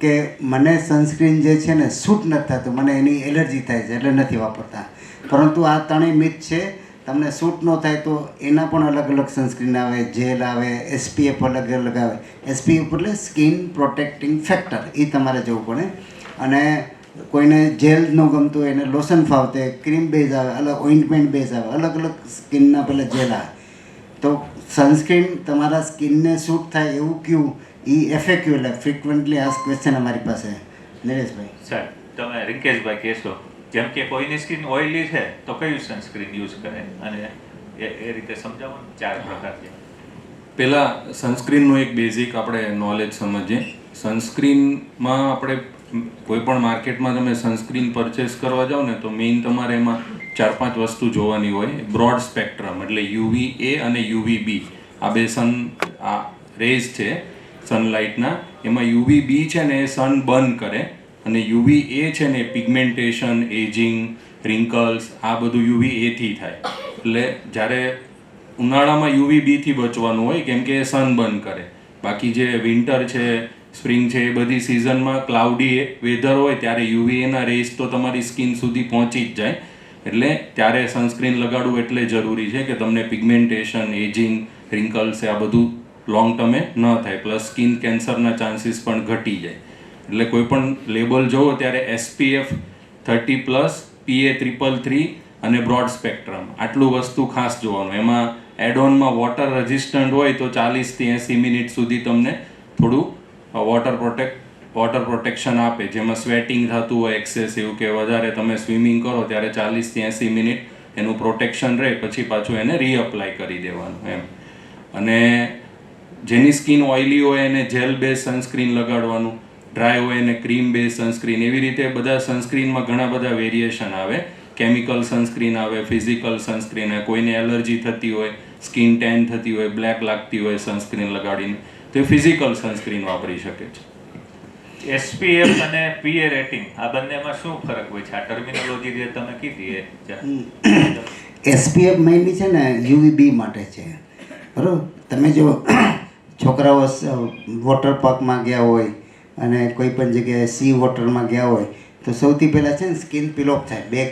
Speaker 5: કે મને સનસ્ક્રીન જે છે ને સૂટ નથી થતું, મને એની એલર્જી થાય છે એટલે નથી વાપરતા. પરંતુ આ 3 મિથ છે. તમને સૂટ ન થાય તો એના પણ અલગ અલગ સનસ્ક્રીન આવે, જેલ આવે, SPF અલગ અલગ આવે. SPF એટલે સ્કિન પ્રોટેક્ટિંગ ફેક્ટર, એ તમારે જવું પડે. અને કોઈને જેલ ન ગમતું હોય એને લોશન ફાવતે, ક્રીમ બેઝ આવે, અલગ ઓઇન્ટમેન્ટ બેઝ આવે, અલગ અલગ સ્કિનના પહેલાં જેલ આવે. તો સનસ્ક્રીન તમારા સ્કિનને સૂટ થાય એવું કયું, એ FAQ એટલે ફ્રિકવન્ટલી આસ્ક ક્વેશ્ચન અમારી પાસે. નરેશભાઈ.
Speaker 6: સર, તમે રિંકેશભાઈ કહેશો, જેમ કે કોઈની સ્કિન ઓઇલી છે તો કયું સનસ્ક્રીન યુઝ કરે, અને એ રીતે સમજાવો ને 4 પ્રકાર છે.
Speaker 8: પહેલાં સનસ્ક્રીનનું એક બેઝિક આપણે નોલેજ સમજીએ. સનસ્ક્રીનમાં આપણે કોઈ પણ માર્કેટમાં તમે સનસ્ક્રીન પરચેસ કરવા જાઓ ને તો મેઇન તમારે એમાં 4-5 વસ્તુ જોવાની હોય. બ્રોડ સ્પેક્ટ્રમ એટલે UVA અને UVB, આ બે રેઝ છે સનલાઇટના. એમાં UVB છે ને એ સન બર્ન કરે, અને UVA છે ને પિગમેન્ટેશન, એજિંગ, રિંકલ્સ, આ બધું UVA થી થાય. એટલે જ્યારે ઉનાળામાં UVB થી બચવાનું હોય કેમ કે એ સન બર્ન કરે. બાકી જે વિન્ટર છે, સ્પ્રિંગ છે, એ બધી સિઝનમાં ક્લાઉડી વેધર હોય ત્યારે UVAના રેઝ તો તમારી સ્કિન સુધી પહોંચી જ જાય. એટલે ત્યારે સનસ્ક્રીન લગાડવું એટલે જરૂરી છે કે તમને પિગમેન્ટેશન, એજિંગ, રિંકલ્સ આ બધું લોંગ ટર્મે ન થાય, પ્લસ સ્કિન કેન્સરના ચાન્સીસ પણ ઘટી જાય. એટલે કોઈ પણ લેબલ જોવો ત્યારે SPF 30+, PA 333 અને બ્રોડ સ્પેક્ટ્રમ, આટલું વસ્તુ ખાસ જોવાનું. એમાં એડઓનમાં વોટર રેઝિસ્ટન્ટ હોય તો 40 થી 80 મિનિટ સુધી તમને થોડું વોટર પ્રોટેક્શન આપે. જેમાં સ્વેટિંગ થતું હોય એક્સેસિવ કે વધારે તમે સ્વિમિંગ કરો ત્યારે 40 થી 80 મિનિટ એનું પ્રોટેક્શન રહે પછી પાછું એને રીઅપ્લાય કરી દેવાનું એમ. અને જેની સ્કિન ઓઇલી હોય એને જેલ બેઝ સનસ્ક્રીન લગાડવાનું, ડ્રાય હોય એને ક્રીમ બેઝ સનસ્ક્રીન. એવી રીતે બધા સનસ્ક્રીનમાં ઘણા બધા વેરિએશન આવે. કેમિકલ સનસ્ક્રીન આવે, ફિઝિકલ સનસ્ક્રીન આવે. કોઈને એલર્જી થતી હોય, સ્કિન ટેન થતી હોય, બ્લેક લાગતી હોય સનસ્ક્રીન લગાડીને, તો એ ફિઝિકલ સનસ્ક્રીન વાપરી શકે છે.
Speaker 6: એસપીએફ અને પીએ રેટિંગ આ બંનેમાં શું ફરક હોય છે? આ ટર્મિનોલોજી જે તમે કીધી એ
Speaker 5: એસપીએફ મેઇનલી છે ને યુવીબી માટે છે, બરાબર. તમે જો છોકરાઓ વોટર પાર્કમાં ગયા હોય અને કોઈ પણ જગ્યાએ સી વોટરમાં ગયા હોય તો સૌથી પહેલાં છે ને સ્કિન પીલોપ થાય, બેક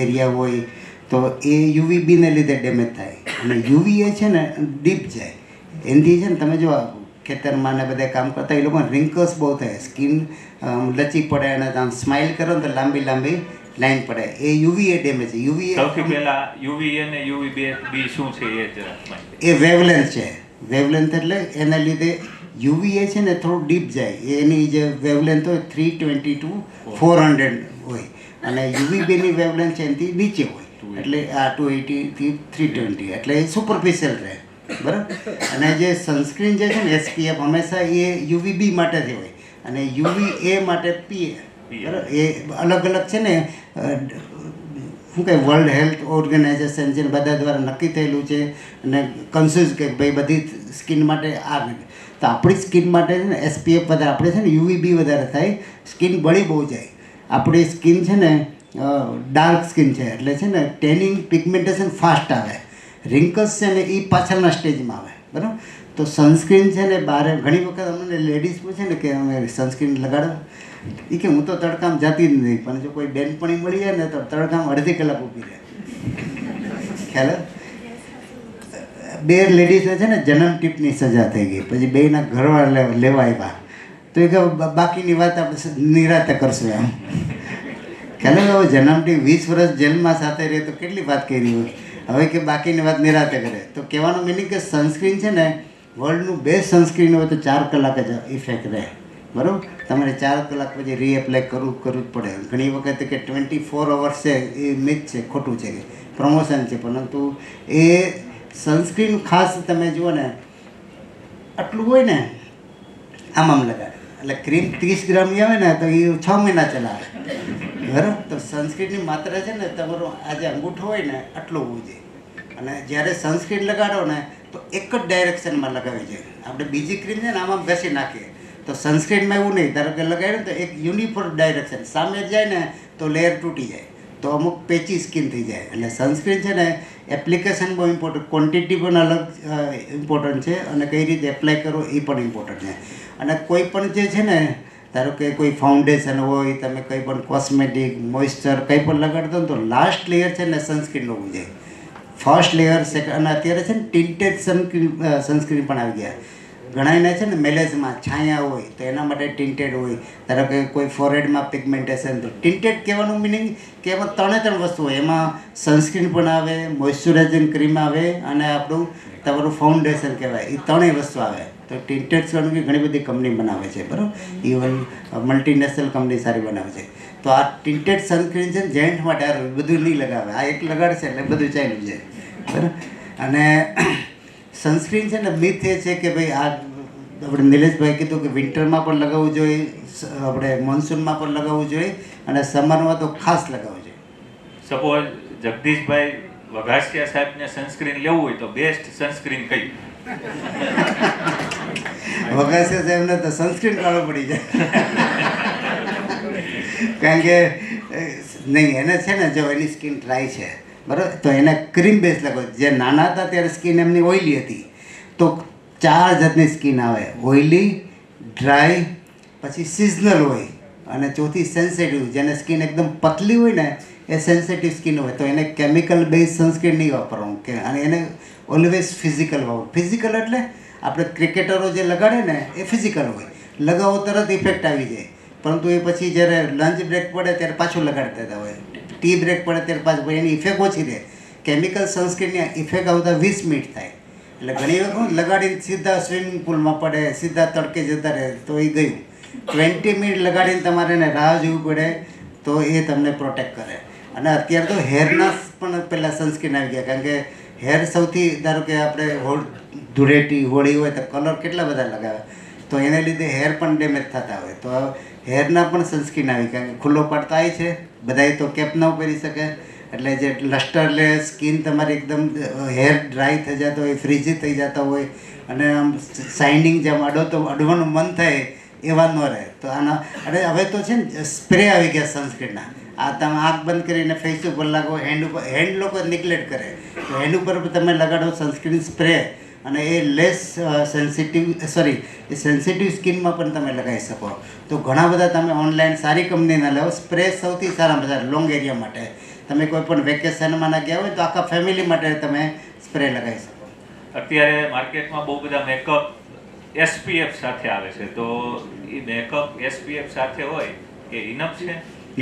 Speaker 5: એરિયા હોય તો એ યુવીબીને લીધે ડેમેજ થાય. અને યુવી એ છે ને ડીપ જાય, એનાથી છે ને તમે જો ખેતરમાં ને બધા કામ કરતા એ લોકોને રિંકલ્સ બહુ થાય, સ્કિન લચી પડે અને આમ સ્માઇલ કરો ને તો લાંબી લાંબી લાઈન પડે. એ યુવી એ ડેમેજ છે. યુવી
Speaker 6: સૌથી પહેલા યુવી અને યુવી બી શું છે એ જરા.
Speaker 5: એ વેવલેન્થ છે. વેવલેન્થ એટલે એના લીધે યુવી એ છે ને થોડું ડીપ જાય, એની જે વેવલેન્થ હોય 320 to 400 હોય અને યુવી બેની વેવલેન્થ છે એનાથી નીચે હોય, એટલે આ 280 થી 320 એટલે એ સુપરફિશિયલ રહે, બરાબર. અને જે સનસ્ક્રીન જે છે ને એસપીએફ હંમેશા એ યુવીબી માટેથી હોય અને યુવી એ માટે પીએ, બરાબર. એ અલગ અલગ છે ને શું કહે વર્લ્ડ હેલ્થ ઓર્ગેનાઇઝેશન છે બધા દ્વારા નક્કી થયેલું છે અને કન્સ્યુઝ કે ભાઈ બધી સ્કિન માટે આ. તો આપણી સ્કિન માટે છે ને એસપીએફ વધારે, આપણે છે ને યુવીબી વધારે થાય, સ્કિન બળી બહુ જાય. આપણી સ્કિન છે ને ડાર્ક સ્કિન છે એટલે છે ને ટેનિંગ પિગમેન્ટેશન ફાસ્ટ આવે, રિંકલ્સ છે ને એ પાછળના સ્ટેજમાં આવે, બરાબર. તો સનસ્ક્રીન છે ને બહાર ઘણી વખત અમને લેડીઝ પૂછે ને કે અમે સનસ્ક્રીન લગાડો, એ કે હું તો તડકામાં જતી જ નહીં, પણ જો કોઈ બેનપણી મળી જાય ને તો તડકામાં અડધી કલાક ઊભી રહે. ખ્યાલ? 2 લેડીઝને છે ને જન્મ ટીપની સજા થઈ ગઈ, પછી બેના ઘરવાળા લેવા આવ્યા તો એ કે બાકીની વાત આપણે નિરાતે કરશું એમ. ખ્યાલ? હવે જન્મ ટીપ 20 વર્ષ જેલમાં સાથે રહે તો કેટલી વાત કરી હોય, હવે કે બાકીની વાત નિરાતે કરે. તો કહેવાનું મિનિંગ કે સનસ્ક્રીન છે ને વર્લ્ડનું બેસ્ટ સનસ્ક્રીન હોય તો 4 કલાક જ ઇફેક્ટ રહે, બરાબર. તમારે 4 કલાક પછી રીએપ્લાય કરવું જ પડે. ઘણી વખત કે 24 અવર્સ છે એ મિથ છે, ખોટું છે, પ્રમોશન છે, પરંતુ એ સનસ્ક્રીન ખાસ તમે જુઓ ને આટલું હોય ને આમ લગાડે એટલે ક્રીમ 30 ગ્રામની આવે ને તો એ 6 મહિના ચલાવે, બરાબર. તો સનસ્ક્રીનની માત્રા છે ને તમારો આ જે અંગૂઠો હોય ને આટલું હોવું જોઈએ. અને જ્યારે સનસ્ક્રીન લગાડો ને તો એક જ ડાયરેક્શનમાં લગાવી જાય. આપણે બીજી ક્રીમ છે ને આમાં ઘસી નાખીએ તો સનસ્ક્રીનમાં એવું નહીં, ધારો કે લગાડ્યું તો એક યુનિફોર્મ ડાયરેક્શન સામે જાય ને તો લેયર તૂટી જાય, તો અમુક પેચી સ્કિન થઈ જાય. એટલે સનસ્ક્રીન છે ને એપ્લિકેશન બહુ ઇમ્પોર્ટન્ટ, ક્વોન્ટિટી પણ અલગ ઇમ્પોર્ટન્ટ છે અને કઈ રીતે એપ્લાય કરવો એ પણ ઇમ્પોર્ટન્ટ છે. અને કોઈ પણ જે છે ને ધારો કે કોઈ ફાઉન્ડેશન હોય, તમે કંઈ પણ કોસ્મેટિક મોઇશ્ચર કંઈ પણ લગાડતો ને તો લાસ્ટ લેયર છે ને સનસ્ક્રીન હોવું જોઈએ. First layer second. અને અત્યારે છે ને ટિન્ટેડ સનસ્ક્રીન પણ આવી ગયા. ઘણાને છે ને મેલેઝમાં છાયા હોય તો એના માટે ટિન્ટેડ હોય. ધારો કે કોઈ ફોરેડમાં પિગમેન્ટેશન, તો ટિન્ટેડ કહેવાનું મિનિંગ કે એમાં 3 વસ્તુ હોય, એમાં સનસ્ક્રીન પણ આવે, મોઇશ્ચરાઇઝિંગ ક્રીમ આવે અને આપણું તમારું ફાઉન્ડેશન કહેવાય, એ 3 વસ્તુ આવે. તો ટિન્ટેડ કરવાનું કે ઘણી બધી કંપની બનાવે છે, બરાબર. ઇવન મલ્ટીનેશનલ કંપની સારી બનાવે છે. તો આ ટિન્ટેડ સનસ્ક્રીન છે જેન્ટ માટે બધું નહીં લગાવે, આ એક લગાડશે એટલે બધું ચાલ્યું જાય, બરાબર. અને સનસ્ક્રીન છે ને મિથ એ છે કે ભાઈ આ આપણે નિલેશભાઈ કીધું કે વિન્ટરમાં પણ લગાવવું જોઈએ, આપણે મોન્સૂનમાં પણ લગાવવું જોઈએ અને સમરમાં તો ખાસ લગાવવું જોઈએ.
Speaker 6: સપોઝ જગદીશભાઈ વઘાસિયા સાહેબને સનસ્ક્રીન લેવું હોય તો બેસ્ટ સનસ્ક્રીન કઈ?
Speaker 5: વઘાસિયા સાહેબને તો સનસ્ક્રીન કાઢવું પડી જાય, કારણ કે નહીં એને છે ને જો એની સ્કિન ડ્રાય છે, બરાબર, તો એને ક્રીમ બેઝ લગાવો. જે નાના હતા ત્યારે સ્કિન એમની ઓઇલી હતી તો 4 જાતની સ્કિન આવે, ઓઇલી, ડ્રાય, પછી સિઝનલ હોય અને ચોથી સેન્સિટિવ. જેને સ્કિન એકદમ પતલી હોય ને એ સેન્સિટિવ સ્કિન હોય તો એને કેમિકલ બેઝ સનસ્ક્રીન નહીં વાપરવાનું કે અને એને ઓલવેઝ ફિઝિકલ વાપરવું. ફિઝિકલ એટલે આપણે ક્રિકેટરો જે લગાડે ને એ ફિઝિકલ હોય, લગાવો તરત ઇફેક્ટ આવી જાય, પરંતુ એ પછી જ્યારે લંચ બ્રેક પડે ત્યારે પાછું લગાડી દેતા હોય, ટી બ્રેક પડે ત્યારે પાછું, એની ઇફેક્ટ ઓછી રહે. કેમિકલ સનસ્ક્રીનની ઇફેક્ટ આવતા 20 મિનિટ થાય. એટલે ઘણી વખત લગાડીને સીધા સ્વિમિંગ પુલમાં પડે, સીધા તડકે જતા રહે તો એ ગયું. 20 મિનિટ લગાડીને તમારે એને રાહ જોવી પડે તો એ તમને પ્રોટેક્ટ કરે. અને અત્યારે તો હેરના પણ પહેલાં સનસ્ક્રીન આવી ગયા, કારણ કે હેર સૌથી, ધારો કે આપણે ધૂળેટી હોળી હોય તો કલર કેટલા બધા લગાવે, તો એને લીધે હેર પણ ડેમેજ થતા હોય. તો હેરના પણ સનસ્ક્રીન આવી, કારણ કે ખુલ્લો પડતો આવી છે, બધાય તો કેપ ન પહેરી શકે, એટલે જે લસ્ટરલેસ સ્કિન તમારી એકદમ હેર ડ્રાય થઈ જતો હોય, ફ્રીઝી થઈ જતા હોય, અને આમ શાઇનિંગ જેમ અડવાનું મન થાય એવા ન રહે. તો આના અને હવે તો છે ને સ્પ્રે આવી ગયા સનસ્ક્રીનના. આ તમે આંખ બંધ કરીને ફેસ ઉપર લાગો, હેન્ડ લોકો નિગ્લેક્ટ કરે, તો હેન્ડ ઉપર તમે લગાડો સનસ્ક્રીન સ્પ્રે, અને એ લેસ સેન્સિટિવ સ્કિનમાં પણ તમે લગાવી શકો. તો ઘણા બધા તમે ઓનલાઈન સારી કંપનીના લેવો. સ્પ્રે સૌથી સારામાં સારા લોંગ એરિયા માટે. તમે કોઈ પણ વેકેશનમાં ના ગયા હોય તો આખા ફેમિલી માટે તમે સ્પ્રે લગાવી શકો.
Speaker 6: અત્યારે માર્કેટમાં બહુ બધા મેકઅપ SPF સાથે આવે છે, તો એ મેકઅપ SPF સાથે હોય એ ઇનફ છે?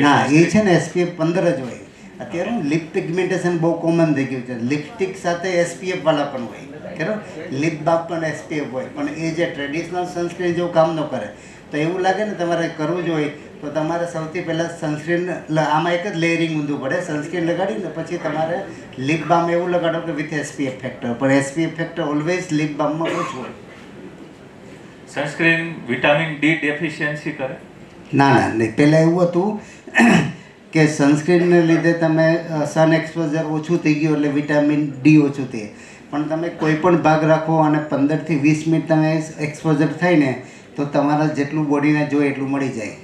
Speaker 5: ના, એ છે ને SPF 15 જ હોય. અત્યારે લિપ પિગમેન્ટેશન બહુ કોમન થઈ ગયું છે. લિપસ્ટિક સાથે SPF વાળા પણ હોય, બરાબર, લિપ બામ પણ SPF હોય, પણ એ જે ટ્રેડિશનલ સનસ્ક્રીન જેવું કામ ન કરે. તો એવું લાગે ને તમારે કરવું જ હોય તો તમારે સૌથી પહેલાં સનસ્ક્રીન, આમાં એક જ લેયરિંગ ઊંધું પડે. સનસ્ક્રીન લગાડીને પછી તમારે લિપ બામ એવું લગાડો કે વિથ SPF ફેક્ટર, પણ SPF ફેક્ટર ઓલવેઝ લિપ બામમાં ઓછું હોય.
Speaker 6: સનસ્ક્રીન વિટામિન D ડેફિશિયન્સી કરે?
Speaker 5: ના, નહીં. પહેલાં એવું હતું કે સનસ્ક્રીનને લીધે તમે સન એક્સપોઝર ઓછું થઈ ગયું એટલે વિટામિન D ઓછું થઈ, પણ તમે કોઈ પણ ભાગ રાખો અને 15 થી 20 મિનિટ તમે એક્સપોઝર થાય ને તો તમારા જેટલું બોડીને જોઈએ એટલું મળી જાય.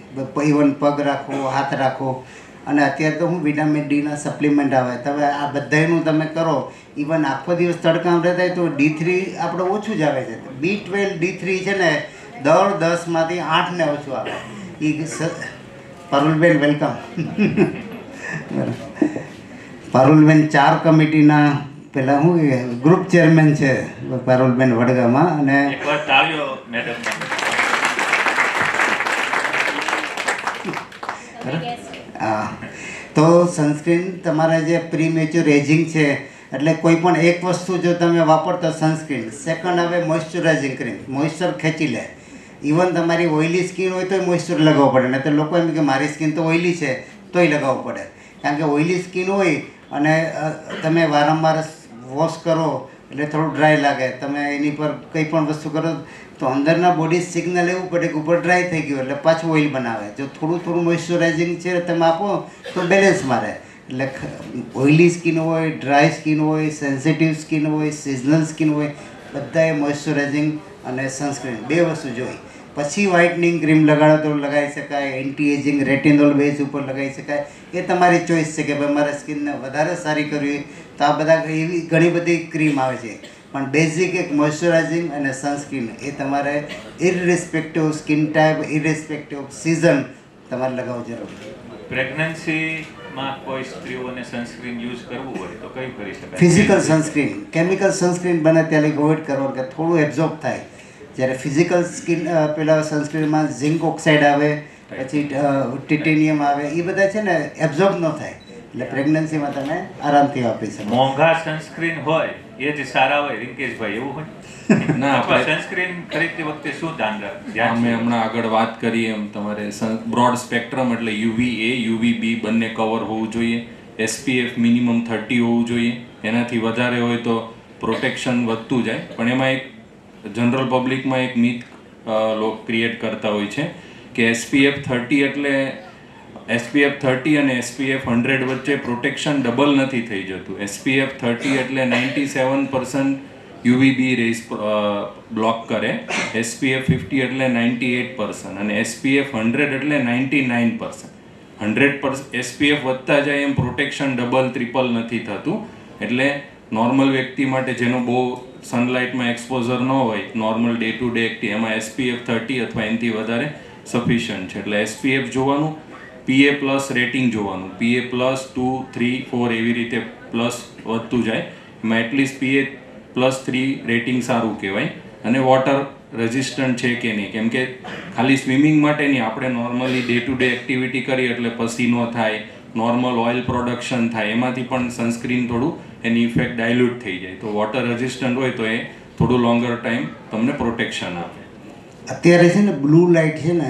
Speaker 5: ઇવન પગ રાખો, હાથ રાખો, અને અત્યારે તો હું વિટામિન Dના સપ્લિમેન્ટ આવે. તમે આ બધાનું તમે કરો, ઇવન આખો દિવસ તડકામાં રહેતા હોય તો D3 આપણે ઓછું જ આવે છે. B12 D3 છે ને 10 માંથી 8 ને ઓછું આવે. એ પારુલબેન વેલકમ. પારુલબેન 4 કમિટીના પેલા હું ગ્રુપ ચેરમેન છે પારુલબેન વડગામાં. અને
Speaker 6: એકવાર તાળીઓ મેડમ.
Speaker 5: હા, તો સનસ્ક્રીન તમારે જે પ્રીમેચ્યોર એજિંગ છે, એટલે કોઈ પણ એક વસ્તુ જો તમે વાપરતો સનસ્ક્રીન. સેકન્ડ આવે મોઇશ્ચરાઇઝિંગ ક્રીમ, મોઇશ્ચર ખેંચી લે. ઇવન તમારી ઓઇલી સ્કિન હોય તોય મોઇશ્ચર લગાવવું પડે, નહીં તો લોકો એમ કે મારી સ્કિન તો ઓઇલી છે તોય લગાવવું પડે. કારણ કે ઓઇલી સ્કિન હોય અને તમે વારંવાર વોશ કરો એટલે થોડું ડ્રાય લાગે. તમે એની પર કંઈ પણ વસ્તુ કરો તો અંદરના બોડી સિગ્નલ એવું પડે કે ઉપર ડ્રાય થઈ ગયું એટલે પાછું ઓઇલ બનાવે. જો થોડું મોઇશ્ચરાઇઝિંગ છે તમે આપો તો બેલેન્સ મારે. એટલે ઓઇલી સ્કિન હોય, ડ્રાય સ્કિન હોય, સેન્સિટિવ સ્કિન હોય, સિઝનલ સ્કિન હોય, બધાએ મોઇશ્ચરાઇઝિંગ અને સનસ્ક્રીન 2 વસ્તુ જોઈ. પછી વ્હાઇટનિંગ ક્રીમ લગાડો તો લગાવી શકાય, એન્ટી એજિંગ રેટિનોલ બેઝ ઉપર લગાવી શકાય. એ તમારી ચોઈસ છે કે ભાઈ મારે સ્કિનને વધારે સારી કરવી તો આ બધા એવી ઘણી બધી ક્રીમ આવે છે. પણ બેઝિક એક મોઇશ્ચરાઇઝિંગ અને સનસ્ક્રીન એ તમારે irrespective skin type, irrespective season તમારે લગાવવું જરૂરી છે.
Speaker 6: પ્રેગ્નન્સીમાં કોઈ સ્ત્રીઓને સનસ્ક્રીન યુઝ કરવું હોય તો કયું કરી શકાય?
Speaker 5: ફિઝિકલ સનસ્ક્રીન, કેમિકલ સનસ્ક્રીન બને ત્યારે અવોઇડ કરવાનું કે થોડું એબ્ઝોર્બ થાય. જ્યારે ફિઝિકલ સ્કિન પેલા સનસ્ક્રીનમાં ઝિંક ઓક્સાઇડ આવે, પછી ટિટેનિયમ આવે, એ બધા છે ને એબ્ઝોર્બ ન થાય. એટલે પ્રેગ્નન્સીમાં તમે આરામથી વાપરી શકો.
Speaker 6: મોંઘા સનસ્ક્રીન હોય એ જ સારા હોય, રિંકેશભાઈ, એવું હોય?
Speaker 8: ના, આપણે
Speaker 6: સનસ્ક્રીન ખરીદતી વખતે શું ધ્યાન
Speaker 8: અમે હમણાં આગળ વાત કરીએ એમ તમારે બ્રોડ સ્પેક્ટ્રમ એટલે UVA UVB બંને કવર હોવું જોઈએ. SPF મિનિમમ 30 હોવું જોઈએ. એનાથી વધારે હોય તો પ્રોટેક્શન વધતું જાય. પણ એમાં એક જનરલ પબ્લિકમાં એક મિથ ક્રિએટ કરતા હોય છે કે SPF 30 એટલે SPF 30 અને SPF 100 વચ્ચે પ્રોટેક્શન ડબલ નથી થઈ જતું. SPF 30 એટલે 97% UVB રેઝ બ્લોક કરે, SPF 50 એટલે 98% અને SPF 100 એટલે 99%. 100% SPF વધતા જાય એમ પ્રોટેક્શન ડબલ ટ્રિપલ નથી થતું. એટલે નોર્મલ વ્યક્તિ માટે જેનો બહુ સનલાઇટમાં એક્સપોઝર ન હોય, normal day to day active, એમાં SPF 30 અથવા એનાથી વધારે સફિશિયન્ટ છે. એટલે SPF જોવાનું, PA+ રેટિંગ જોવાનું, PA+ 2, 3, 4 એવી રીતે પ્લસ વધતું જાય. એમાં એટલીસ્ટ PA+3 રેટિંગ સારું કહેવાય. અને વોટર રેઝિસ્ટન્ટ છે કે નહીં, કેમ કે ખાલી સ્વિમિંગ માટે નહીં, આપણે normally day to day activity કરીએ એટલે પસીનો થાય, નોર્મલ ઓઇલ પ્રોડક્શન થાય, એમાંથી પણ સનસ્ક્રીન થોડું એની ઇફેક્ટ ડાયલ્યુટ થઈ જાય. તો વોટર રેઝિસ્ટન્ટ હોય તો એ થોડું લોંગર ટાઈમ તમને પ્રોટેક્શન આપે.
Speaker 5: અત્યારે છે ને બ્લુ લાઇટ છે ને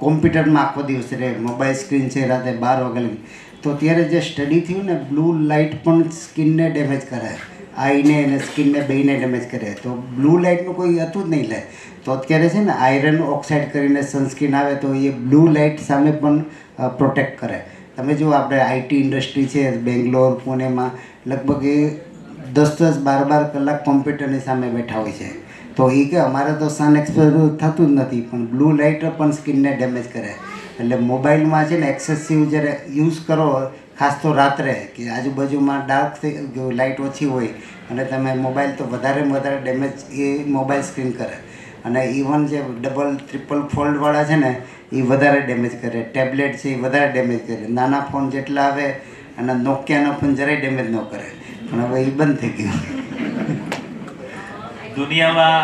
Speaker 5: કોમ્પ્યુટરમાં આખો દિવસ રહે, મોબાઈલ સ્ક્રીન છે રાતે 12 વાગે લગી, તો અત્યારે જે સ્ટડી થયું ને, બ્લુ લાઇટ પણ સ્કિનને ડેમેજ કરે, આઈને અને સ્કિનને બેયને ડેમેજ કરે. તો બ્લુ લાઇટનું કોઈ હતું જ નહીં લે. તો અત્યારે છે ને આયરન ઓક્સાઇડ કરીને સનસ્ક્રીન આવે તો એ બ્લુ લાઇટ સામે પણ પ્રોટેક્ટ કરે. તમે જો આપણે આઈટી ઇન્ડસ્ટ્રી છે બેંગ્લોર, પુણેમાં, લગભગ એ 10-12 કલાક કોમ્પ્યુટરની સામે બેઠા હોય છે. તો એ કે અમારે તો સન એક્સપોઝર થતું જ નથી, પણ બ્લુ લાઇટ પણ સ્કિનને ડેમેજ કરે. એટલે મોબાઈલમાં છે ને એક્સેસિવ જ્યારે યુઝ કરો, ખાસ તો રાત્રે કે આજુબાજુમાં ડાર્ક થઈ લાઇટ ઓછી હોય અને તમે મોબાઈલ તો વધારે ડેમેજ એ મોબાઈલ સ્ક્રીન કરે. અને ઇવન જે ડબલ ટ્રિપલ ફોલ્ડવાળા છે ને એ વધારે ડેમેજ કરે. ટેબ્લેટ છે એ વધારે ડેમેજ કરે. નાના ફોન જેટલા આવે અને નોકિયાના ફોન જરાય ડેમેજ ન કરે, પણ હવે એ બંધ થઈ ગયું.
Speaker 6: દુનિયામાં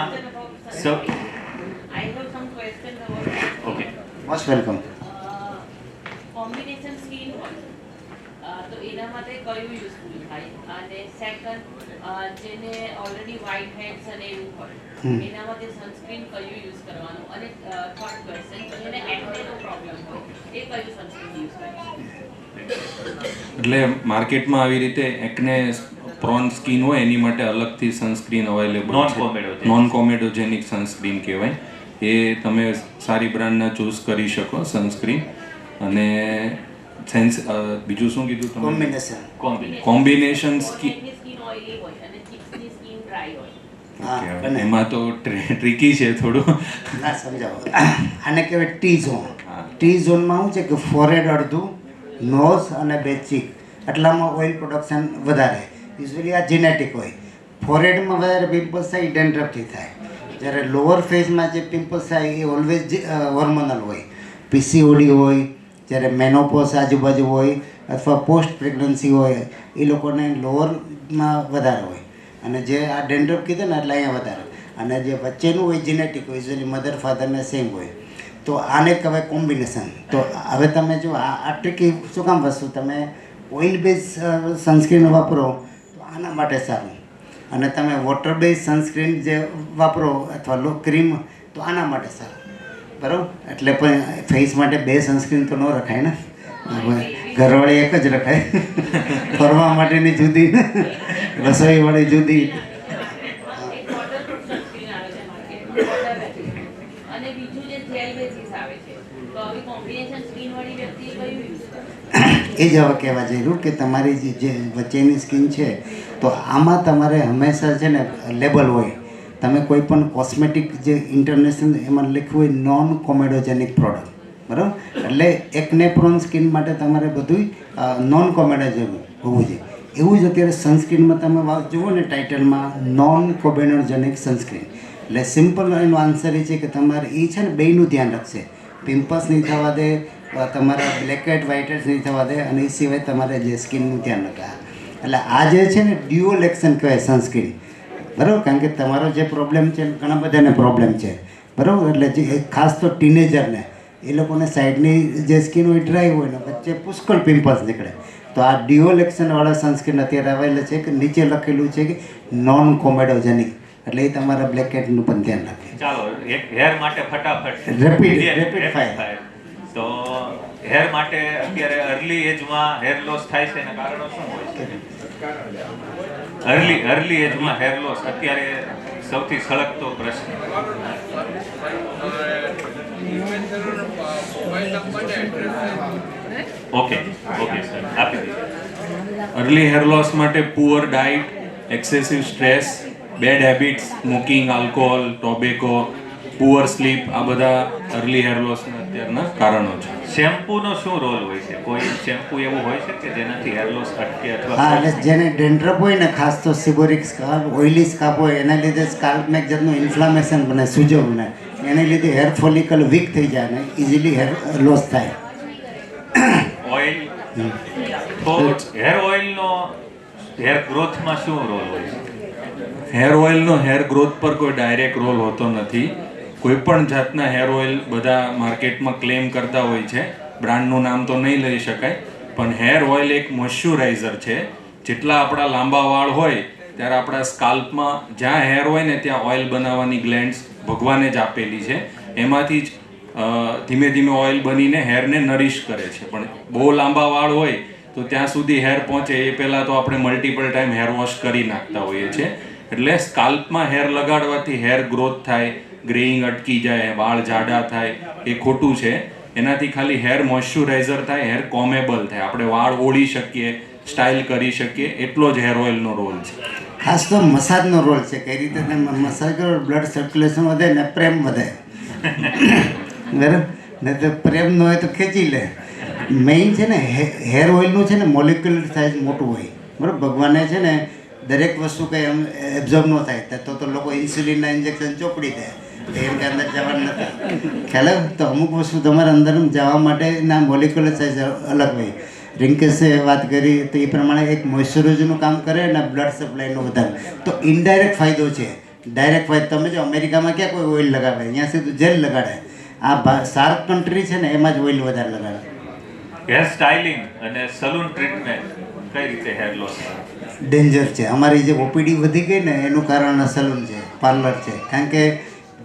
Speaker 10: I have some question about
Speaker 6: okay
Speaker 5: most welcome.
Speaker 10: Combination skin હોય તો એના માટે કયું યુઝફુલ થાય? અને સેકન્ડ, જેને ઓલરેડી વ્હાઇટ હેડ્સ અને એવું હોય એના માટે સનસ્ક્રીન કયું યુઝ કરવાનું? અને થર્ડ ક્વેશ્ચન, જેને એક્નેનો પ્રોબ્લેમ હોય એ કયું સનસ્ક્રીન યુઝ કરવાનું?
Speaker 8: એટલે માર્કેટમાં આવી રીતે એકને પ્રોન સ્કિન હોય એની માટે અલગથી સનસ્ક્રીન અવેલેબલ છે. નોન કોમેડોજેનિક સનસ્ક્રીન કહેવાય. એ તમે સારી બ્રાન્ડના ચૂઝ કરી શકો સનસ્ક્રીન. અને બીજું શું કીધું તમે? Combination skin.
Speaker 10: સ્કિન ઓઇલી હોય અને ચીક્સની સ્કિન ડ્રાય હોય.
Speaker 8: એમાં તો ટ્રિકી છે થોડું.
Speaker 5: ના સમજાવો. આને કહેવાય ટી ઝોન. ટી ઝોનમાં શું છે કે ફોરેડ અડધું, નોઝ અને બે ચીક, એટલામાં ઓઇલ પ્રોડક્શન વધારે. યુઝ્યુઅલી આ જેનેટિક હોય. ફોરેડમાં વધારે પિમ્પલ્સ થાય, ડેન્ડ્રફથી થાય. જ્યારે લોઅર ફેઝમાં જે પિમ્પલ્સ થાય એ ઓલવેઝ હોર્મોનલ હોય. પીસીઓડી હોય, જ્યારે મેનોપોઝ આજુબાજુ હોય અથવા પોસ્ટ પ્રેગ્નન્સી હોય, એ લોકોને લોઅરમાં વધારે હોય. અને જે આ ડેન્ડ્રફ કીધું ને એટલે અહીંયા વધારે. અને જે વચ્ચેનું હોય જેનેટિક હોય, યુઝ્યુઅલી મધર ફાધરને સેમ હોય. તો આને કહેવાય કોમ્બિનેશન. તો હવે તમે જો આ ટ્રિકી શું કામ વસ્તુ, તમે ઓઇલ બેઝ સનસ્ક્રીન વાપરો તો આના માટે સારું. અને તમે વોટર બેઝ સનસ્ક્રીન જે વાપરો અથવા ક્રીમ તો આના માટે સારું. બરાબર? એટલે પણ ફેસ માટે બે સનસ્ક્રીન તો ન રખાય ને. ઘરવાળી એક જ રખાય. ફરવા માટેની જુદી, રસોઈવાળી જુદી.
Speaker 10: એક વોટરપ્રૂફ સનસ્ક્રીન આવે છે માર્કેટમાં, અને બીજું જે જેલ બેઝિસ આવે છે. તો આવી કોમ્બિનેશન સ્કિન વાળી વ્યક્તિ કયું યુઝ કરે?
Speaker 5: એ જ હવે કહેવા જરૂર કે તમારી જે વચ્ચેની સ્કિન છે તો આમાં તમારે હંમેશા છે ને લેબલ હોય. તમે કોઈ પણ કોસ્મેટિક જે ઇન્ટરનેશનલ એમાં લખ્યું હોય નોન કોમેડોજેનિક પ્રોડક્ટ, બરાબર? એટલે એકને પ્રોન સ્કિન માટે તમારે બધું નોન કોમેડોજેનિક હોવું જોઈએ. એવું જ અત્યારે સનસ્ક્રીનમાં તમે જુઓ ને ટાઇટલમાં નોન કોમેડોજેનિક સનસ્ક્રીન. એટલે સિમ્પલ એનો આન્સર એ છે કે તમારે એ છે ને બેયનું ધ્યાન રાખશે. પિમ્પલ્સ નહીં થવા દે, તમારા બ્લેક હેડ વ્હાઇટ હેડ્સ નહીં થવા દે, અને એ સિવાય તમારે જે સ્કિનનું ધ્યાન રાખે. એટલે આ જે છે ને ડ્યુઅલ એક્શન કહેવાય સનસ્ક્રીન, બરાબર? કારણ કે તમારો જે પ્રોબ્લેમ છે ઘણા બધાને પ્રોબ્લેમ છે, બરાબર? એટલે જે ખાસ તો ટીનેજરને એ લોકોને સાઈડની જે સ્કિન હોય ડ્રાય હોય ને વચ્ચે પુષ્કળ પિમ્પલ્સ નીકળે. તો આ ડ્યુઅલ એક્શનવાળા સનસ્ક્રીન અત્યારે આવેલા છે કે નીચે લખેલું છે કે નોન કોમેડોજેનિક. એટલે એ તમારા બ્લેક હેડનું પણ ધ્યાન રાખે.
Speaker 6: ચાલો એક હેર માટે ફટાફટ
Speaker 5: રેપિડ ફાયર.
Speaker 6: તો હેર માટે અત્યારે અર્લી એજમાં હેર લોસ થાય છે એના કારણો શું હોય છે? અર્લી એજમાં હેર લોસ અત્યારે સૌથી સળગતો પ્રશ્ન. ઓકે સર, આપી દીધું.
Speaker 8: અર્લી હેર લોસ માટે poor diet, excessive stress, bad habits, smoking, alcohol, tobacco, poor sleep, આ બધા અર્લી હેર લોસના અત્યારના કારણો છે.
Speaker 6: શેમ્પૂનો શું રોલ હોય છે? કોઈ શેમ્પૂ એવું હોય છે કે જેનાથી હેર લોસ અટકે અથવા?
Speaker 5: હા, એટલે જેને ડેન્ડ્રફ હોય ને, ખાસ તો સિબોરિક સ્કાલ્પ, ઓઇલી સ્કાલ્પ હોય, એના લીધે સ્કાલ્પમાં એક જાતનું ઇન્ફ્લામેશન બને, સૂજો બને. એને લીધે હેર ફોલિકલ વીક થઈ જાય ને ઇઝીલી હેર લોસ થાય.
Speaker 6: ઓઇલ તો હેર ઓઇલનો હેર ગ્રોથમાં શું રોલ હોય છે?
Speaker 8: હેર ઓઇલનો હેર ગ્રોથ પર કોઈ ડાયરેક્ટ રોલ હોતો નથી. કોઈ પણ જાતના હેર ઓઇલ બધા માર્કેટમાં ક્લેમ કરતા હોય છે. બ્રાન્ડનું નામ તો નહીં લઈ શકાય, પણ હેર ઓઇલ એક મોઇશ્ચરાઇઝર છે. જેટલા આપણા લાંબા વાળ હોય ત્યારે આપણા સ્કાલ્પમાં જ્યાં હેર હોય ને ત્યાં ઓઇલ બનાવવાની ગ્લેન્ડ્સ ભગવાને જ આપેલી છે. એમાંથી જ ધીમે ધીમે ઓઇલ બનીને હેરને નરિશ કરે છે. પણ બહુ લાંબા વાળ હોય તો ત્યાં સુધી હેર પહોંચે એ પહેલાં તો આપણે મલ્ટિપલ ટાઈમ હેર વોશ કરી નાખતા હોઈએ છીએ. એટલે સ્કાલ્પમાં હેર લગાડવાથી હેર ગ્રોથ થાય, ગ્રેઇંગ અટકી જાય, વાળ જાડા થાય એ ખોટું છે. એનાથી ખાલી હેર મોઇશ્ચરાઇઝર થાય, હેર કોમેબલ થાય, આપણે વાળ ઓળી શકીએ, સ્ટાઇલ કરી શકીએ, એટલો જ હેર ઓઇલનો રોલ છે.
Speaker 5: ખાસ તો મસાજનો રોલ છે. કઈ રીતે તમે મસાજ કરો બ્લડ સર્ક્યુલેશન વધે ને પ્રેમ વધે, બરાબર ને? તો પ્રેમ ન હોય તો ખેંચી લે. મેઇન છે ને હેર ઓઇલનું છે ને મોલિક્યુલર સાઇઝ મોટું હોય, બરાબર? ભગવાને છે ને દરેક વસ્તુ કંઈ એમ એબ્ઝોર્બ ન થાય તો લોકો ઇન્સ્યુલિનના ઇન્જેક્શન ચોપડી દે, એમ કે અંદર જવાનું નથી. ખ્યાલ આવે? તો અમુક વસ્તુ તમારા અંદર જવા માટેના મોલિક્યુલર સાઇઝ અલગ હોય. રિંકેશે વાત કરી તો એ પ્રમાણે એક મોઇશ્ચરાઇઝરનું કામ કરે અને બ્લડ સપ્લાયનું વધારે. તો ઇનડાયરેક્ટ ફાયદો છે. ડાયરેક્ટ ફાયદો તમે જો અમેરિકામાં ક્યાં કોઈ ઓઇલ લગાવે, અહીંયા સીધું જેલ લગાડે. આ સાર્ક કન્ટ્રી છે ને એમાં જ ઓઇલ વધારે લગાડે.
Speaker 6: હેર સ્ટાઇલિંગ અને સલૂન ટ્રીટમેન્ટ કઈ રીતે હેર લોસ
Speaker 5: ડેન્જર છે. અમારી જે ઓપીડી વધી ગઈ ને એનું કારણ સલૂન છે, પાર્લર છે. કારણ કે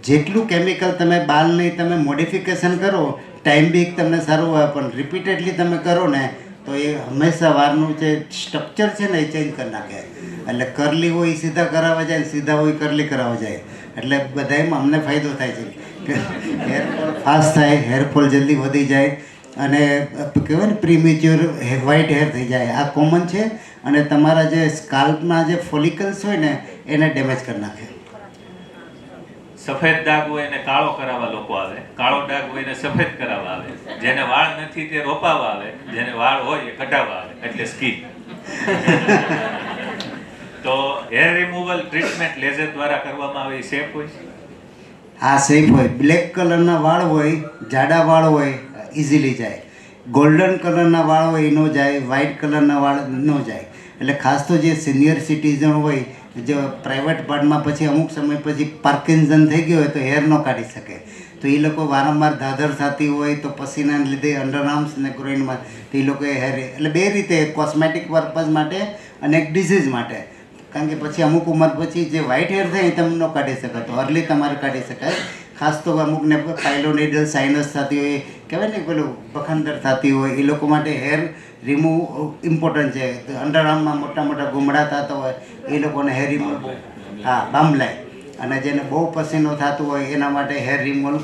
Speaker 5: જેટલું કેમિકલ તમે બાલની તમે મોડિફિકેશન કરો, ટાઈમ બી તમને સારું હોય, પણ રિપીટેડલી તમે કરો ને તો એ હંમેશા વાળનું જે સ્ટ્રક્ચર છે ને એ ચેન્જ કરી નાખે. એટલે કરલી હોય એ સીધા કરાવવા જાય, સીધા હોય કરલી કરાવવા જાય. એટલે બધામાં અમને ફાયદો થાય છે કે હેરફોલ ફાસ્ટ થાય, હેરફોલ જલ્દી વધી જાય અને કહેવાય ને પ્રીમેચ્યોર વ્હાઇટ હેર થઈ જાય. આ કોમન છે અને તમારા જે સ્કાલ્પના જે ફોલિકલ્સ હોય ને એને ડેમેજ કરી નાખે.
Speaker 6: સફેદ ડાઘ હોય એને કાળો કરાવવા લોકો આવે, કાળો ડાઘ હોય એને સફેદ કરાવવા આવે, જેને વાળ નથી તે રોપાવા આવે, જેને વાળ હોય એ કઢાવવા આવે, એટલે સ્કીન. તો હેર રિમૂવલ ટ્રીટમેન્ટ લેઝર દ્વારા કરવામાં આવે એ સેફ હોય છે?
Speaker 5: હા, સેફ હોય. બ્લેક કલરના વાળ હોય, જાડા વાળ હોય, ઇઝીલી જાય. ગોલ્ડન કલરના વાળ હોય એ ન જાય, વ્હાઇટ કલરના વાળ ન જાય. એટલે ખાસ તો જે સિનિયર સિટીઝન હોય, જે પ્રાઇવેટ પાર્ટમાં પછી અમુક સમય પછી પાર્કિન્સન થઈ ગયો હોય તો હેર ન કાઢી શકે, તો એ લોકો વારંવાર ધાધર થતી હોય તો પસીનાને લીધે અંડરઆર્મ્સ ને ગ્રોઇનમાં તો એ લોકોએ હેર એટલે બે રીતે, કોસ્મેટિક પર્પઝ માટે અને એક ડિઝીઝ માટે. કારણ કે પછી અમુક ઉંમર પછી જે વ્હાઇટ હેર થાય એ તમે ન કાઢી શકો, તો અર્લી તમારે કાઢી શકાય. ખાસ તો અમુકને પાઇલોનિડલ સાઇનસ થતી હોય, કહેવાય ને પેલું બખંદર થતી હોય, એ લોકો માટે હેર રિમૂવ ઇમ્પોર્ટન્ટ છે. અંડરઆર્મમાં મોટા મોટા ગુમડા થતા હોય એ લોકોને હેર રિમૂવ, હા, બામલાય. અને જેને બહુ પસીનો થતો હોય એના માટે હેર રિમૂવ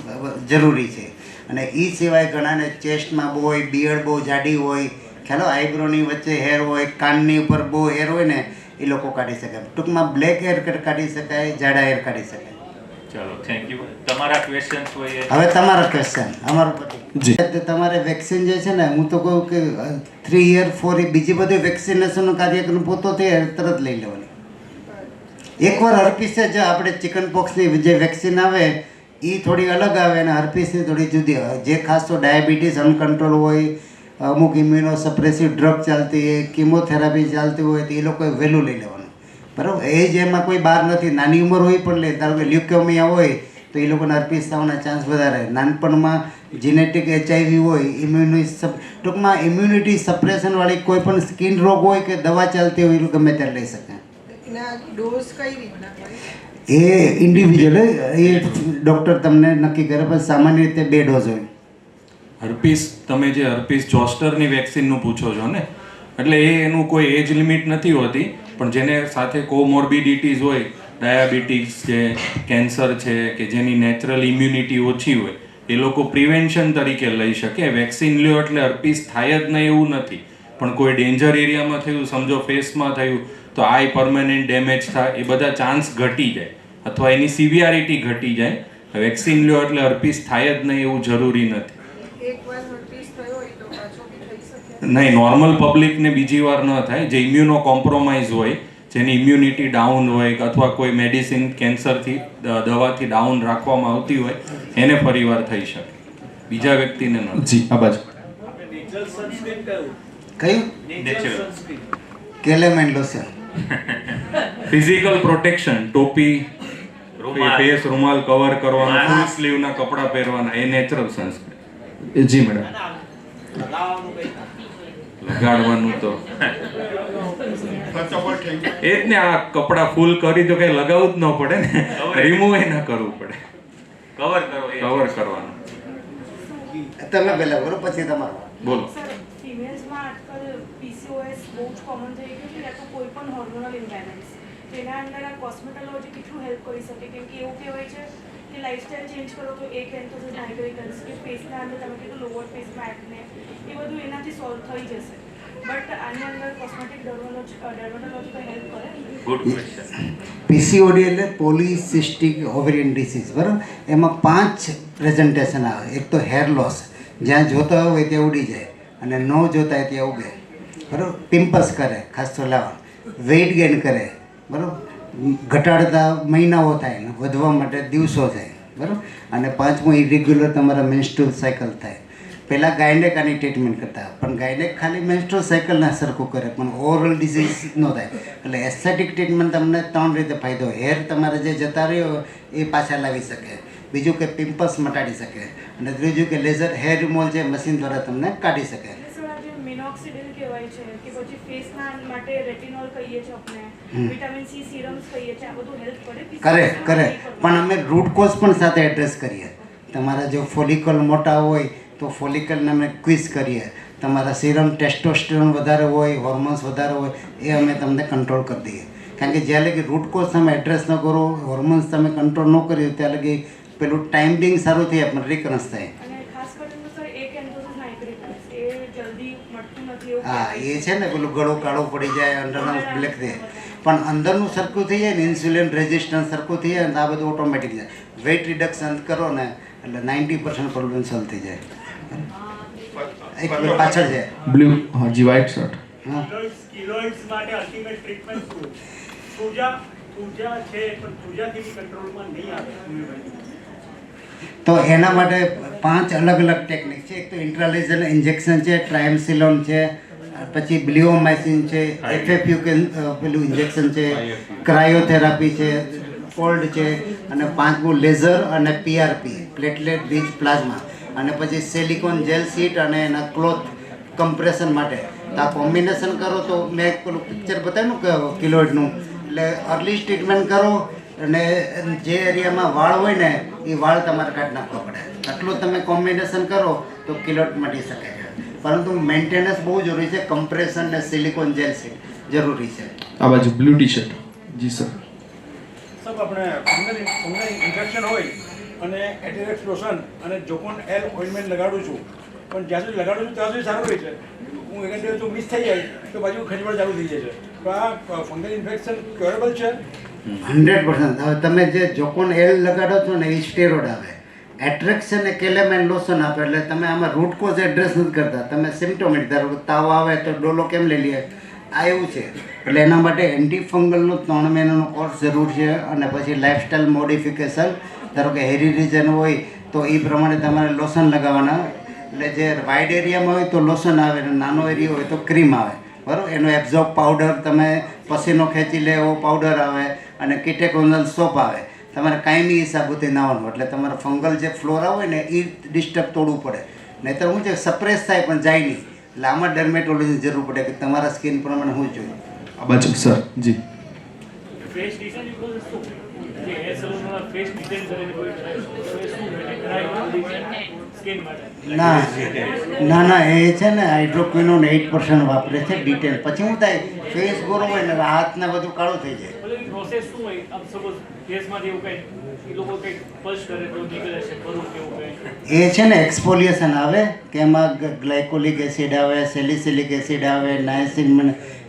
Speaker 5: જરૂરી છે. અને એ સિવાય ઘણાને ચેસ્ટમાં બહુ હોય, બિયર્ડ બહુ જાડી હોય, ખ્યાલો આઈબ્રોની વચ્ચે હેર હોય, કાનની ઉપર બહુ હેર હોય ને એ લોકો કાઢી શકે. ટૂંકમાં બ્લેક હેર કાઢી શકાય, જાડા હેર કાઢી શકાય.
Speaker 6: ચલો, થેન્ક યુ. તમારા ક્વેશ્ચન્સ હોય
Speaker 5: હવે તમારા ક્વેશ્ચન અમારું પછી તમારે વેક્સિન જે છે ને, હું તો કહું કે 3 year 4 year બીજી બધી વેક્સિનેશનનો કાર્યક્રમ પોતો તરત લઈ લેવાની. એકવાર હર્પીસે જો આપણે ચિકન પોક્સની જે વેક્સિન આવે એ થોડી અલગ આવે અને હર્પીસની થોડી જુદી આવે. જે ખાસ તો ડાયાબિટીસ અનકન્ટ્રોલ હોય, અમુક ઇમ્યુનો સપ્રેસિવ ડ્રગ ચાલતી હોય, કિમોથેરાપી ચાલતી હોય તો એ લોકોએ વહેલું લઈ લેવાનું, બરાબર? એ જ એમાં કોઈ બહાર નથી. નાની ઉંમર હોય પણ લે. ધારો કે લ્યુકેમિયા હોય તો એ લોકોને હર્પીસ થવાના ચાન્સ વધારે. નાનપણમાં જીનેટિક HIV હોય, ટૂંકમાં ઇમ્યુનિટી સપ્રેશનવાળી કોઈ પણ સ્કિન રોગ હોય કે દવા ચાલતી હોય એ ગમે ત્યારે લઈ શકે. એ ઇન્ડિવિજ્યુઅલ એ ડૉક્ટર તમને નક્કી કરે, પણ સામાન્ય રીતે 2 ડોઝ હોય.
Speaker 8: હર્પીસ, તમે જે હર્પીસ જોસ્ટરની વેક્સિનનું પૂછો છો ને, એટલે એનું કોઈ એજ લિમિટ નથી હોતી, પણ જેને સાથે કોમોર્બિડિટીઝ હોય, ડાયાબિટીસ છે, કેન્સર છે, કે જેની નેચરલ ઇમ્યુનિટી ઓછી હોય, એ લોકો પ્રિવેન્શન તરીકે લઈ શકે. વેક્સિન લ્યો એટલે હર્પીસ થાય જ નહીં એવું નથી, પણ કોઈ ડેન્જર એરિયામાં થયું, સમજો ફેસમાં થયું તો આઈ પરમેનન્ટ ડેમેજ થાય, એ બધા ચાન્સ ઘટી જાય અથવા એની સિવિયારિટી ઘટી જાય. વેક્સિન લ્યો એટલે હર્પીસ થાય જ નહીં એવું જરૂરી નથી. નહીં, નોર્મલ પબ્લિકને બીજી વાર ન થાય. જે ઇમ્યુનો કોમ્પ્રોમાઇઝ હોય, જેની ઇમ્યુનિટી ડાઉન હોય અથવા કોઈ મેડિસિન કેન્સરથી દવાથી ડાઉન રાખવામાં આવતી હોય એને ફરીવાર થઈ શકે, બીજા વ્યક્તિને ન.
Speaker 1: જી, આ બાજુ
Speaker 5: કયું? કેલેમેન લોશન.
Speaker 8: ફિઝિકલ પ્રોટેક્શન, ટોપી, ફેસ રૂમાલ કવર કરવાનો, ફૂલ સ્લીવના કપડાં પહેરવાના, એ નેચરલ સંસ્કૃતિ.
Speaker 1: જી મેડમ.
Speaker 8: લગાડવાનું તો એ જ ને, આ કપડાં ફૂલ કરી તો કઈ લગાવવું જ ન પડે ને, રિમૂવ એ ના કરવું પડે, કવર કરવાનું.
Speaker 5: તમે પહેલા બોલો પછી તમારો
Speaker 8: બોલો.
Speaker 11: PCOS બહુ જ કોમન થઈ ગયું છે, યા તો કોઈ પણ હોર્મોનલ ઇમ્બેલેન્સ, તેના અંદર આ કોસ્મેટોલોજી કેટલું હેલ્પ કરી શકે? કેમ કે એવું કહેવાય છે કે લાઇફસ્ટાઈલ ચેન્જ કરો તો એક એન્થોસિસ નાઇગ્રિકન્સ કે ફેસના અંદર તમે કીધું લોવર ફેસમાં એકને, એ બધું એનાથી સોલ્વ થઈ જશે. બટ આની અંદર કોસ્મેટિક ડર્મેટોલોજી તો હેલ્પ કરે?
Speaker 2: Good question.
Speaker 5: પીસીઓડી એટલે પોલિસિસ્ટિક ઓવેરિયન ડિસીઝ, બરાબર. એમાં 5 પ્રેઝન્ટેશન આવે. એક તો હેર લોસ, જ્યાં જોતા હોય ત્યાં ઉડી જાય અને ન જોતા હોય ત્યાં ઉગે, બરાબર. પિમ્પલ્સ કરે, ખાસ તો લાવવા. વેઇટ ગેઇન કરે, બરાબર. ઘટાડતા મહિનાઓ થાય ને વધવા માટે દિવસો થાય, બરાબર. અને 5મું ઇરેગ્યુલર તમારા મેન્સ્ટ્રુઅલ સાયકલ થાય. પહેલાં ગાયનેક આની ટ્રીટમેન્ટ કરતા, પણ ગાયનેક ખાલી મેન્સ્ટ્રુઅલ સાયકલના સરખું કરે, પણ ઓવરઓલ ડિઝીઝ ન થાય. એટલે એસ્થેટિક ટ્રીટમેન્ટ તમને 3 રીતે ફાયદો. હેર તમારે જે જતા રહ્યો એ પાછા લાવી શકે, બીજું કે પિમ્પલ્સ મટાડી શકે, અને ત્રીજું કે લેઝર હેર રિમૂવલ જે મશીન દ્વારા તમને કાઢી શકે.
Speaker 11: મિનોક્સિડિલ કહેવાય છે કે પછી ફેસના માટે રેટિનોલ કહીએ છીએ આપણે, વિટામિન સી સિરમ્સ કહીએ છીએ, આ બધું હેલ્પ કરે?
Speaker 5: કરે, પણ અમે રૂટ કોઝ પણ સાથે એડ્રેસ કરીએ. તમારા જો ફોલિકલ મોટા હોય તો ફોલિકલને અમે ક્વિઝ કરીએ. તમારા સિરમ ટેસ્ટોસ્ટેરોન વધારે હોય, હોર્મોન્સ વધારે હોય, એ અમે તમને કંટ્રોલ કરી દઈએ. કારણ કે જ્યાં લગી રૂટ કોઝ તમે એડ્રેસ ન કરો, હોર્મોન્સ તમે કંટ્રોલ ન કર્યું, ત્યાં લગી પેલું ટાઈમિંગ સારું થાય પણ રિકરન્સ થાય. હા, એ છે ને પેલું ગળો કાળો પડી જાય, અંડરનર્વ બ્લેક થાય, પણ અંદરનું સરખું થઈ જાય ને, ઇન્સ્યુલિન રેઝિસ્ટન્સ સરખું થઈ જાય ને, આ બધું ઓટોમેટિક જાય. વેઇટ રિડક્શન કરો ને એટલે 90% પ્રોબ્લેમ સોલ્વ થઈ જાય. એક પાછળ છે
Speaker 1: બ્લુ, જી વ્હાઇટ શર્ટ.
Speaker 5: હા,
Speaker 12: સ્ટીરોઇડ્સ માટે અલ્ટિમેટ ટ્રીટમેન્ટ શું? સૂજા છે પણ સૂજાથી બી કંટ્રોલમાં નહીં આવે.
Speaker 5: તો એના માટે 5 અલગ અલગ ટેકનિક છે. એક તો ઇન્ટ્રાલેઝર ઇન્જેક્શન છે, ટ્રાયમસિલોન છે, પછી બ્લિઓમાઇસિન છે, FFU પેલું ઇન્જેક્શન છે, ક્રાયોથેરાપી છે, કોલ્ડ છે, અને 5મું લેઝર અને PRP પ્લેટલેટ રીચ પ્લાઝમા, અને પછી સિલિકોન જેલ શીટ અને એના ક્લોથ કમ્પ્રેશન માટે. તો આ કોમ્બિનેશન કરો તો મેં પેલું પિક્ચર બતાવ્યું કે કિલોઇડનું, એટલે અર્લી ટ્રીટમેન્ટ કરો અને જે એરિયામાં વાળ હોય ને એ વાળ તમારે કાઢી નાખવા પડે. આટલું તમે કોમ્બિનેશન કરો તો કિલોઇડ મટી શકે છે, પરંતુ મેન્ટેનન્સ બહુ જરૂરી છે. કમ્પ્રેશન અને સિલિકોન જેલ શીટ જરૂરી છે.
Speaker 1: આ બાજુ બ્લુ ટી શર્ટ. જી સર.
Speaker 12: સબ આપણે ફંગલ ઇન્ફેક્શન હોય અને એટેરેક્સ લોશન અને જોકોન એલ ઓઇન્ટમેન્ટ લગાડું છું, પણ જ્યાં સુધી લગાડું છું ત્યાં સુધી સારું રહે છે. હું એક દિવસ જો મિસ થઈ જાય તો બાજુ ખજવડ ચાલુ થઈ જાય છે. તો આ ફંગલ ઇન્ફેક્શન ક્યોરેબલ છે?
Speaker 5: 100%. હવે તમે જે જોકોન એલ લગાડો છો ને એ સ્ટેરોઇડ આવે, એટ્રેક્શન એ કેલેમેન લોશન આપે, એટલે તમે આમાં રૂટ કોઝ એડ્રેસ નથી કરતા. તમે સિમ્ટોમેટિક, ધારો કે તાવ આવે તો ડોલો કેમ લઈ લઈએ, આ એવું છે. એટલે એના માટે એન્ટીફંગલનો 3 મહિનાનો કોર્સ જરૂર છે, અને પછી લાઇફસ્ટાઈલ મોડિફિકેશન. ધારો કે હેરી રીજન હોય તો એ પ્રમાણે તમારે લોશન લગાવવાના. એટલે જે વાઇડ એરિયામાં હોય તો લોશન આવે, અને નાનો એરિયા હોય તો ક્રીમ આવે, બરાબર. એનો એબ્ઝોર્બ પાવડર, તમે પસીનો ખેંચી લે એવો પાવડર આવે, અને કીટેકોનલ સોપ આવે. તમારે કાયમી હિસાબોથી નાવાનું, એટલે તમારે ફંગલ જે ફ્લોરા હોય ને એ ડિસ્ટર્બ તોડવું પડે. નહીંતર શું છે, સપ્રેસ થાય પણ જાય નહીં. એટલે આમાં ડર્મેટોલોજીની જરૂર પડે કે તમારા સ્કિન પ્રમાણે શું જોઈએ.
Speaker 1: આ બાજુ સર. જી.
Speaker 12: ફેસ ડિઝાઇન શું? જે હેર સલૂનમાં ફેસ ડિઝાઇન કરીને કોઈ સ્કિન માટે?
Speaker 5: ના, એ છે ને હાઇડ્રોક્વિનોન 8% વાપરે છે ડિટેલ. પછી શું થાય, ફેસ ગોરો હોય ને હાથને બધું કાળું થઈ જાય.
Speaker 12: પ્રોસેસ શું હોય? આપ સપોઝ ફેસમાંથી એવું કંઈ એ લોકો કંઈક પશ કરે તો નીકળે છે, બરું કેવું કંઈ?
Speaker 5: એ છે ને એક્સફોલિએશન આવે, કે એમાં ગ્લાયકોલિક એસિડ આવે, સેલિસિલિક એસિડ આવે, નાયસિન,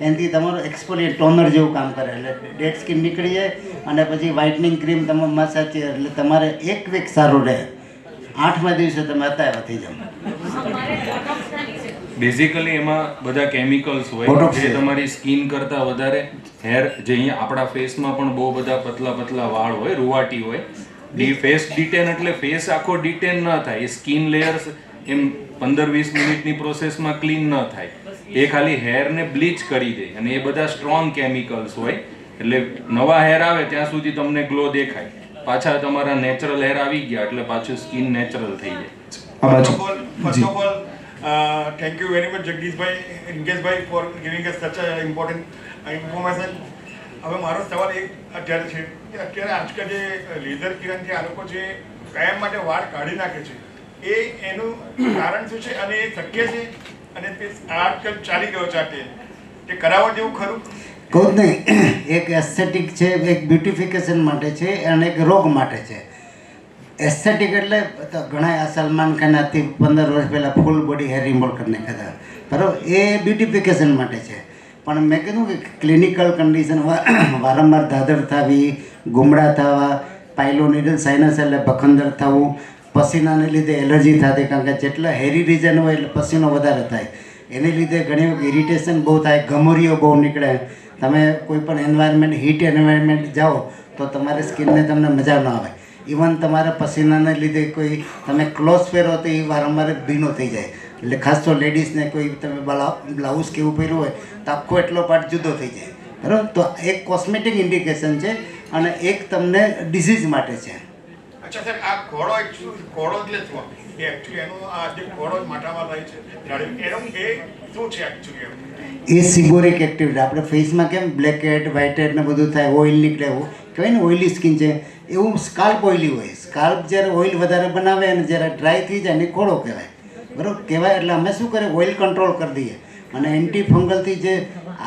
Speaker 5: એનાથી તમારું એક્સફોલિએટ ટોનર જેવું કામ કરે. એટલે ડેડ સ્કિન નીકળી જાય, અને પછી વ્હાઇટનિંગ ક્રીમ તમે મસાજ, એટલે તમારે એક વીક સારું રહે. 8મા દિવસે તમે હતા થઈ જાવ.
Speaker 8: બેઝિકલી એમાં બધા કેમિકલ્સ હોય જે તમારી સ્કિન કરતાં વધારે હેર, જે અહીંયા આપણા ફેસમાં પણ બહુ બધા પતલા પતલા વાળ હોય, રૂવાટી હોય. ફેસ ડિટેન એટલે ફેસ આખો ડિટેન ન થાય, એ સ્કિન લેયર્સ એમ 15-20 મિનિટની પ્રોસેસમાં ક્લીન ન થાય. એ ખાલી હેરને બ્લીચ કરી દે, અને એ બધા સ્ટ્રોંગ કેમિકલ્સ હોય. એટલે નવા હેર આવે ત્યાં સુધી તમને ગ્લો દેખાય, પાછા તમારા નેચરલ હેર આવી ગયા એટલે પાછું સ્કિન નેચરલ થઈ જાય.
Speaker 12: First of all, thank you very much Jagdishbhai, Ringeshbhai for giving us such a important information. હવે મારો સવાલ એક અત્યારે છે કે અત્યારે આજકાલ જે લેઝર કિરણથી આ લોકો જે કાયમ માટે વાળ કાઢી નાખે છે, એનું કારણ શું છે અને એ શક્ય છે? અને તે આજકાલ ચાલી ગયો છે તે કરાવવા જેવું ખરું?
Speaker 5: કહું જ નહીં, એક એસ્થેટિક છે, એક બ્યુટિફિકેશન માટે છે અને એક રોગ માટે છે. એસ્થેટિક એટલે તો ઘણા આ સલમાન ખાન આજથી 15 વર્ષ પહેલાં ફૂલ બોડી હેર રિમૂવ કરીને નાખ્યા હતા, બરાબર, એ બ્યુટિફિકેશન માટે છે. પણ મેં કીધું કે ક્લિનિકલ કન્ડિશન વારંવાર દાદર થવી, ગુમડા થવા, પાઇલોનિડલ સાઇનસ એટલે ભખંદર થવું, પસીનાને લીધે એલર્જી થતી, કારણ કે જેટલા હેરી રીઝન હોય એટલે પસીનો વધારે થાય, એને લીધે ઘણી વખત ઇરિટેશન બહુ થાય, ગમરીઓ બહુ નીકળે. તમે કોઈ પણ એન્વાયરમેન્ટ, હીટ એન્વાયરમેન્ટ જાઓ તો તમારી સ્કિનને તમને મજા ન આવે. ઇવન તમારા પસીનાને લીધે કોઈ તમે ક્લોથ પહેરો તો એ વારંવાર ભીનો થઈ જાય. એટલે ખાસ તો લેડીઝને કોઈ તમે બ્લાઉઝ કેવું પહેર્યું હોય તો આખો એટલો પાર્ટ જુદો થઈ જાય, બરાબર. તો એક કોસ્મેટિક ઇન્ડિકેશન છે અને એક તમને ડિઝીઝ માટે છે.
Speaker 12: અચ્છા સર, આ ઘોડો ઘોડો એટલે શું? એ એકચ્યુઅલી એનો આ જે ઘોડો માથામાં થાય છે એનો એ શું છે એકચ્યુઅલી?
Speaker 5: એ સિબોરિક એક્ટિવિટી. આપણે ફેસમાં કેમ બ્લેક હેડ, વ્હાઇટ હેડ ને બધું થાય, ઓઇલ નીકળે, કહેવાય ને ઓઇલી સ્કિન છે, એવું સ્કાલ્પ ઓઇલી હોય. સ્કાલ્પ જ્યારે ઓઇલ વધારે બનાવે અને જ્યારે ડ્રાય થઈ જાય ને ઘોડો કહેવાય, બરાબર, કહેવાય. એટલે અમે શું કરીએ, ઓઇલ કંટ્રોલ કરી દઈએ. અને એન્ટી ફંગલથી જે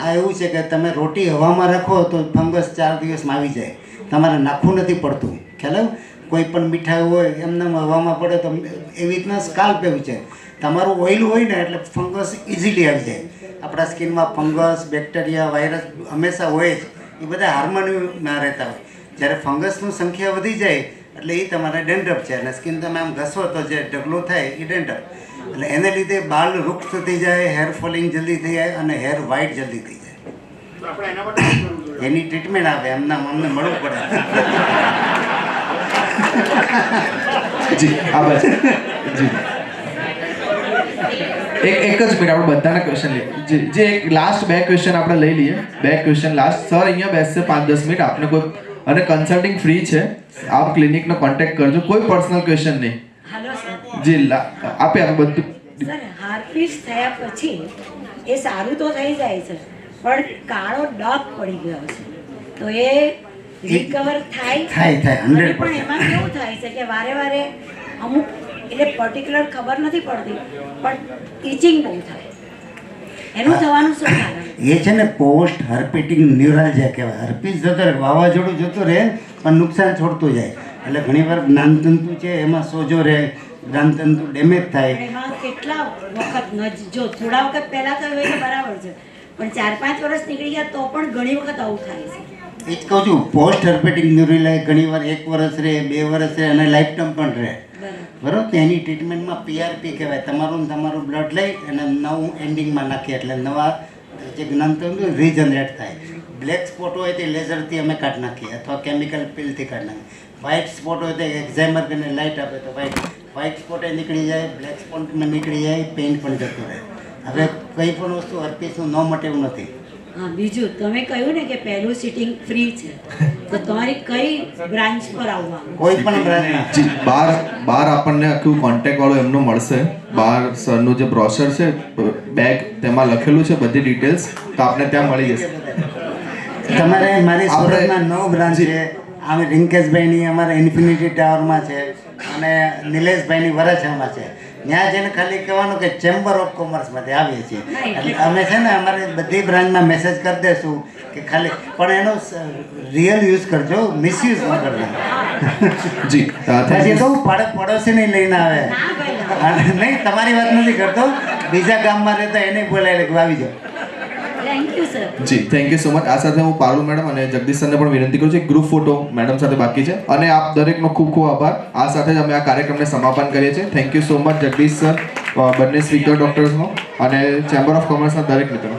Speaker 5: આ એવું છે કે તમે રોટી હવામાં રાખો તો ફંગસ 4 દિવસમાં આવી જાય, તમારે નાખવું નથી પડતું, ખ્યાલ આવ્યો? કોઈ પણ મીઠાઈ હોય એમને હવામાં પડે તો એવી રીતના સ્કાલ્પ એવું છે. તમારું ઓઇલ હોય ને એટલે ફંગસ ઇઝીલી આવી જાય. આપણા સ્કિનમાં ફંગસ, બેક્ટેરિયા, વાયરસ હંમેશા હોય જ, એ બધા હાર્મોનીમાં રહેતા હોય. જ્યારે ફંગસની સંખ્યા વધી જાય એટલે એ તમારે ડેન્ડ્રફ છે, અને સ્કિન તમે આમ ઘસો તો જે ઢગલો થાય એ ડેન્ડ્રફ. એટલે એને લીધે બાલ વૃક્ષ થઈ જાય, હેર ફોલિંગ જલ્દી થઈ જાય અને હેર વ્હાઇટ જલ્દી થઈ જાય.
Speaker 12: તો આપણે એના માટે શું કરવું જોઈએ?
Speaker 5: એની ટ્રીટમેન્ટ આવે, એમના અમને મળવું પડે.
Speaker 1: જી આભાર જી. એક જ મિનિટ, આપણે બધાના ક્વેશ્ચન લઈએ. જે એક લાસ્ટ 2 ક્વેશ્ચન આપણે લઈ લઈએ. 2 ક્વેશ્ચન લાસ્ટ. સર અહીંયા બેસશે 5-10 મિનિટ. આપને કોઈ અને કન્સલ્ટિંગ ફ્રી છે, આપ ક્લિનિકનો કોન્ટેક્ટ કરજો, કોઈ પર્સનલ ક્વેશ્ચન નહીં.
Speaker 13: Hello sir.
Speaker 1: જી આપે આ બધું.
Speaker 13: સર, હાર્પિસ થયા પછી એ સારું તો થઈ જાય છે, પણ કાળો ડાઘ પડી ગયો છે, તો એ રિકવર થાય? અને પણ એમાં કેવું થાય છે કે વારે વારે અમુક, એટલે પર્ટિક્યુલર ખબર નથી પડતી, પણ ઇચિંગ બહુ થાય. એનું થવાનું શું કારણ?
Speaker 5: એ છે ને પોસ્ટ હર્પેટિક ન્યુરાલ્જિયા કહેવાય. હર્પીસ જતો રહે, વાવાઝોડું જતું રહે પણ નુકસાન છોડતું જાય. એટલે ઘણીવાર જ્ઞાનતંતુ છે એમાં સોજો રહે, જ્ઞાનતંતુ ડેમેજ થાય.
Speaker 13: એમાં કેટલા વખત જો થોડા વખત પહેલાં થયું હોય તો બરાબર છે, પણ 4-5 વર્ષ નીકળી ગયા તો પણ ઘણી વખત આવું થાય છે.
Speaker 5: એ જ કહું છું, પોસ્ટ હર્પેટિક ન્યુરાલ્જિયા ઘણીવાર 1 વર્ષ રહે, 2 વર્ષ રહે અને લાઈફ ટાઈમ પણ રહે, બરાબર. તો એની ટ્રીટમેન્ટમાં PRP કહેવાય. તમારું બ્લડ લઈ અને નવું એન્ડિંગમાં નાખીએ એટલે નવા જે જ્ઞાનતંતુ રીજનરેટ થાય. બ્લેક સ્પોટ હોય તો લેઝરથી અમે કાઢી નાખીએ અથવા કેમિકલ પીલથી કાઢી નાખીએ. વ્હાઇટ સ્પોટ હોય તો એક્ઝાઇમર કરીને લાઇટ આપે તો વ્હાઇટ સ્પોટે નીકળી જાય, બ્લેક સ્પોટમાં નીકળી જાય, પેઇન્ટ પણ જતું રહે. હવે કંઈ પણ વસ્તુ હર્પીસનું ન મટે એવું નથી.
Speaker 13: હા, બીજું તમે કહ્યું ને કે પહેલું સિટિંગ ફ્રી છે, તો તમારી કઈ બ્રાન્ચ પર આવવાનું?
Speaker 5: કોઈ પણ બ્રાન્ચ.
Speaker 1: જી, બાર આપણને આખું કોન્ટેક્ટ વાળો એમનો મળશે. બાર સરનું જે બ્રોશર છે, બેગ, તેમાં લખેલું છે બધી ડિટેલ્સ, તો આપને ત્યાં મળી જશે.
Speaker 5: તમારે મારી સુરતમાં 9 બ્રાન્ચ છે. અમે રિંકેશભાઈની અમારા ઇન્ફિનિટી ટાવરમાં છે અને નિલેશભાઈની વરછામાં છે. ત્યાં જઈને ખાલી કહેવાનું કે ચેમ્બર ઓફ કોમર્સમાંથી આવીએ છીએ. એટલે અમે છે ને અમારી બધી બ્રાન્ચમાં મેસેજ કરી દઈશું કે ખાલી, પણ એનો રિયલ યુઝ કરજો, મિસયુઝ ન કરજો.
Speaker 1: જી
Speaker 5: પછી તો પડોશીને લઈને આવે. નહીં, તમારી વાત નથી કરતો, બીજા ગામમાં રહેતા એને બોલાય કે આવી જાઓ.
Speaker 1: જી, થેન્ક યુ સો મચ. આ સાથે હું પારુલ મેડમ અને જગદીશ સરને પણ વિનંતી કરું છું, એક ગ્રુપ ફોટો મેડમ સાથે બાકી છે. અને આપ દરેકનો ખૂબ ખૂબ આભાર. આ સાથે જ અમે આ કાર્યક્રમને સમાપન કરીએ છીએ. Thank you so much Jagdish sir, બંને સ્પીકર ડોક્ટર્સનો અને ચેમ્બર ઓફ કોમર્સના દરેક મિત્રો.